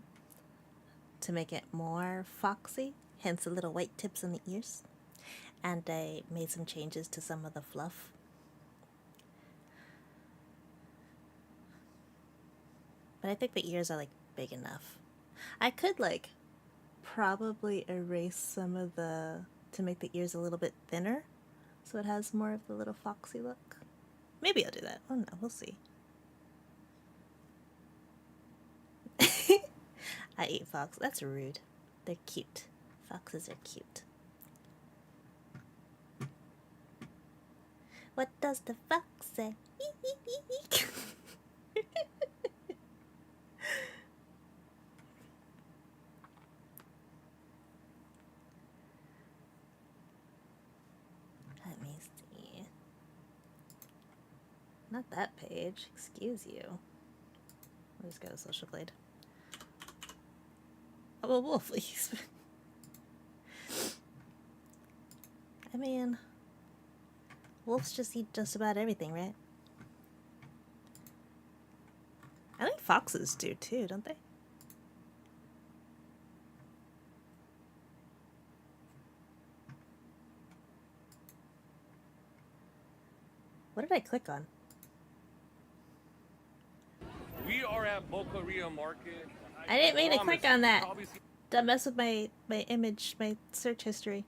to make it more foxy, hence the little white tips on the ears. And I made some changes to some of the fluff. But I think the ears are like big enough. I could like probably erase some of the to make the ears a little bit thinner so it has more of the little foxy look. Maybe I'll do that. Oh no, we'll see. I eat fox. That's rude. They're cute. Foxes are cute. What does the fox say? Let me see. Not that page. Excuse you. I'll just go to Social Blade. Oh, well, please. I mean, wolves just eat just about everything, right? I think foxes do too, don't they? What did I click on? We are at Boca Ria Market. I didn't mean to promise click on that. you've probably seen- Don't mess with my image, my search history.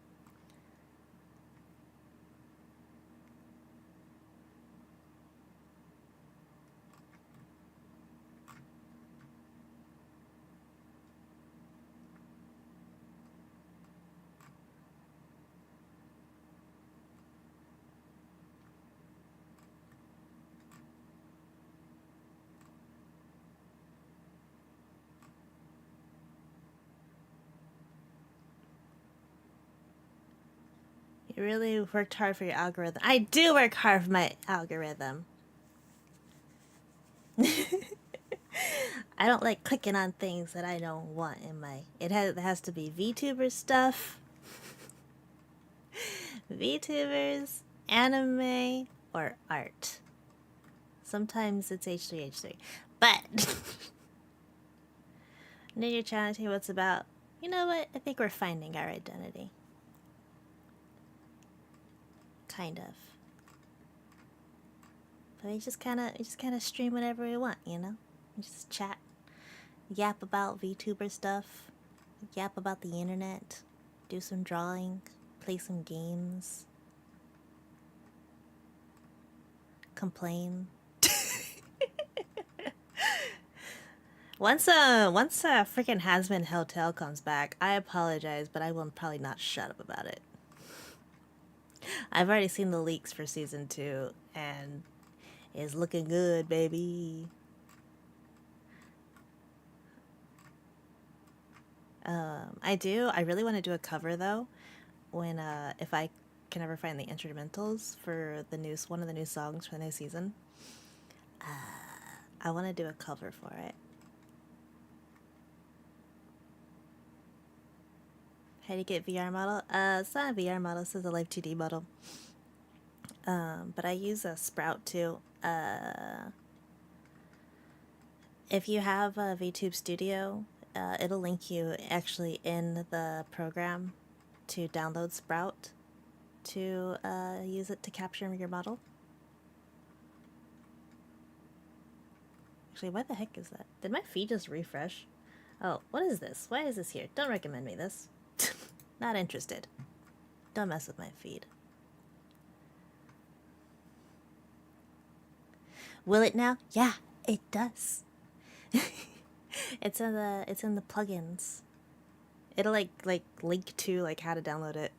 You really worked hard for your algorithm. I do work hard for my algorithm. I don't like clicking on things that I don't want in my... It has to be VTuber stuff. VTubers, anime, or art. Sometimes it's H3H3. But... Know your channel, tell you what it's about. You know what? I think we're finding our identity. Kind of. But we just kind of stream whatever we want, you know? We just chat, yap about VTuber stuff, yap about the internet, do some drawing, play some games. complain. Once freaking Has-Been Hotel comes back, I apologize, but I will probably not shut up about it. I've already seen the leaks for season 2, and it's looking good, baby. I really want to do a cover though, when if I can ever find the instrumentals for one of the new songs for the new season. I want to do a cover for it. How do you get VR model? It's not a VR model, this is a Live 2D model. But I use a Sprout too. If you have a VTube Studio, it'll link you actually in the program to download Sprout to use it to capture your model. Actually, why the heck is that? Did my feed just refresh? Oh, what is this? Why is this here? Don't recommend me this. Not interested. Don't mess with my feed. Will it now? Yeah, it does. It's in the plugins. It'll like link to like how to download it.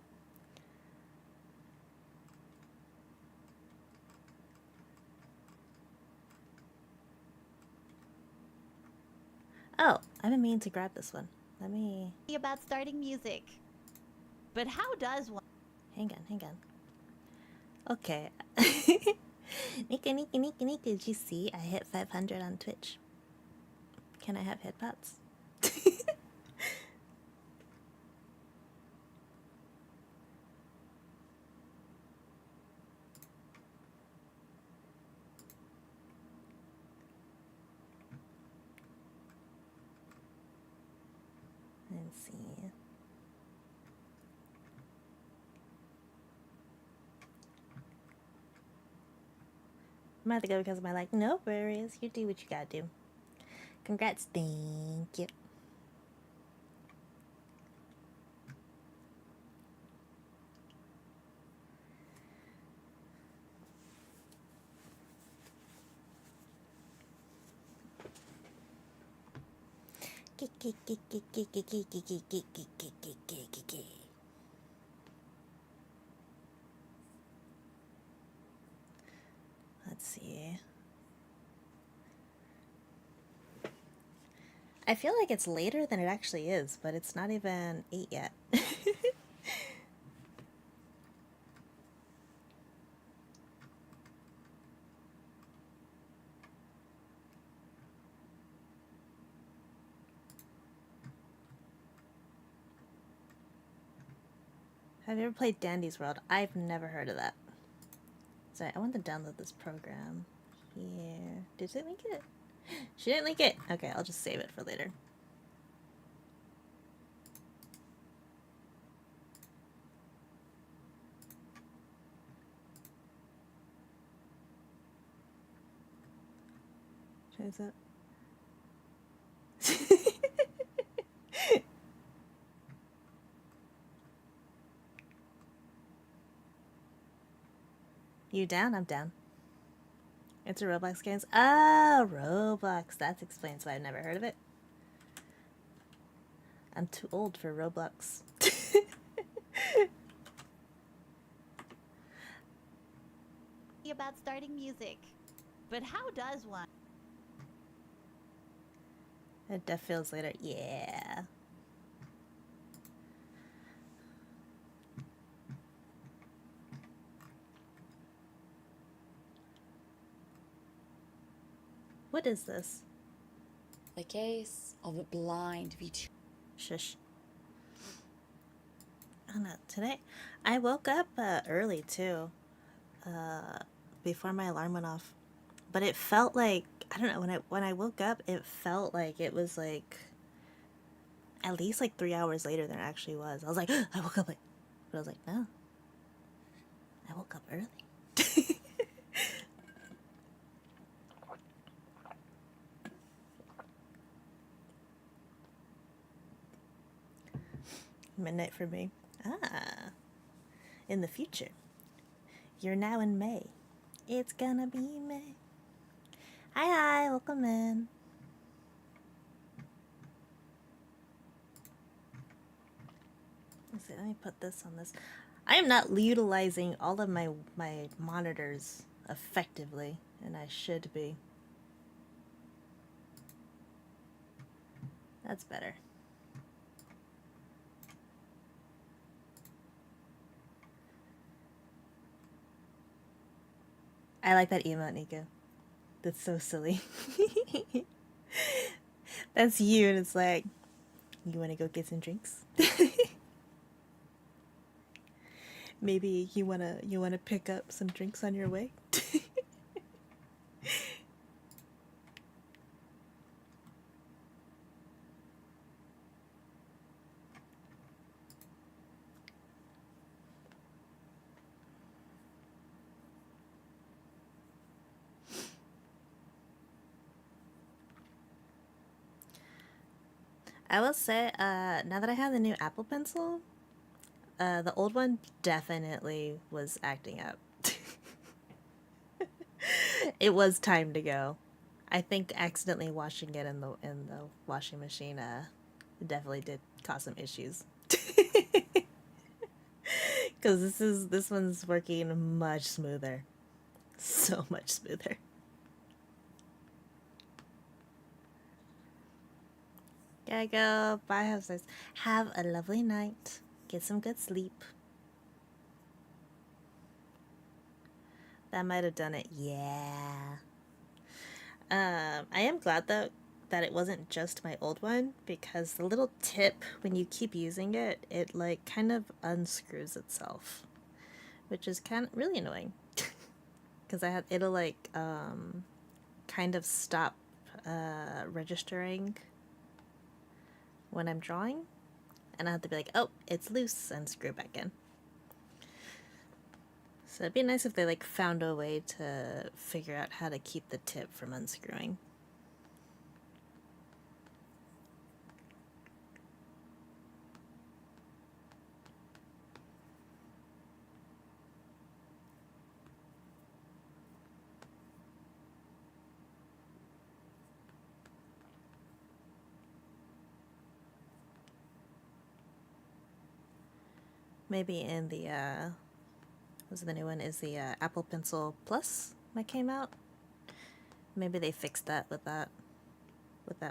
Oh, I've been meaning to grab this one. Let me... About starting music. But how does one... Hang on. Okay. Nika, did you see I hit 500 on Twitch? Can I have headpots? Let's see. I'm gonna have to go because of my like, no worries, you do what you gotta do. Congrats, thank you. Let's see. I feel like it's later than it actually is, but it's not even 8 yet. Have you ever played Dandy's World? I've never heard of that. Sorry, I want to download this program. Here. Did it link it? She didn't link it! Okay, I'll just save it for later. Is it? You down? I'm down. It's a Roblox game. Oh, Roblox. That explains why I've never heard of it. I'm too old for Roblox. About starting music. But how does one... It def feels later. Yeah. What is this? The case of a blind VTuber. Shush. Oh no, today I woke up early too. Before my alarm went off. But it felt like, I don't know, when I woke up, it felt like it was like at least like 3 hours later than it actually was. I was like, I woke up late. But I was like, no. I woke up early. Midnight for me. Ah. In the future. You're now in May. It's gonna be me. Hi, welcome in. Let's see, let me put this on this. I am not utilizing all of my monitors effectively, and I should be. That's better. I like that emote, Nico. That's so silly. That's you, and it's like, you want to go get some drinks? Maybe you wanna pick up some drinks on your way. I will say, now that I have the new Apple Pencil, the old one definitely was acting up. It was time to go. I think accidentally washing it in the washing machine definitely did cause some issues. Because this one's working much smoother, so much smoother. Gotta go. Bye. Have a lovely night. Get some good sleep. That might have done it. Yeah. I am glad though that it wasn't just my old one, because the little tip when you keep using it, it like kind of unscrews itself, which is kind of really annoying. Because it'll like kind of stop registering when I'm drawing, and I have to be like, oh, it's loose, and screw it back in. So it'd be nice if they like found a way to figure out how to keep the tip from unscrewing. Maybe in the what's the new one is the Apple Pencil Plus that came out. Maybe they fixed that with that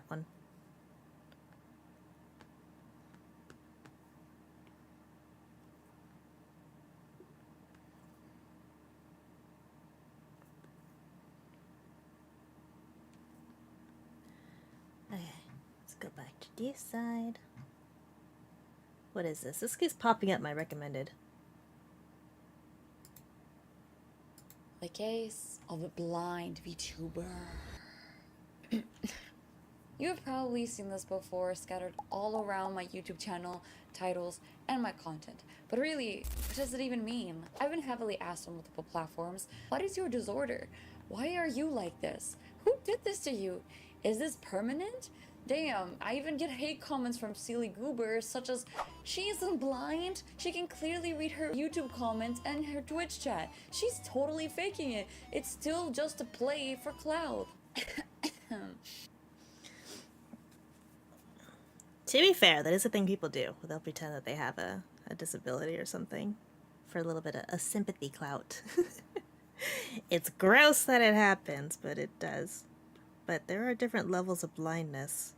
one. Okay, let's go back to this side. What is this? This keeps popping up my recommended. The case of a blind VTuber. You have probably seen this before, scattered all around my YouTube channel, titles, and my content. But really, what does it even mean? I've been heavily asked on multiple platforms, what is your disorder? Why are you like this? Who did this to you? Is this permanent? Damn, I even get hate comments from silly goobers such as, she isn't blind, she can clearly read her YouTube comments and her Twitch chat. She's totally faking it. It's still just a play for clout. To be fair, that is a thing people do. They'll pretend that they have a disability or something for a little bit of a sympathy clout. It's gross that it happens, but it does. But there are different levels of blindness.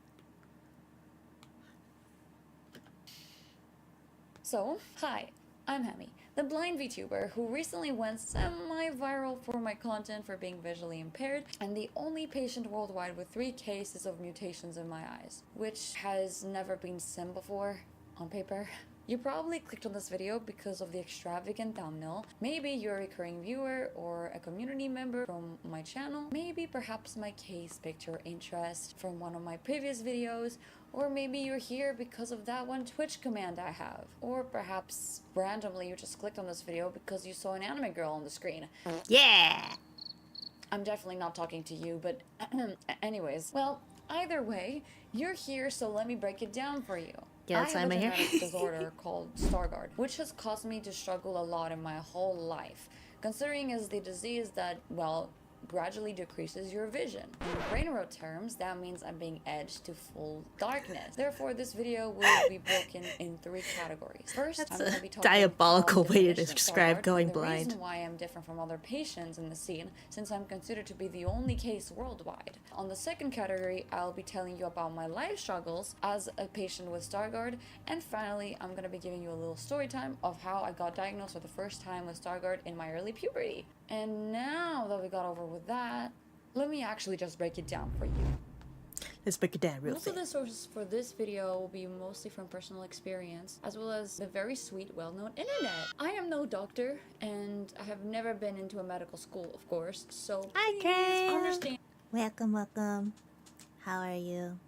So, hi, I'm Hemi, the blind VTuber who recently went semi-viral for my content for being visually impaired, and the only patient worldwide with 3 cases of mutations in my eyes, which has never been seen before on paper. You probably clicked on this video because of the extravagant thumbnail. Maybe you're a recurring viewer or a community member from my channel. Maybe perhaps my case piqued your interest from one of my previous videos. Or maybe you're here because of that one Twitch command I have. Or perhaps randomly you just clicked on this video because you saw an anime girl on the screen. Yeah! I'm definitely not talking to you, but anyways. Well, either way, you're here, so let me break it down for you. Yeah, I have a genetic disorder called Stargardt, which has caused me to struggle a lot in my whole life. considering it's the disease that, well, gradually decreases your vision. In brain rot terms, that means I'm being edged to full darkness. Therefore, this video will be broken in 3 categories. First, That's I'm a going to be talking diabolical on the way to definition of describe Stargardt going and the blind. reason why I'm different from other patients in the scene, since I'm considered to be the only case worldwide. On the second category, I'll be telling you about my life struggles as a patient with Stargardt, and finally, I'm going to be giving you a little story time of how I got diagnosed for the first time with Stargardt in my early puberty. And now that we got over with that, let me actually just break it down for you. Let's break it down real Most of quick. the sources for this video will be mostly from personal experience, as well as the very sweet, well-known internet. I am no doctor, and I have never been into a medical school, of course, so Hi, please Cam. understand. Welcome, welcome. How are you?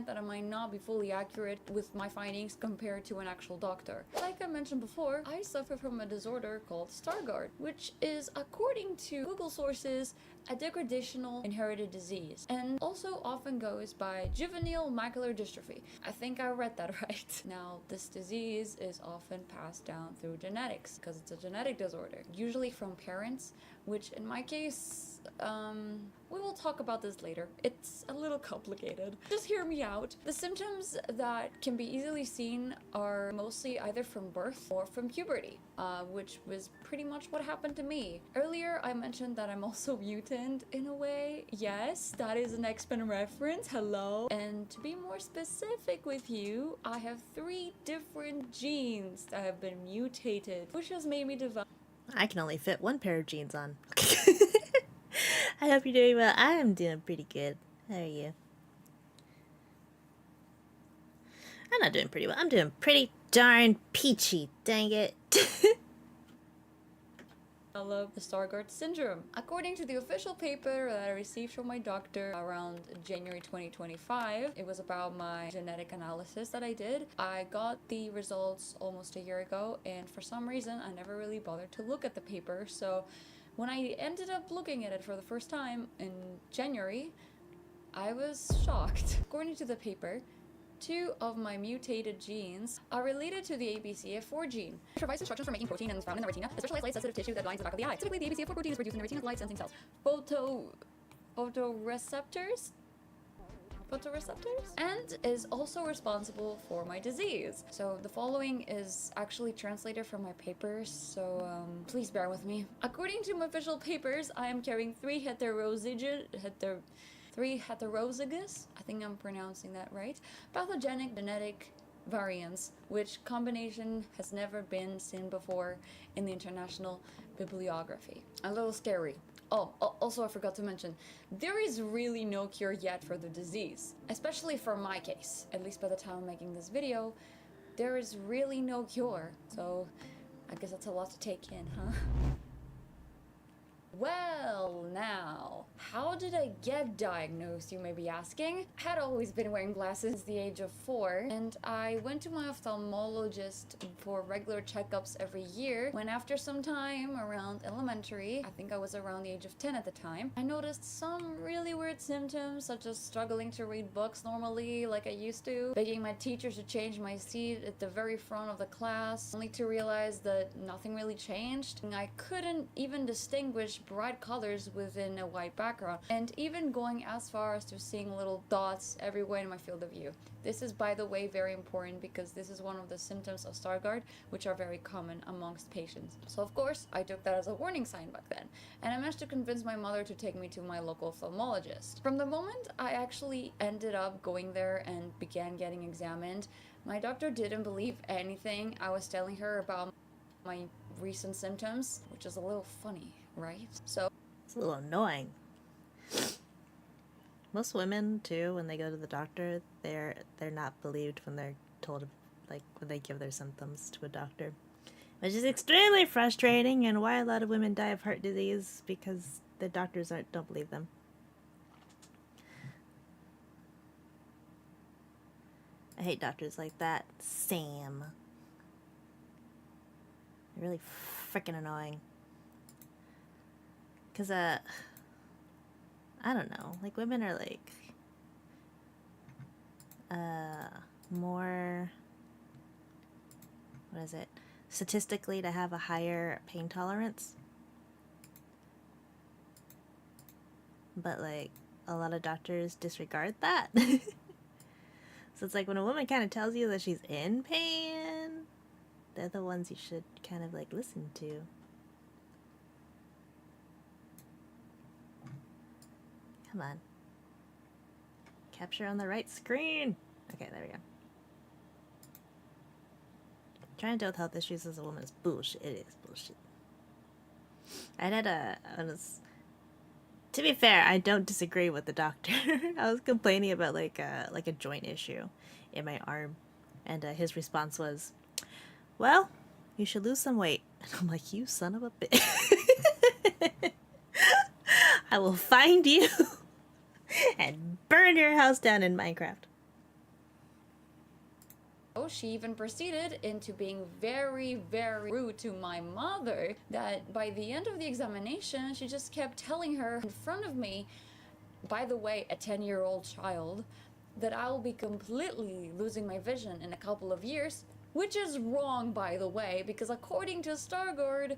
That I might not be fully accurate with my findings compared to an actual doctor. Like I mentioned before, I suffer from a disorder called Stargardt, which is, according to Google sources, a degradational inherited disease, and also often goes by juvenile macular dystrophy. I think I read that right. Now, this disease is often passed down through genetics, because it's a genetic disorder, usually from parents, which in my case, we will talk about this later. It's a little complicated. Just hear me out. The symptoms that can be easily seen are mostly either from birth or from puberty, which was pretty much what happened to me. Earlier, I mentioned that I'm also mutant in a way. Yes, that is an X-Men reference. Hello. And to be more specific with you, I have 3 different genes that have been mutated, which has made me develop. I can only fit 1 pair of jeans on. I hope you're doing well. I am doing pretty good. How are you? I'm not doing pretty well. I'm doing pretty darn peachy. Dang it. The Stargardt syndrome. According to the official paper that I received from my doctor around January 2025, it was about my genetic analysis that I did. I got the results almost a year ago, and for some reason I never really bothered to look at the paper, so when I ended up looking at it for the first time in January, I was shocked. According to the paper, 2 of my mutated genes are related to the ABCA4 gene, which provides instructions for making protein and is found in the retina, a specialized light-sensitive tissue that lines the back of the eye. Typically, the ABCA4 protein is produced in the retina's light-sensing cells. Photoreceptors? And is also responsible for my disease. So the following is actually translated from my papers, so please bear with me. According to my official papers, I am carrying 3 heterozygous, I think I'm pronouncing that right, pathogenic genetic variants, which combination has never been seen before in the international bibliography. A little scary. Oh, also I forgot to mention, there is really no cure yet for the disease, especially for my case. At least by the time I'm making this video, there is really no cure. So I guess that's a lot to take in, huh? Well, now, how did I get diagnosed, you may be asking? I had always been wearing glasses since the age of 4, and I went to my ophthalmologist for regular checkups every year, when after some time around elementary, I think I was around the age of 10 at the time, I noticed some really weird symptoms, such as struggling to read books normally like I used to, begging my teachers to change my seat at the very front of the class, only to realize that nothing really changed, and I couldn't even distinguish bright colors within a white background, and even going as far as to seeing little dots everywhere in my field of view. This is, by the way, very important because this is one of the symptoms of Stargardt, which are very common amongst patients. So of course, I took that as a warning sign back then, and I managed to convince my mother to take me to my local ophthalmologist. From the moment I actually ended up going there and began getting examined, my doctor didn't believe anything I was telling her about my recent symptoms, which is a little funny, right? So It's a little annoying. Most women too, when they go to the doctor, they're not believed when they're told, like when they give their symptoms to a doctor, which is extremely frustrating, and why a lot of women die of heart disease, because the doctors don't believe them. I hate doctors like that. Sam. They're really freaking annoying. Because, I don't know. Like, women are like... more, what is it, statistically to have a higher pain tolerance. But like a lot of doctors disregard that. So it's like when a woman kind of tells you that she's in pain, they're the ones you should kind of like listen to. Come on. Capture on the right screen. Okay, there we go. Trying to deal with health issues as a woman is bullshit. It is bullshit. To be fair, I don't disagree with the doctor. I was complaining about like a joint issue in my arm, and his response was, "Well, you should lose some weight." And I'm like, "You son of a bitch! I will find you and burn your house down in Minecraft." Oh, she even proceeded into being very, very rude to my mother, that by the end of the examination, she just kept telling her in front of me, by the way, a 10-year-old child, that I will be completely losing my vision in a couple of years, which is wrong, by the way, because according to Stargard,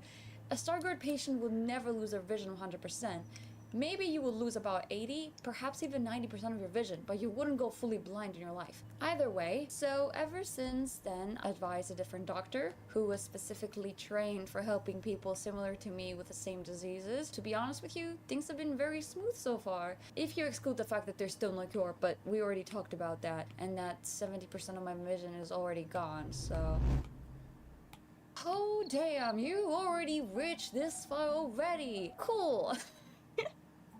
a Stargard patient would never lose their vision 100%. Maybe you will lose about 80, perhaps even 90% of your vision, but you wouldn't go fully blind in your life. Either way, so ever since then, I advised a different doctor who was specifically trained for helping people similar to me with the same diseases. To be honest with you, things have been very smooth so far. If you exclude the fact that there's still no cure, but we already talked about that, and that 70% of my vision is already gone, so... Oh damn, you already reached this far already! Cool!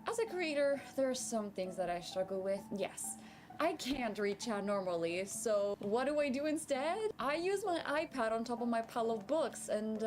As a creator, there are some things that I struggle with. Yes, I can't read chat normally, so what do I do instead? I use my iPad on top of my pile of books, and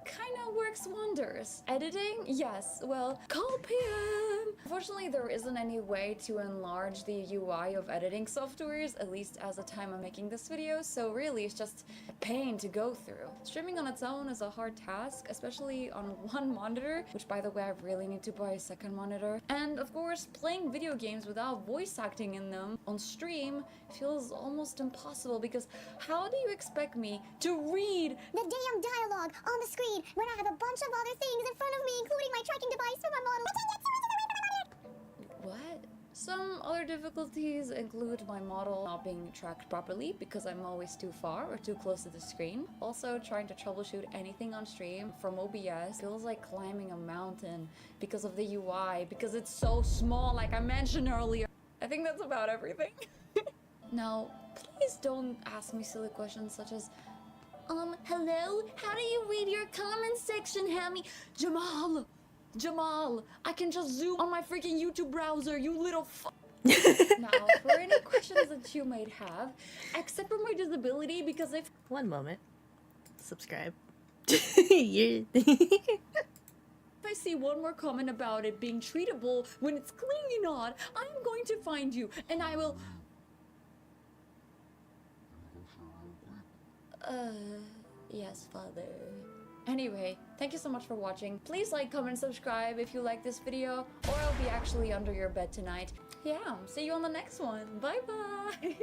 kinda works wonders. Editing? Yes, well, call PM! Unfortunately, there isn't any way to enlarge the UI of editing softwares, at least as the time I'm making this video, so really it's just a pain to go through. Streaming on its own is a hard task, especially on one monitor, which by the way, I really need to buy a second monitor. And of course, playing video games without voice acting in them on stream feels almost impossible, because how do you expect me to read the damn dialogue on the screen when I have a bunch of other things in front of me, including my tracking device for my model? What? Some other difficulties include my model not being tracked properly because I'm always too far or too close to the screen. Also, trying to troubleshoot anything on stream from OBS feels like climbing a mountain because of the UI, because it's so small, like I mentioned earlier. I think that's about everything. Now, please don't ask me silly questions such as, hello? How do you read your comment section, Hammy? Jamal, I can just zoom on my freaking YouTube browser, you little Now, for any questions that you might have, except for my disability, because if— One moment. Subscribe. You're if I see one more comment about it being treatable when it's clearly not, I'm going to find you, and I will— yes, father. Anyway, thank you so much for watching. Please like, comment, subscribe if you like this video, or I'll be actually under your bed tonight. Yeah, see you on the next one. Bye-bye!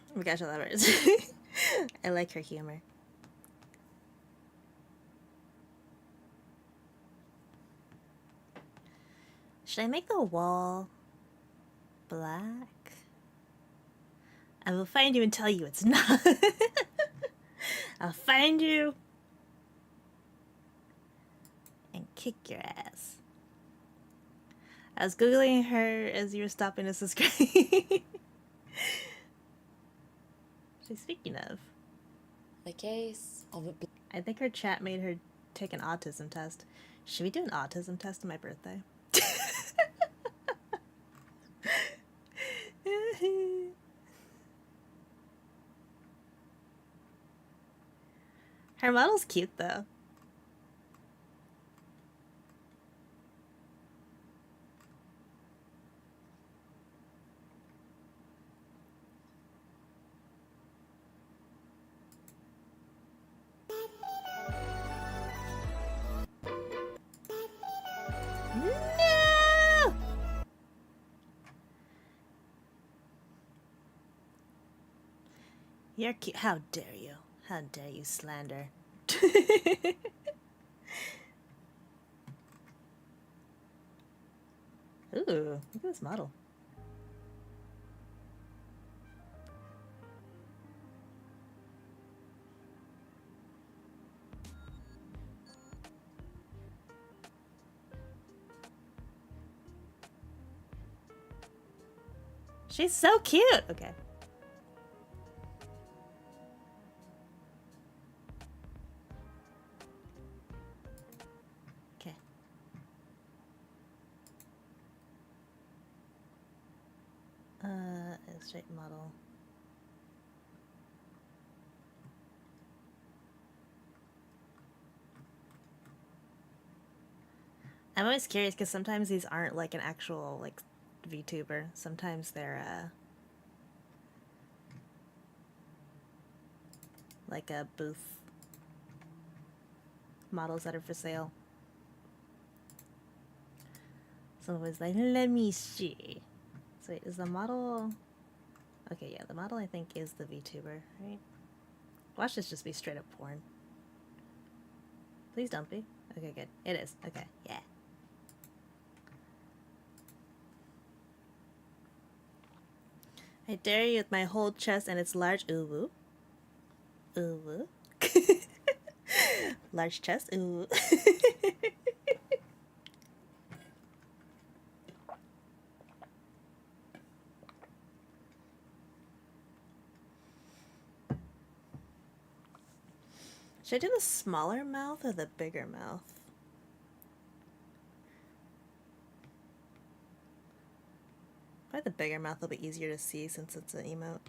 Oh my gosh, I love her. I like her humor. Should I make the wall black? I will find you and tell you it's not. I'll find you and kick your ass. I was Googling her as you were stopping to subscribe. She's speaking of. The case of a— I think her chat made her take an autism test. Should we do an autism test on my birthday? Her model's cute though. No! You're cute. How dare you? How dare you slander? Ooh, look at this model. She's so cute. Okay. Okay. Illustrate model. I'm always curious because sometimes these aren't like an actual like VTuber. Sometimes they're like a booth models that are for sale. So it was like, let me see. So wait, is the model? Okay, yeah, the model I think is the VTuber, right? Watch this just be straight up porn. Please don't be. Okay, good. It is. Okay, yeah. I dare you with my whole chest and it's large. Ooh woo. Ooh woo. Large chest. Ooh. Should I do the smaller mouth or the bigger mouth? Probably the bigger mouth will be easier to see since it's an emote.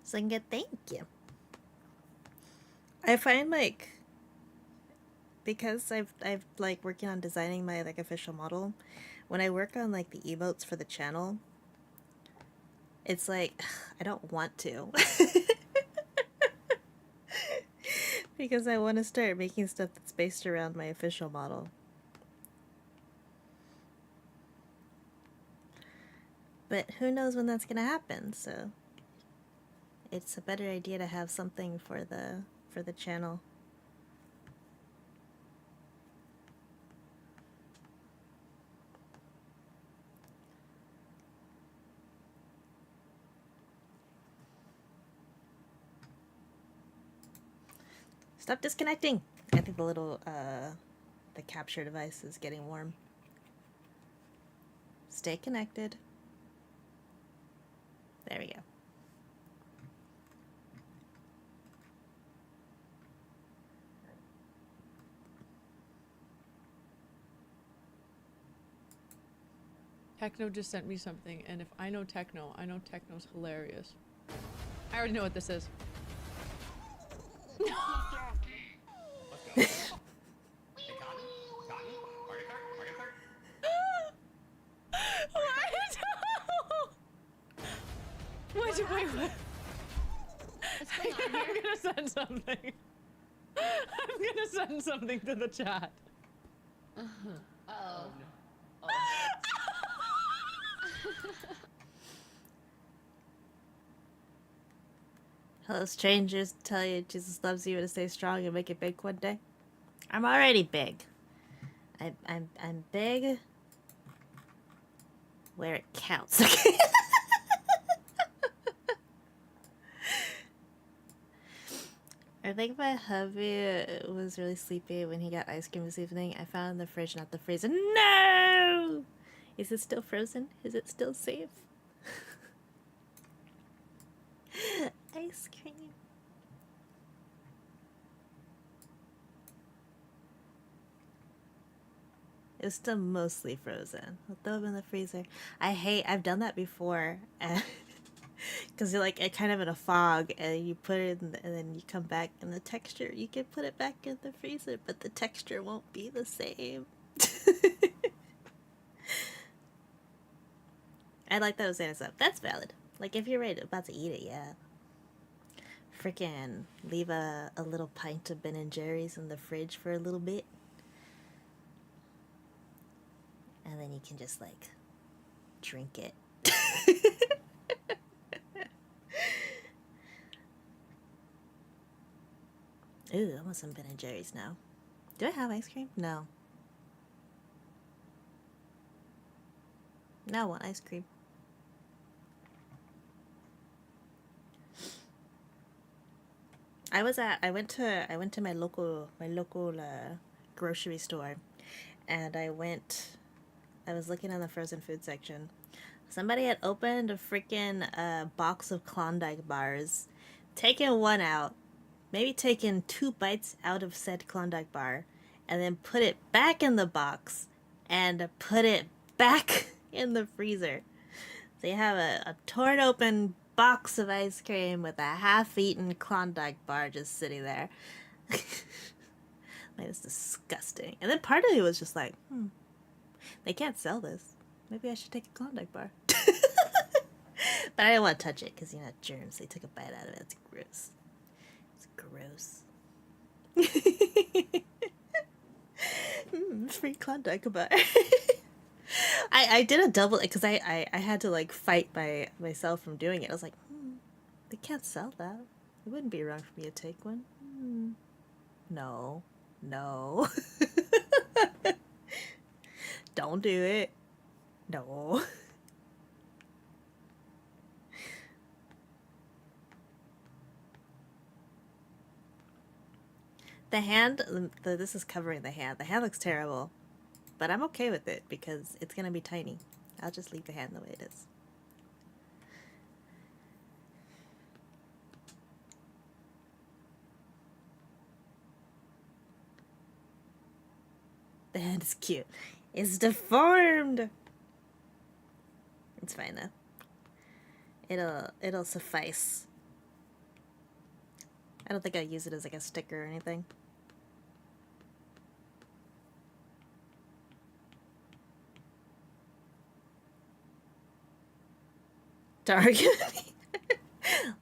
So I can get thank you. I find like because I've like working on designing my like official model, when I work on like the emotes for the channel, it's like I don't want to. Because I want to start making stuff that's based around my official model. But who knows when that's gonna happen, so it's a better idea to have something for the channel. Stop disconnecting! I think the little the capture device is getting warm. Stay connected. There we go. Techno just sent me something, and if I know Techno, I know Techno's hilarious. I already know what this is. Wait. I'm gonna send something. I'm gonna send something to the chat. Uh-oh. Hello, strangers. Tell you Jesus loves you and to stay strong and make it big one day. I'm already big. I'm big where it counts. Okay. I think my hubby was really sleepy when he got ice cream this evening. I found it in the fridge, not the freezer. No! Is it still frozen? Is it still safe? Ice cream. It's still mostly frozen. I'll throw them in the freezer. I've done that before. Because you're like kind of in a fog and you put it in and then you come back and the texture, you can put it back in the freezer, but the texture won't be the same. I like that I was saying stuff. That's valid. Like, if you're ready about to eat it, yeah. Freaking leave a little pint of Ben and Jerry's in the fridge for a little bit. And then you can just, like, drink it. Ooh, I want some Ben and Jerry's now. Do I have ice cream? No. No, I want ice cream. I went to my local grocery store, and I was looking on the frozen food section. Somebody had opened a freaking box of Klondike bars, taken one out, maybe taken 2 bites out of said Klondike bar, and then put it back in the box and put it back in the freezer. So you have a torn open box of ice cream with a half-eaten Klondike bar just sitting there. Like, it's disgusting. And then part of me was just like, they can't sell this. Maybe I should take a Klondike bar. But I didn't want to touch it because, you know, germs. They took a bite out of it. It's gross. It's gross. Free Klondike bar. I did a double because I had to like fight myself from doing it. I was like, they can't sell that. It wouldn't be wrong for me to take one. No. Don't do it. No. The hand, this is covering the hand. The hand looks terrible. But I'm okay with it because it's going to be tiny. I'll just leave the hand the way it is. The hand is cute. It's deformed. It's fine though. It'll suffice. I don't think I'll use it as like a sticker or anything. Dark.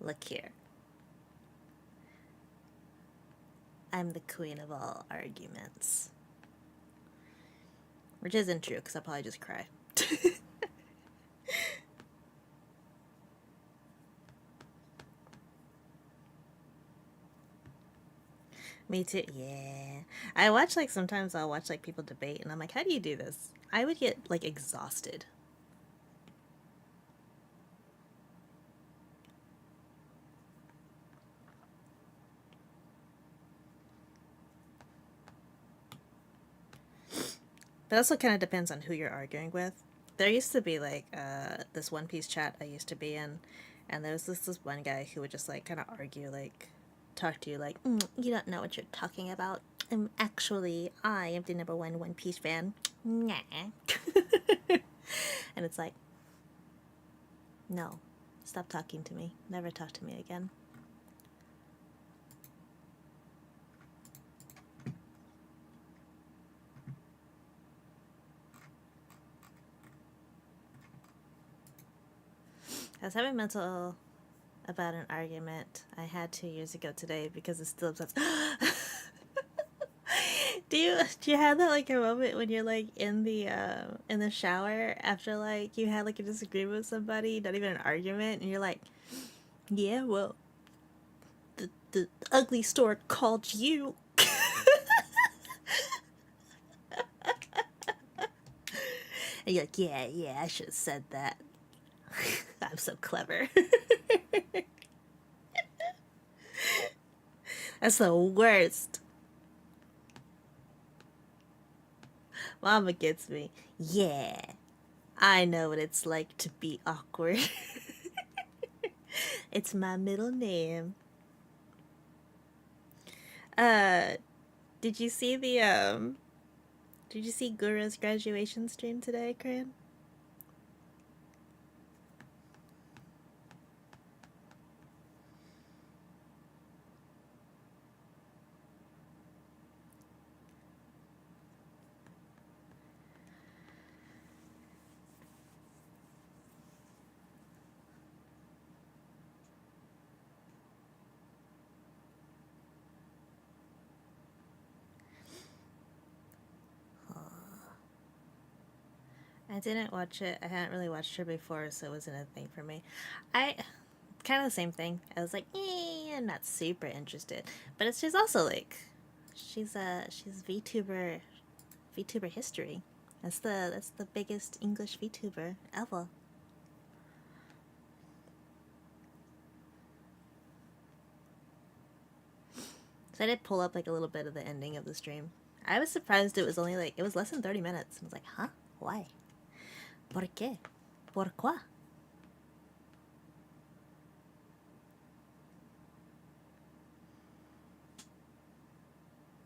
Look here. I'm the queen of all arguments. Which isn't true, because I'll probably just cry. Me too. Yeah. I watch, like, sometimes I'll watch, like, people debate, and I'm like, how do you do this? I would get, like, exhausted. But also kind of depends on who you're arguing with. There used to be, like, this One Piece chat I used to be in, and there was this one guy who would just, like, kind of argue, like, talk to you, like, you don't know what you're talking about. Actually, I am the #1 One Piece fan. Nah. And it's like, no, stop talking to me. Never talk to me again. I was having mental about an argument I had 2 years ago today because it still upsets. Do you have that, like, a moment when you're, like, in the shower after, like, you had, like, a disagreement with somebody, not even an argument, and you're like, yeah, well, the ugly store called you. And you're like, yeah, I should have said that. I'm so clever. That's the worst. Mama gets me. Yeah, I know what it's like to be awkward. It's my middle name. Did you see did you see Gura's graduation stream today, Cran? didn't watch it. I hadn't really watched her before, so it wasn't a thing for me. I kind of the same thing. I was like, I'm not super interested, but it's just also like, she's VTuber history. That's the biggest English VTuber ever. So I did pull up like a little bit of the ending of the stream. I was surprised it was only like, it was less than 30 minutes. I was like, huh? Why? ¿Por qué? ¿Por qué?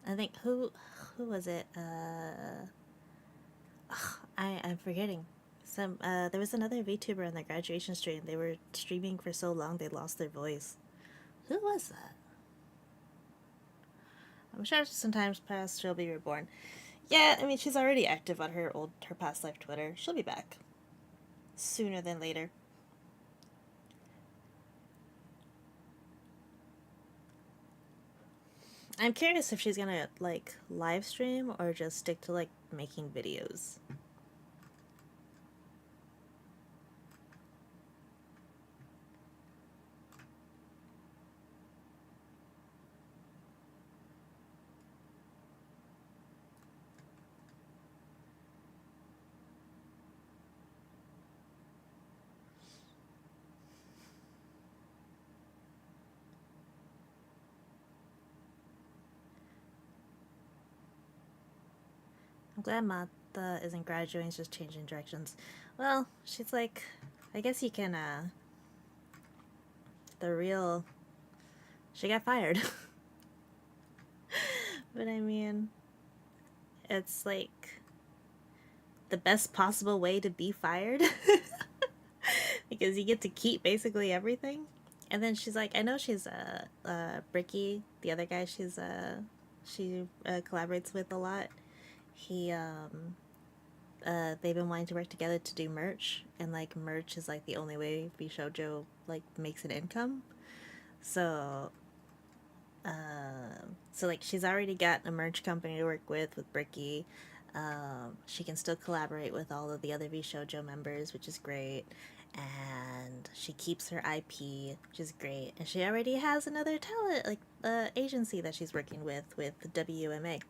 I think who was it? I'm forgetting. There was another VTuber on the graduation stream. They were streaming for so long they lost their voice. Who was that? I'm sure sometimes past she'll be reborn. Yeah, I mean she's already active on her past life Twitter. She'll be back sooner than later. I'm curious if she's gonna like live stream or just stick to like making videos. I'm glad Mata isn't graduating, she's just changing directions. Well, she's like, I guess you can, she got fired. But I mean, it's like the best possible way to be fired. Because you get to keep basically everything. And then she's like, I know she's, Bricky, the other guy she collaborates with a lot. They've been wanting to work together to do merch, and like merch is like the only way Bishoujo like makes an income. So like she's already got a merch company to work with Bricky. She can still collaborate with all of the other Bishoujo members, which is great. And she keeps her IP, which is great. And she already has another talent like agency that she's working with WMA.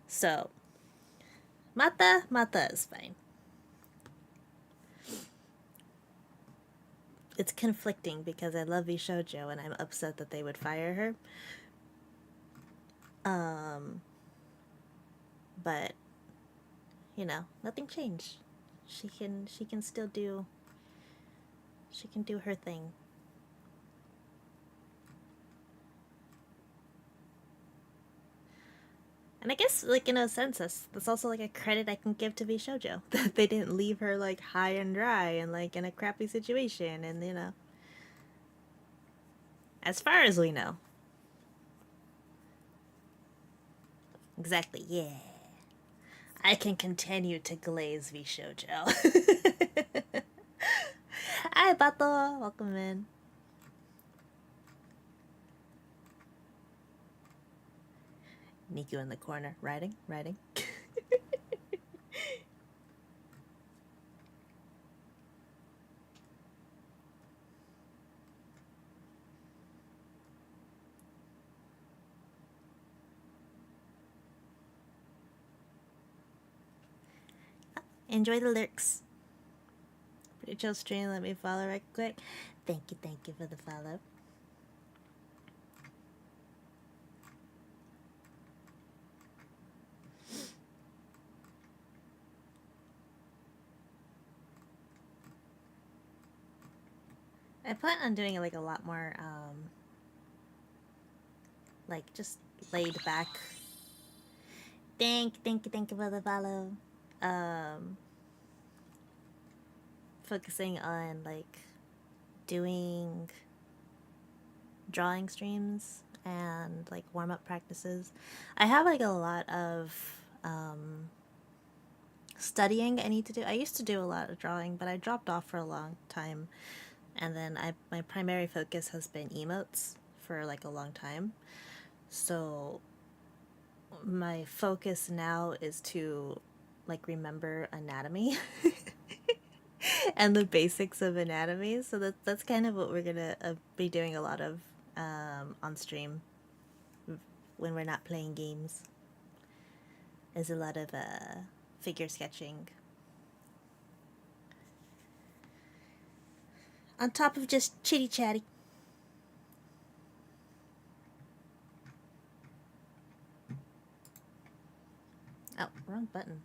So Mata is fine. It's conflicting because I love Bishoujo and I'm upset that they would fire her. But you know, nothing changed. She can still do her thing. And I guess, like, in a sense, that's also, like, a credit I can give to Bishoujo. That they didn't leave her, like, high and dry and, like, in a crappy situation. And, you know, as far as we know. Exactly, yeah. I can continue to glaze Bishoujo. Hi, Bato. Welcome in. Niku in the corner. Writing. Enjoy the lyrics. Pretty chill stream. Let me follow right quick. Thank you for the follow. I plan on doing like a lot more, like just laid back. Thank you for the follow. Focusing on like doing drawing streams and like warm-up practices. I have like a lot of studying I need to do. I used to do a lot of drawing, but I dropped off for a long time. And then my primary focus has been emotes for like a long time. So my focus now is to like remember anatomy and the basics of anatomy. So that's kind of what we're gonna be doing a lot of on stream when we're not playing games. Is a lot of figure sketching on top of just chitty chatty. Oh, wrong button.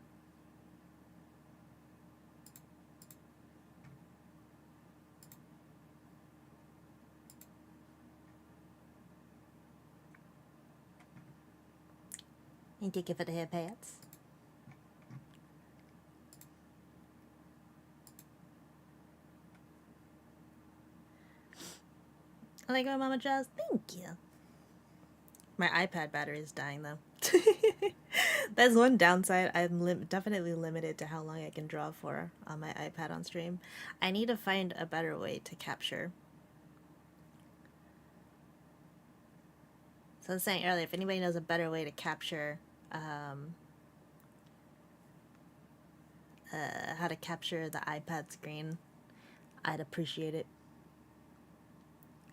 Need to give it the hair pants. I like my mama draws. Thank you. My iPad battery is dying though. That's one downside. I'm definitely limited to how long I can draw for on my iPad on stream. I need to find a better way to capture. So I was saying earlier, if anybody knows a better way to capture how to capture the iPad screen, I'd appreciate it.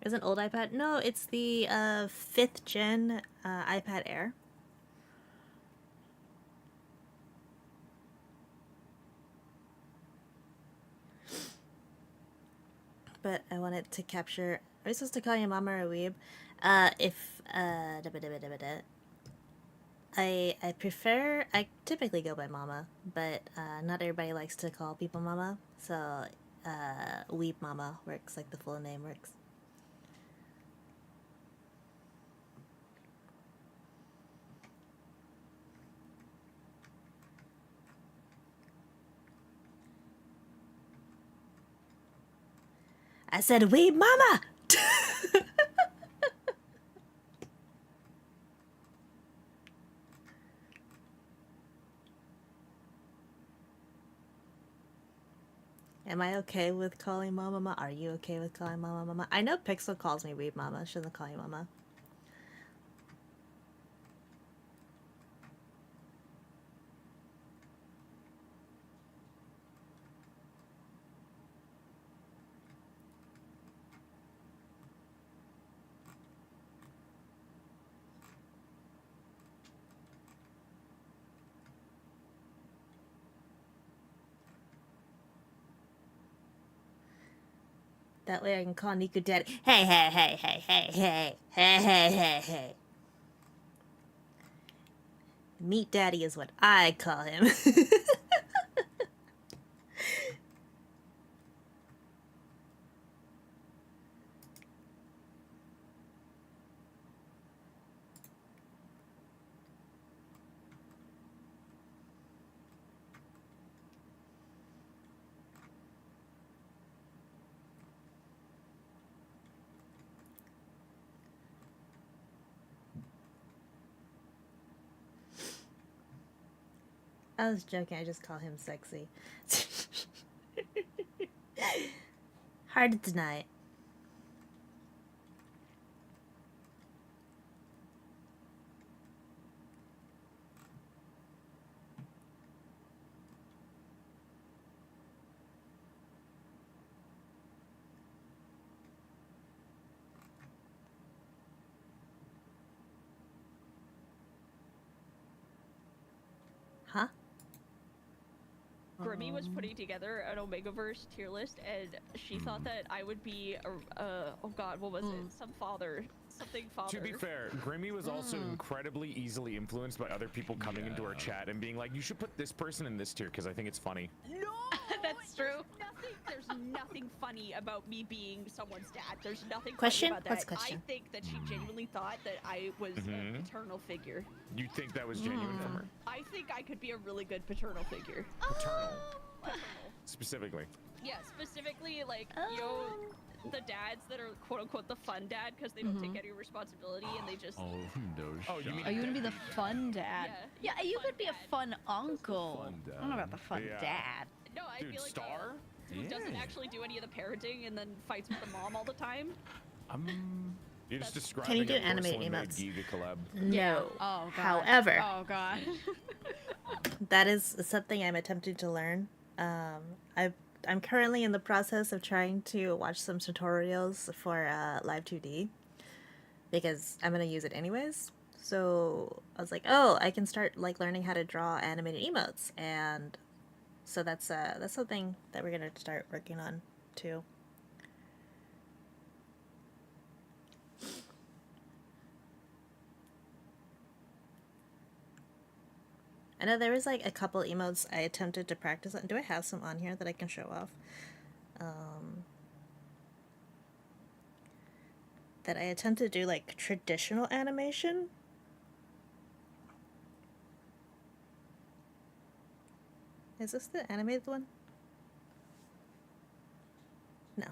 It's an old iPad? No, it's the 5th gen iPad Air. But I wanted to capture. Are we supposed to call you mama or weeb? I prefer. I typically go by mama, but not everybody likes to call people mama. So weeb mama works, like the full name works. I said, weeb mama! Am I okay with calling mama mama? Are you okay with calling mama mama? I know Pixel calls me weeb mama. Shouldn't call you mama. That way I can call Nico daddy. Hey, hey, hey, hey, hey, hey, hey, hey, hey, hey. Meat daddy is what I call him. I was joking, I just call him sexy. Hard to deny it. Huh? Grimmy was putting together an Omegaverse tier list, and she thought that I would be oh god, what was it? Some father, something father. To be fair, Grimmy was also incredibly easily influenced by other people coming into our chat and being like, you should put this person in this tier because I think it's funny. No, that's true. There's nothing funny about me being someone's dad. There's nothing Question? funny about that. What's the question? I think that she genuinely thought that I was a paternal figure. You think that was genuine from her? I think I could be a really good paternal figure. Paternal. Specifically. Yeah, specifically like the dads that are quote unquote the fun dad because they don't take any responsibility and they just. Oh, you mean? Are you gonna be the fun dad? Yeah, you could be a fun uncle. I don't know about the fun dad. No, I Dude, feel like Star? who doesn't actually do any of the parenting and then fights with the mom all the time. You're just describing Can you do a animated porcelain-made emotes? Giga collab. No. Oh god. However, Oh god. that is something I'm attempting to learn. I'm currently in the process of trying to watch some tutorials for Live 2D because I'm gonna use it anyways. So I was like, oh, I can start like learning how to draw animated emotes, and so that's something that we're gonna start working on too. I know there was like a couple emotes I attempted to practice on. Do I have some on here that I can show off? That I attempted to do like traditional animation. Is this the animated one? No.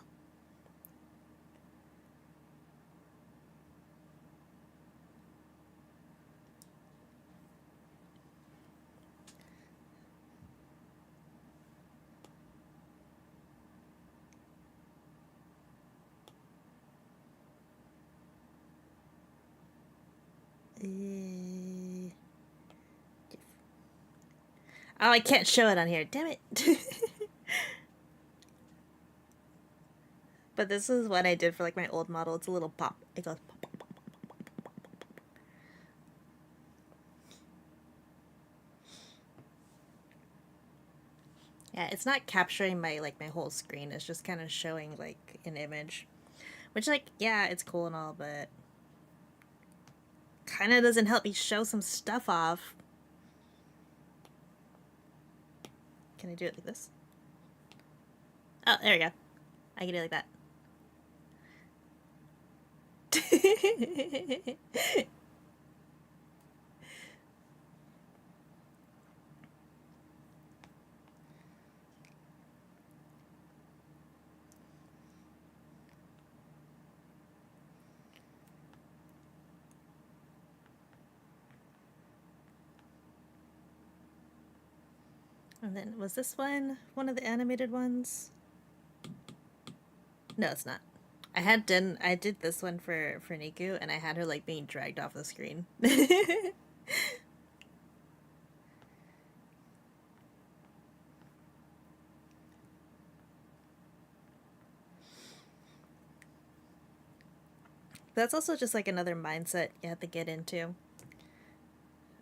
Oh, I can't show it on here. Damn it. But this is what I did for like my old model. It's a little pop. It goes pop, pop, pop, pop, pop, pop, pop, pop. Yeah, it's not capturing my my whole screen. It's just kind of showing like an image, which like yeah, it's cool and all, but kind of doesn't help me show some stuff off. Can I do it like this? Oh, there we go. I can do it like that. And then was this one of the animated ones? No, it's not. I did this one for Niku, and I had her like being dragged off the screen. That's also just like another mindset you have to get into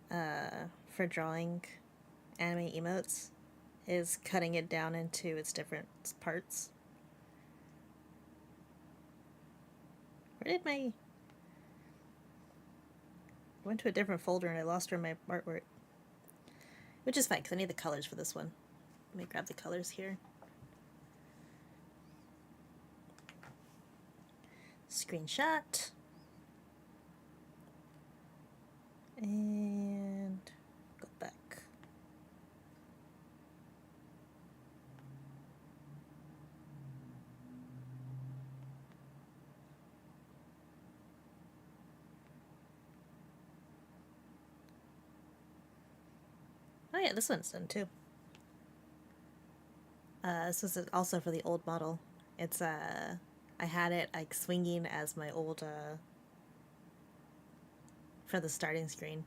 for drawing anime emotes, is cutting it down into its different parts. Where did my... I went to a different folder and I lost where my artwork. Which is fine, because I need the colors for this one. Let me grab the colors here. Screenshot. And go back. Oh yeah, this one's done too. This was also for the old model. It's I had it like swinging as my old for the starting screen.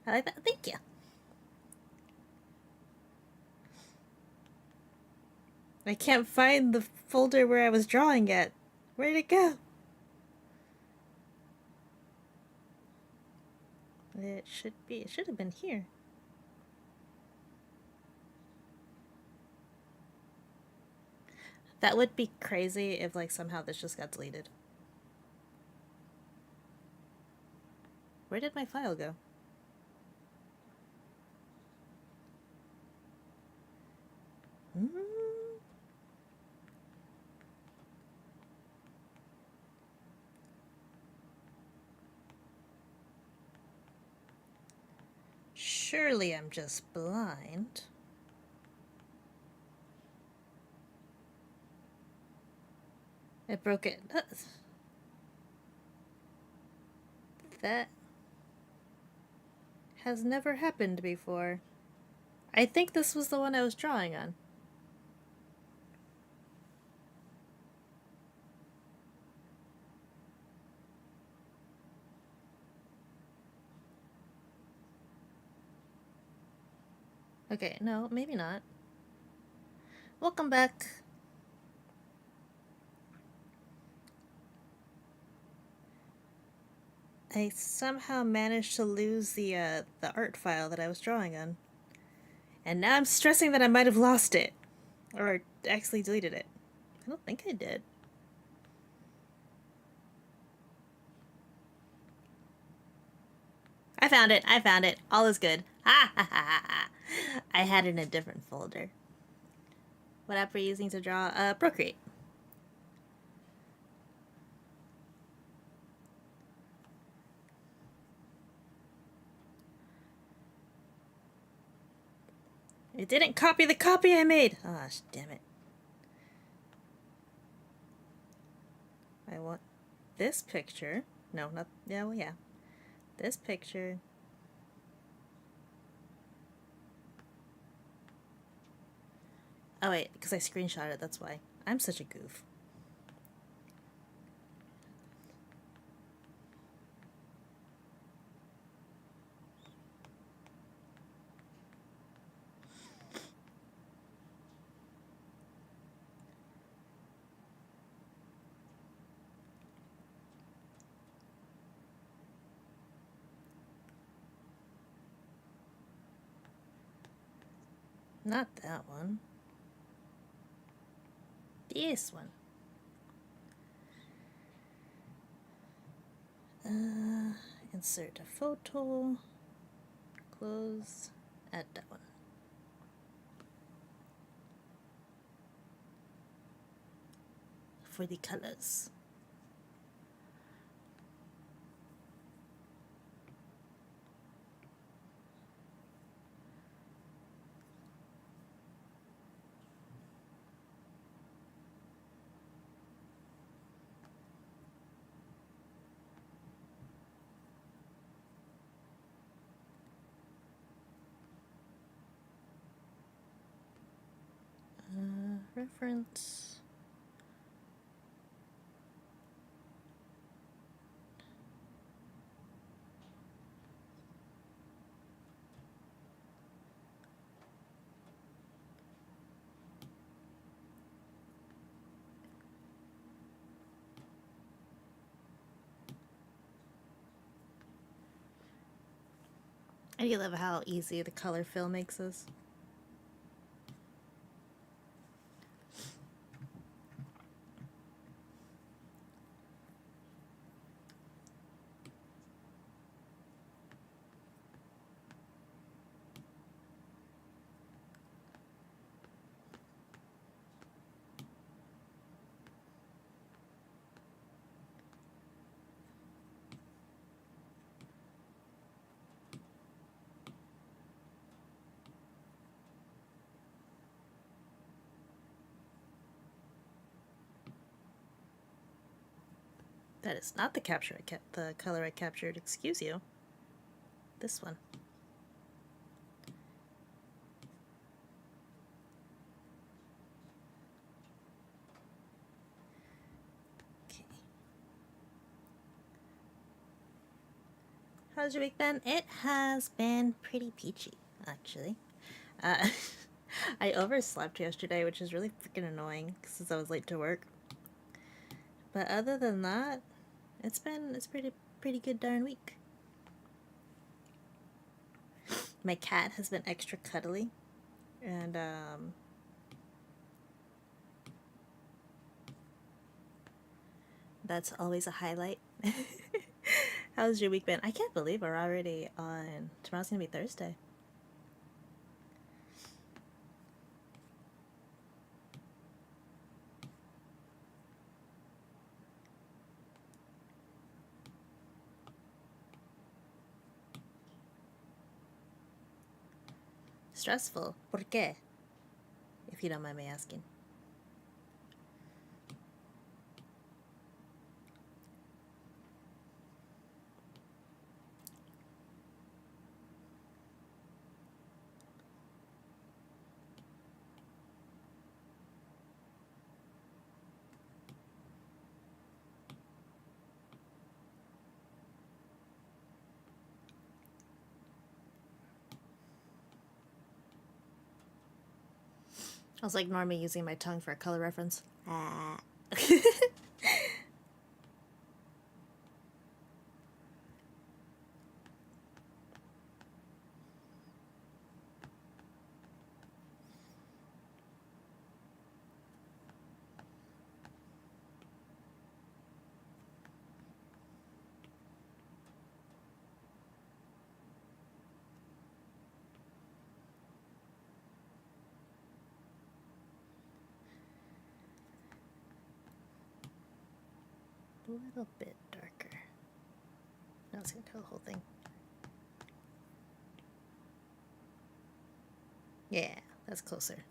I like that. Thank you. I can't find the folder where I was drawing it. Where'd it go? It should have been here. That would be crazy if like somehow this just got deleted. Where did my file go? Surely I'm just blind. It broke it. That. has never happened before. I think this was the one I was drawing on. Okay, no, maybe not. Welcome back. I somehow managed to lose the art file that I was drawing on. And now I'm stressing that I might have lost it. Or actually deleted it. I don't think I did. I found it. I found it. All is good. Ha ha ha ha ha. I had it in a different folder. What app are you using to draw? Procreate. It didn't copy the copy I made. Ah, damn it. I want this picture. No, not. Yeah, well, yeah. This picture. Oh, wait, because I screenshot it, that's why. I'm such a goof. Not that one. This one. Insert a photo. Close. Add that one. For the colors. Reference. I do love how easy the color fill makes us. That is not the the color I captured, excuse you. This one. Okay. How's your week been? It has been pretty peachy, actually. I overslept yesterday, which is really freaking annoying since I was late to work. But other than that, it's pretty good darn week. My cat has been extra cuddly, and that's always a highlight. How's your week been? I can't believe we're already on. Tomorrow's gonna be Thursday. Stressful. ¿Por qué? If you don't mind me asking. I was like Normie using my tongue for a color reference. Ah. A little bit darker. No, it's gonna do the whole thing. Yeah, that's closer.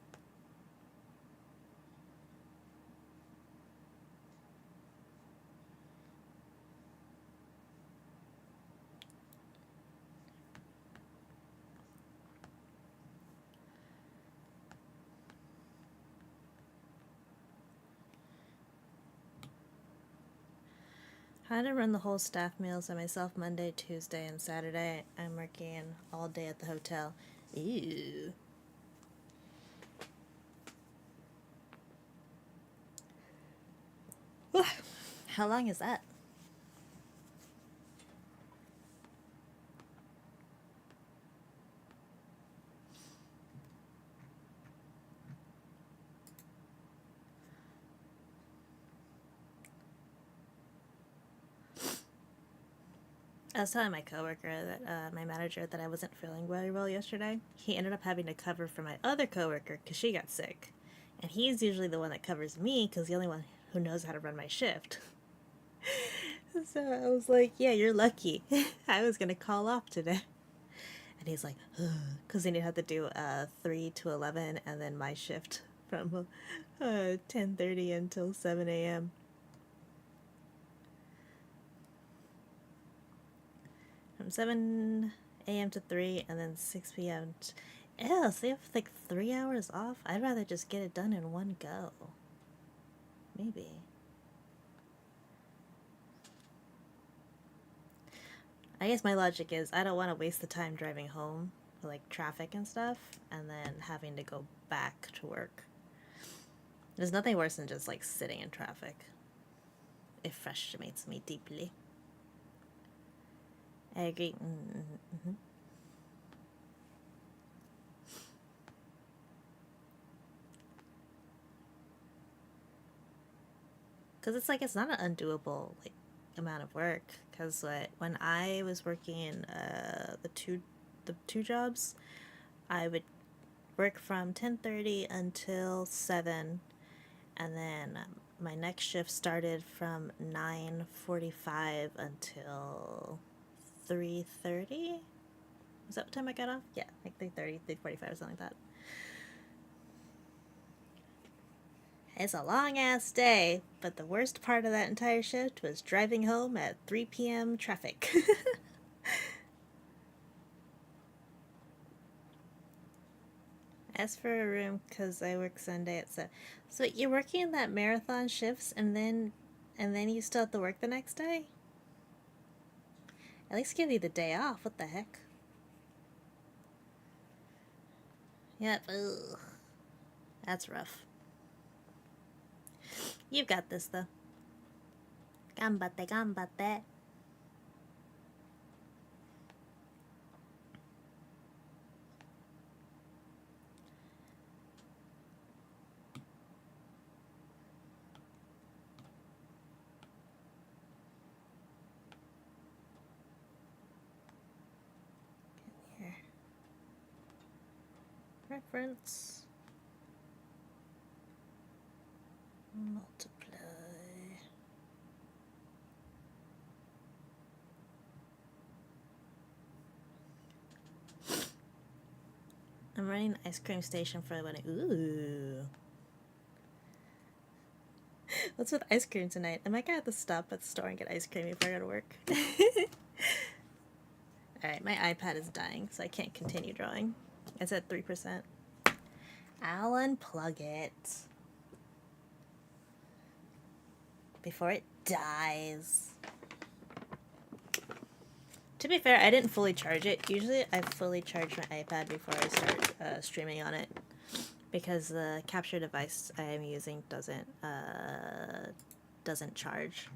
I had to run the whole staff meals by myself Monday, Tuesday, and Saturday. I'm working all day at the hotel. Ew. How long is that? I was telling my coworker that my manager that I wasn't feeling very well yesterday. He ended up having to cover for my other coworker because she got sick, and he's usually the one that covers me because the only one who knows how to run my shift. So I was like, "Yeah, you're lucky. I was gonna call off today." And he's like, because then you have to do 3 to 11, and then my shift from 10:30 until 7 a.m. From 7 a.m. to 3, and then 6 p.m. Ew, so they have like 3 hours off? I'd rather just get it done in one go. Maybe. I guess my logic is I don't want to waste the time driving home for like traffic and stuff, and then having to go back to work. There's nothing worse than just like sitting in traffic. It frustrates me deeply. I agree. Mm-hmm. Because it's like it's not an undoable like amount of work. Because when I was working the two jobs, I would work from 10:30 until 7, and then my next shift started from 9:45 until 3:30. Was that what time I got off? Yeah, like 3:30, 3:45 or something like that. It's a long ass day, but the worst part of that entire shift was driving home at 3 p.m. traffic. As for a room, because I work Sunday at 7. So you're working that marathon shifts, and then you still have to work the next day? At least give you the day off. What the heck? Yep. Ugh. That's rough. You've got this, though. Ganbatte, ganbatte. Here. Reference. Multiply. I'm running the ice cream station for the wedding. Ooh. What's with ice cream tonight? I might have to stop at the store and get ice cream before I go to work. Alright, my iPad is dying, so I can't continue drawing. It's at 3%. I'll unplug it before it dies. To be fair, I didn't fully charge it. Usually I fully charge my iPad before I start streaming on it. because the capture device I am using doesn't charge.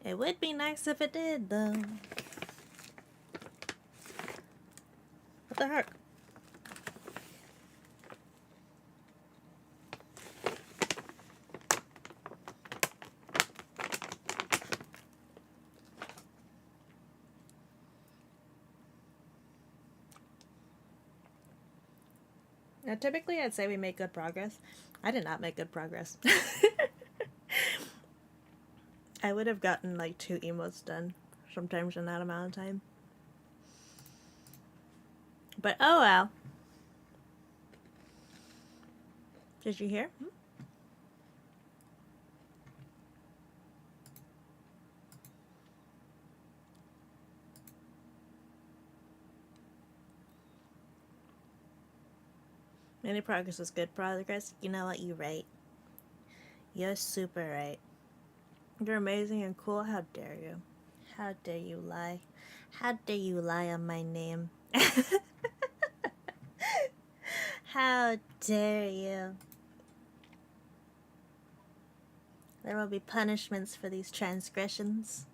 It would be nice if it did, though. What the heck? Now, typically I'd say we make good progress. I did not make good progress. I would have gotten like 2 emotes done sometimes in that amount of time. But oh well. Did you hear? Any progress is good progress. You know what? You're right. You're super right. You're amazing and cool. How dare you? How dare you lie? How dare you lie on my name? How dare you? There will be punishments for these transgressions.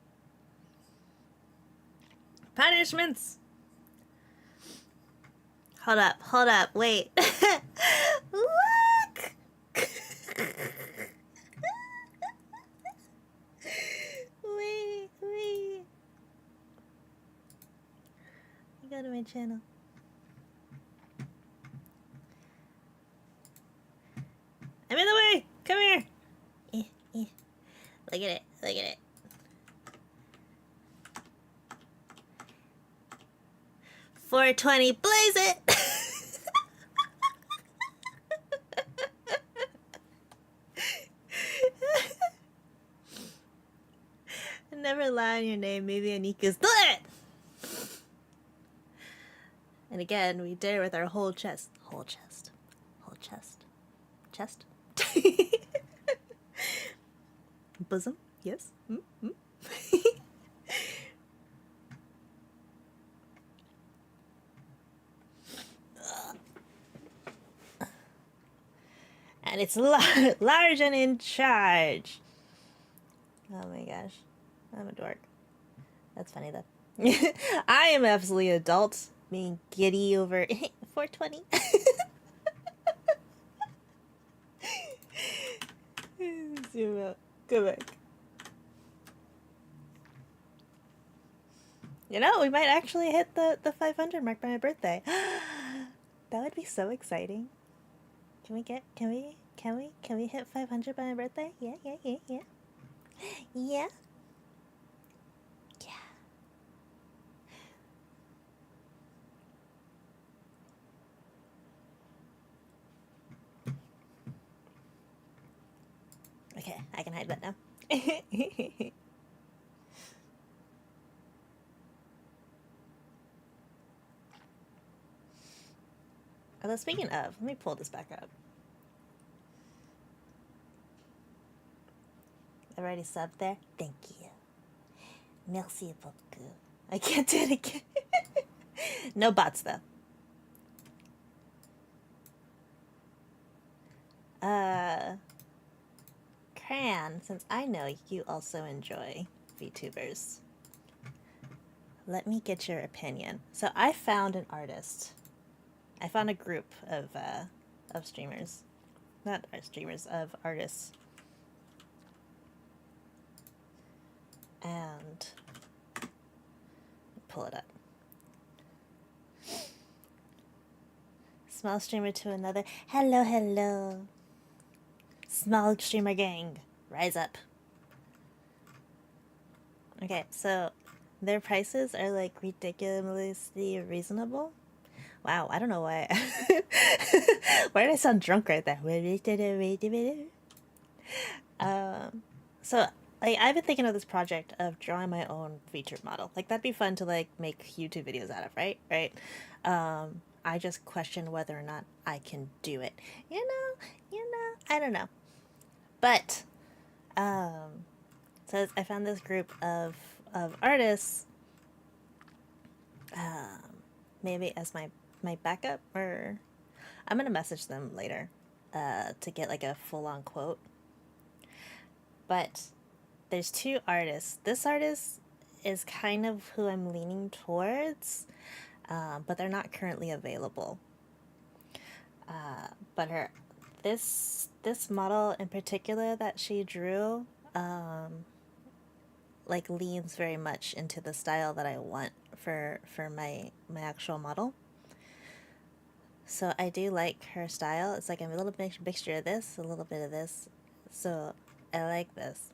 Punishments! Hold up, wait. Look! Wait. You go to my channel. I'm in the way! Come here! Look at it. 420, blaze it! Never lie on your name, maybe Anika's do it! And again, we dare with our whole chest. Chest. Bosom, yes. And it's large and in charge. Oh my gosh. I'm a dork. That's funny though. I am absolutely adult, being giddy over 420. Zoom out. Go back. You know, we might actually hit the 500 mark by my birthday. That would be so exciting. Can we hit 500 by my birthday? Yeah. Okay, I can hide that now. Although speaking of, let me pull this back up. I've already subbed there. Thank you. Merci beaucoup. I can't do it again. No bots though. Cran, since I know you also enjoy VTubers, let me get your opinion. So I found an artist. I found a group of streamers. Not streamers, of artists. And pull it up. Small streamer to another. Hello. Small streamer gang, rise up. Okay, so their prices are like ridiculously reasonable. Wow, I don't know why. Why did I sound drunk right there? So like I've been thinking of this project of drawing my own feature model. Like that'd be fun to like make YouTube videos out of, right? I just question whether or not I can do it. You know, I don't know. But so I found this group of artists maybe as my backup, or I'm gonna message them later to get like a full-on quote. But there's two artists. This artist is kind of who I'm leaning towards, but they're not currently available. But this model in particular that she drew, like leans very much into the style that I want for my actual model. So I do like her style. It's like a little mixture of this, a little bit of this. So I like this.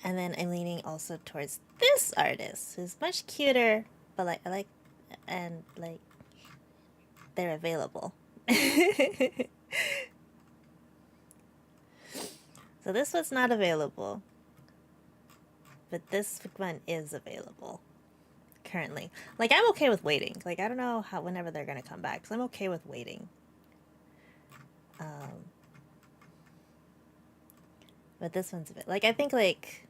And then I'm leaning also towards this artist, who's much cuter, but like I like, and like they're available. So this one's not available, but this one is available currently. Like I'm okay with waiting. Like I don't know whenever they're gonna come back, so I'm okay with waiting. But this one's a bit like I think like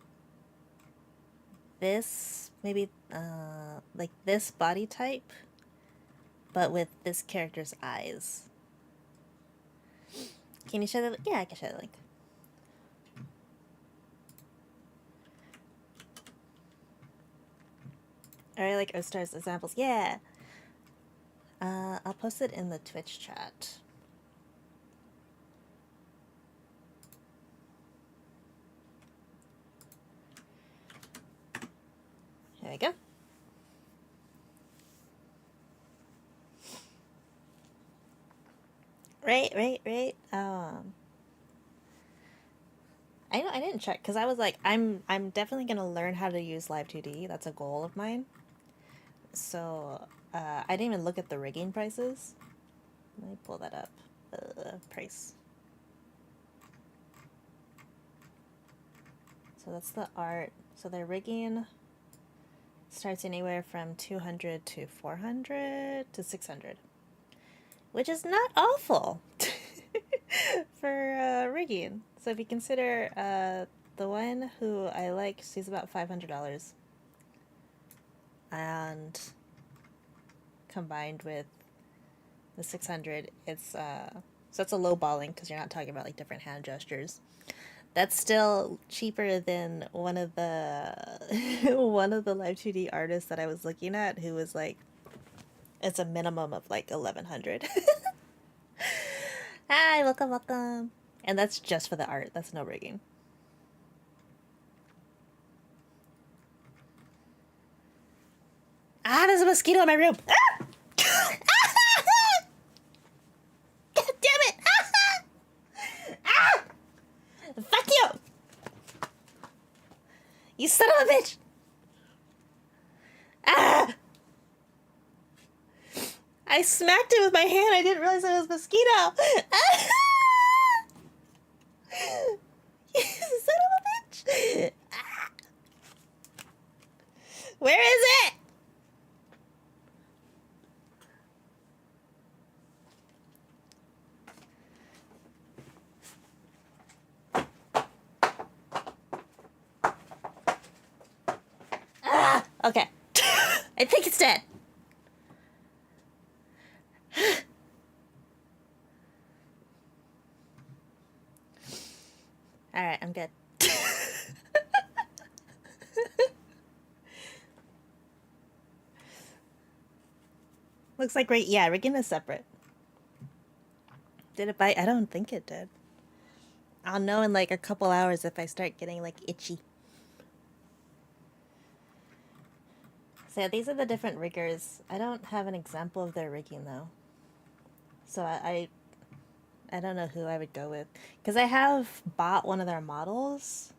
this maybe like this body type, but with this character's eyes. Can you show the? Yeah, I can show the link. Alright, like Oarstar's examples. Yeah. I'll post it in the Twitch chat. Here we go. Right. I didn't check because I was like, I'm definitely gonna learn how to use Live 2D. That's a goal of mine. So I didn't even look at the rigging prices. Let me pull that up. Price. So that's the art. So the rigging starts anywhere from 200 to 400 to 600, which is not awful for rigging. So if you consider the one who I like, she's about $500, and combined with the 600, it's so that's a low balling because you're not talking about like different hand gestures. That's still cheaper than one of the Live 2D artists that I was looking at, who was like, it's a minimum of like 1,100. Hi, welcome. And that's just for the art. That's no rigging. Ah, there's a mosquito in my room. Ah! God damn it! Ah! Fuck you! You son of a bitch! Ah! I smacked it with my hand. I didn't realize it was a mosquito. Ah! You son of a bitch! Ah! Where is it? Ah! Okay. I think it's dead. Alright, I'm good. Looks like yeah, rigging is separate. Did it bite? I don't think it did. I'll know in like a couple hours if I start getting like itchy. So yeah, these are the different riggers. I don't have an example of their rigging though. So I don't know who I would go with, because I have bought one of their models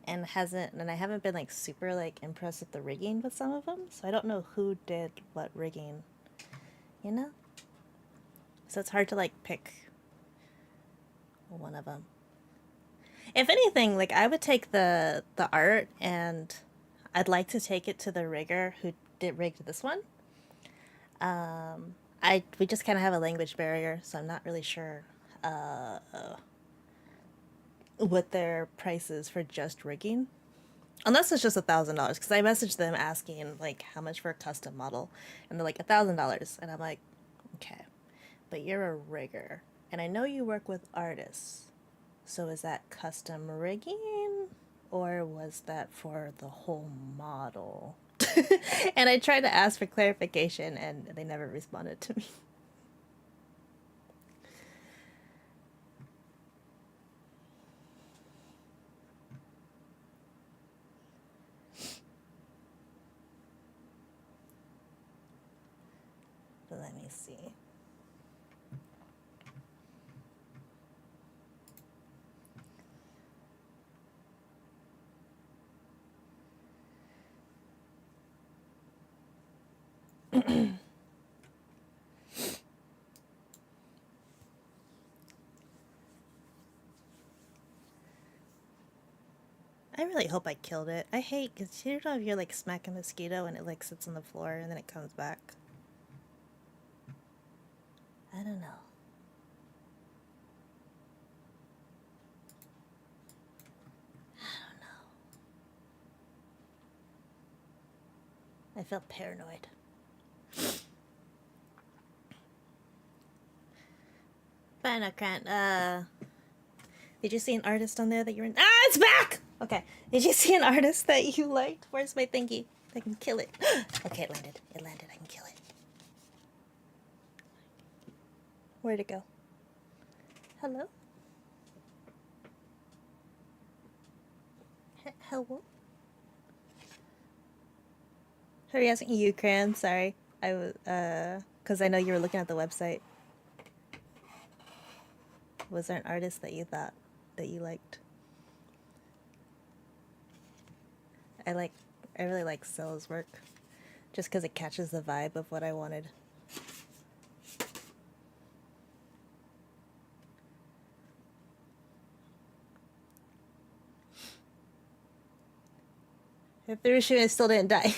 and I haven't been like super like impressed with the rigging with some of them. So I don't know who did what rigging, you know? So it's hard to like pick one of them. If anything, like I would take the art, and I'd like to take it to the rigger who rigged this one. We just kind of have a language barrier, so I'm not really sure what their price is for just rigging. Unless it's just $1,000, because I messaged them asking like how much for a custom model, and they're like $1,000, and I'm like, okay, but you're a rigger, and I know you work with artists, so is that custom rigging, or was that for the whole model? And I tried to ask for clarification, and they never responded to me. Let me see. I really hope I killed it. I hate, because you know if you're like smack a mosquito and it like sits on the floor and then it comes back. I don't know. I felt paranoid. But I know, Grant, did you see an artist on there that you're in? Ah, it's back! Okay. Did you see an artist that you liked? Where's my thingy? I can kill it. Okay, it landed. It landed. I can kill it. Where'd it go? Hello? Hello? Hurry asking you, Cran. Sorry. I was, because I know you were looking at the website. Was there an artist that you thought that you liked? I really like Cell's work, just because it catches the vibe of what I wanted. If the Rishuna still didn't die,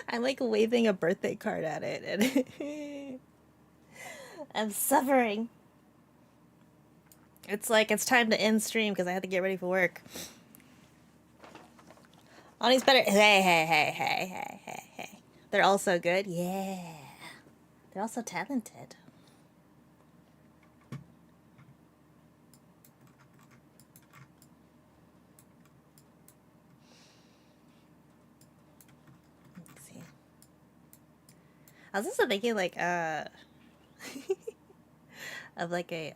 I'm like waving a birthday card at it, and I'm suffering. It's like it's time to end stream because I have to get ready for work. Ani's better. Hey. They're all so good. Yeah. They're all so talented. Let's see. I was also thinking like of like a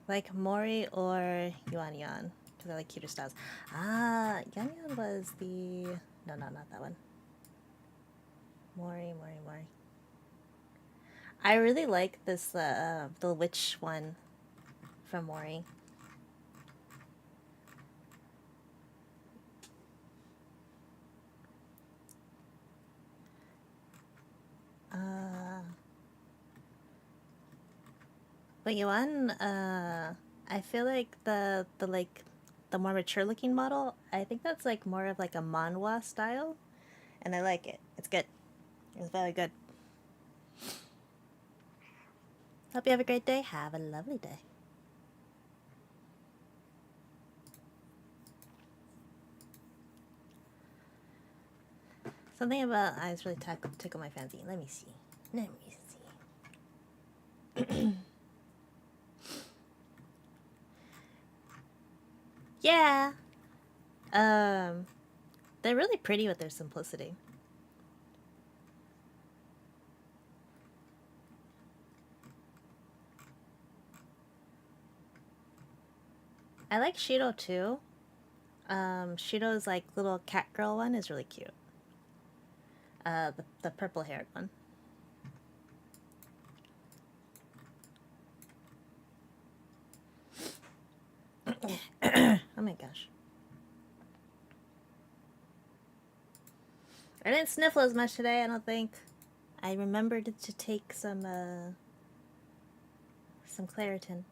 like Mori or Yuan, because I like cuter styles. Ah, Yuan was the... No, not that one. Mori. I really like this, the witch one from Mori. But Yuan, I feel like the more mature looking model, I think that's like more of like a manhwa style, and I like it. It's good. It's very good. Hope you have a great day. Have a lovely day. Something about eyes really tickle my fancy. Let me see. Yeah. They're really pretty with their simplicity. I like Shido too. Shido's like little cat girl one is really cute. The purple haired one. Oh my gosh. I didn't sniffle as much today, I don't think. I remembered to take some Claritin.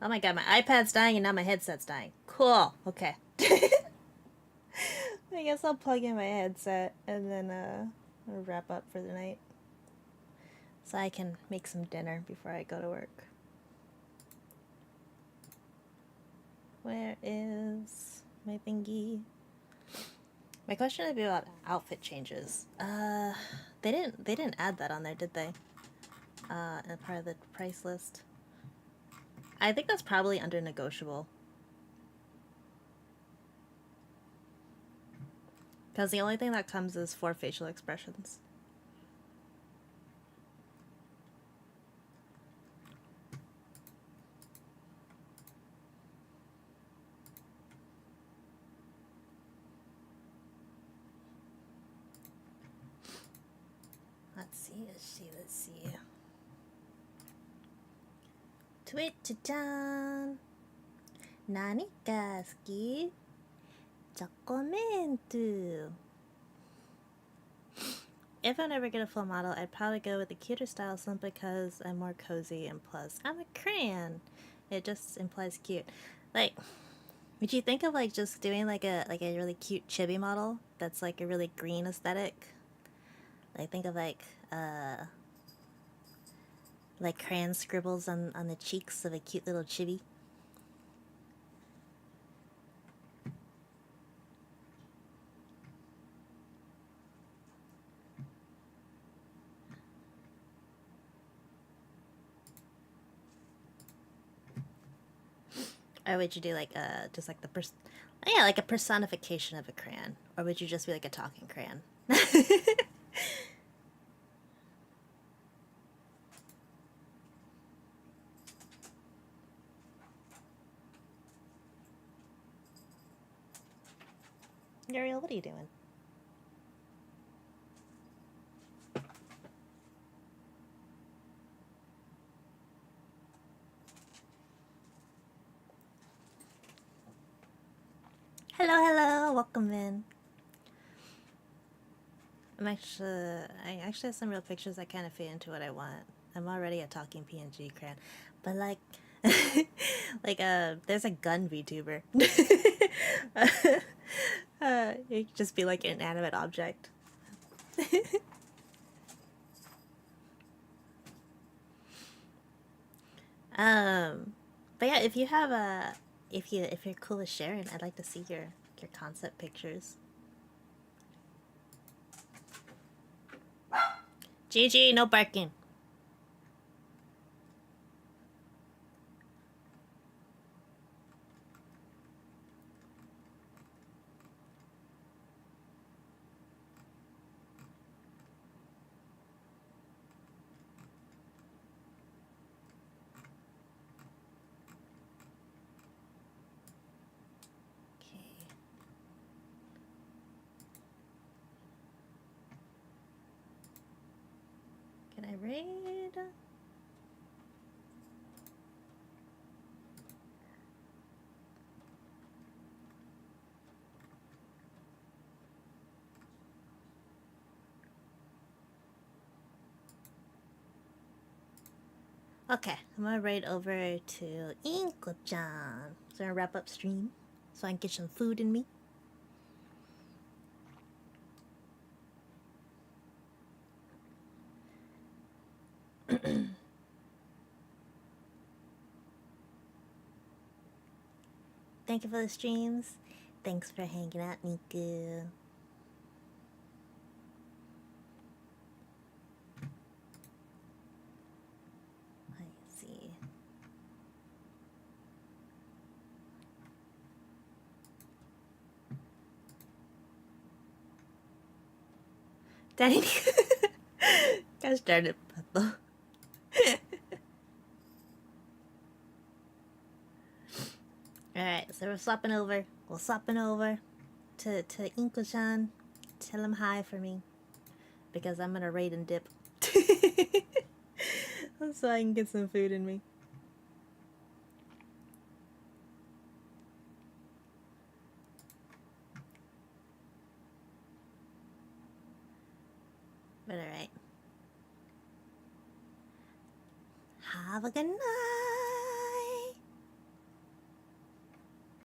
Oh my god, my iPad's dying and now my headset's dying. Cool. Okay. I guess I'll plug in my headset and then I'll wrap up for the night. So I can make some dinner before I go to work. Where is my thingy? My question would be about outfit changes. They didn't add that on there, did they? As part of the price list. I think that's probably under negotiable. Because the only thing that comes is 4 facial expressions. Let's see. Twitch-chan. 何が好き? チョコメント. If I never get a full model, I'd probably go with the cuter style simply because I'm more cozy and plus I'm a crayon. It just implies cute. Like, would you think of like just doing like a really cute chibi model that's like a really green aesthetic? Like think of like crayon scribbles on the cheeks of a cute little chibi. Or would you do like just like like a personification of a crayon? Or would you just be like a talking crayon? Ariel, what are you doing? Hello, welcome in. I actually have some real pictures that kind of fit into what I want. I'm already a talking PNG crayon, but like, there's a gun VTuber. It could just be like an inanimate object. But yeah, if you have if you're cool with sharing, I'd like to see your concept pictures. GG, no barking. Can I raid? Okay, I'm gonna raid over to Inko-chan. So I'm gonna wrap up stream so I can get some food in me. Thank you for the streams. Thanks for hanging out, Niku. Let's see. Daddy, gosh darn it, Purple. Alright, so we're swapping over. We're swapping over to Inko-chan. Tell him hi for me. Because I'm gonna raid and dip. So I can get some food in me. But alright. Have a good night.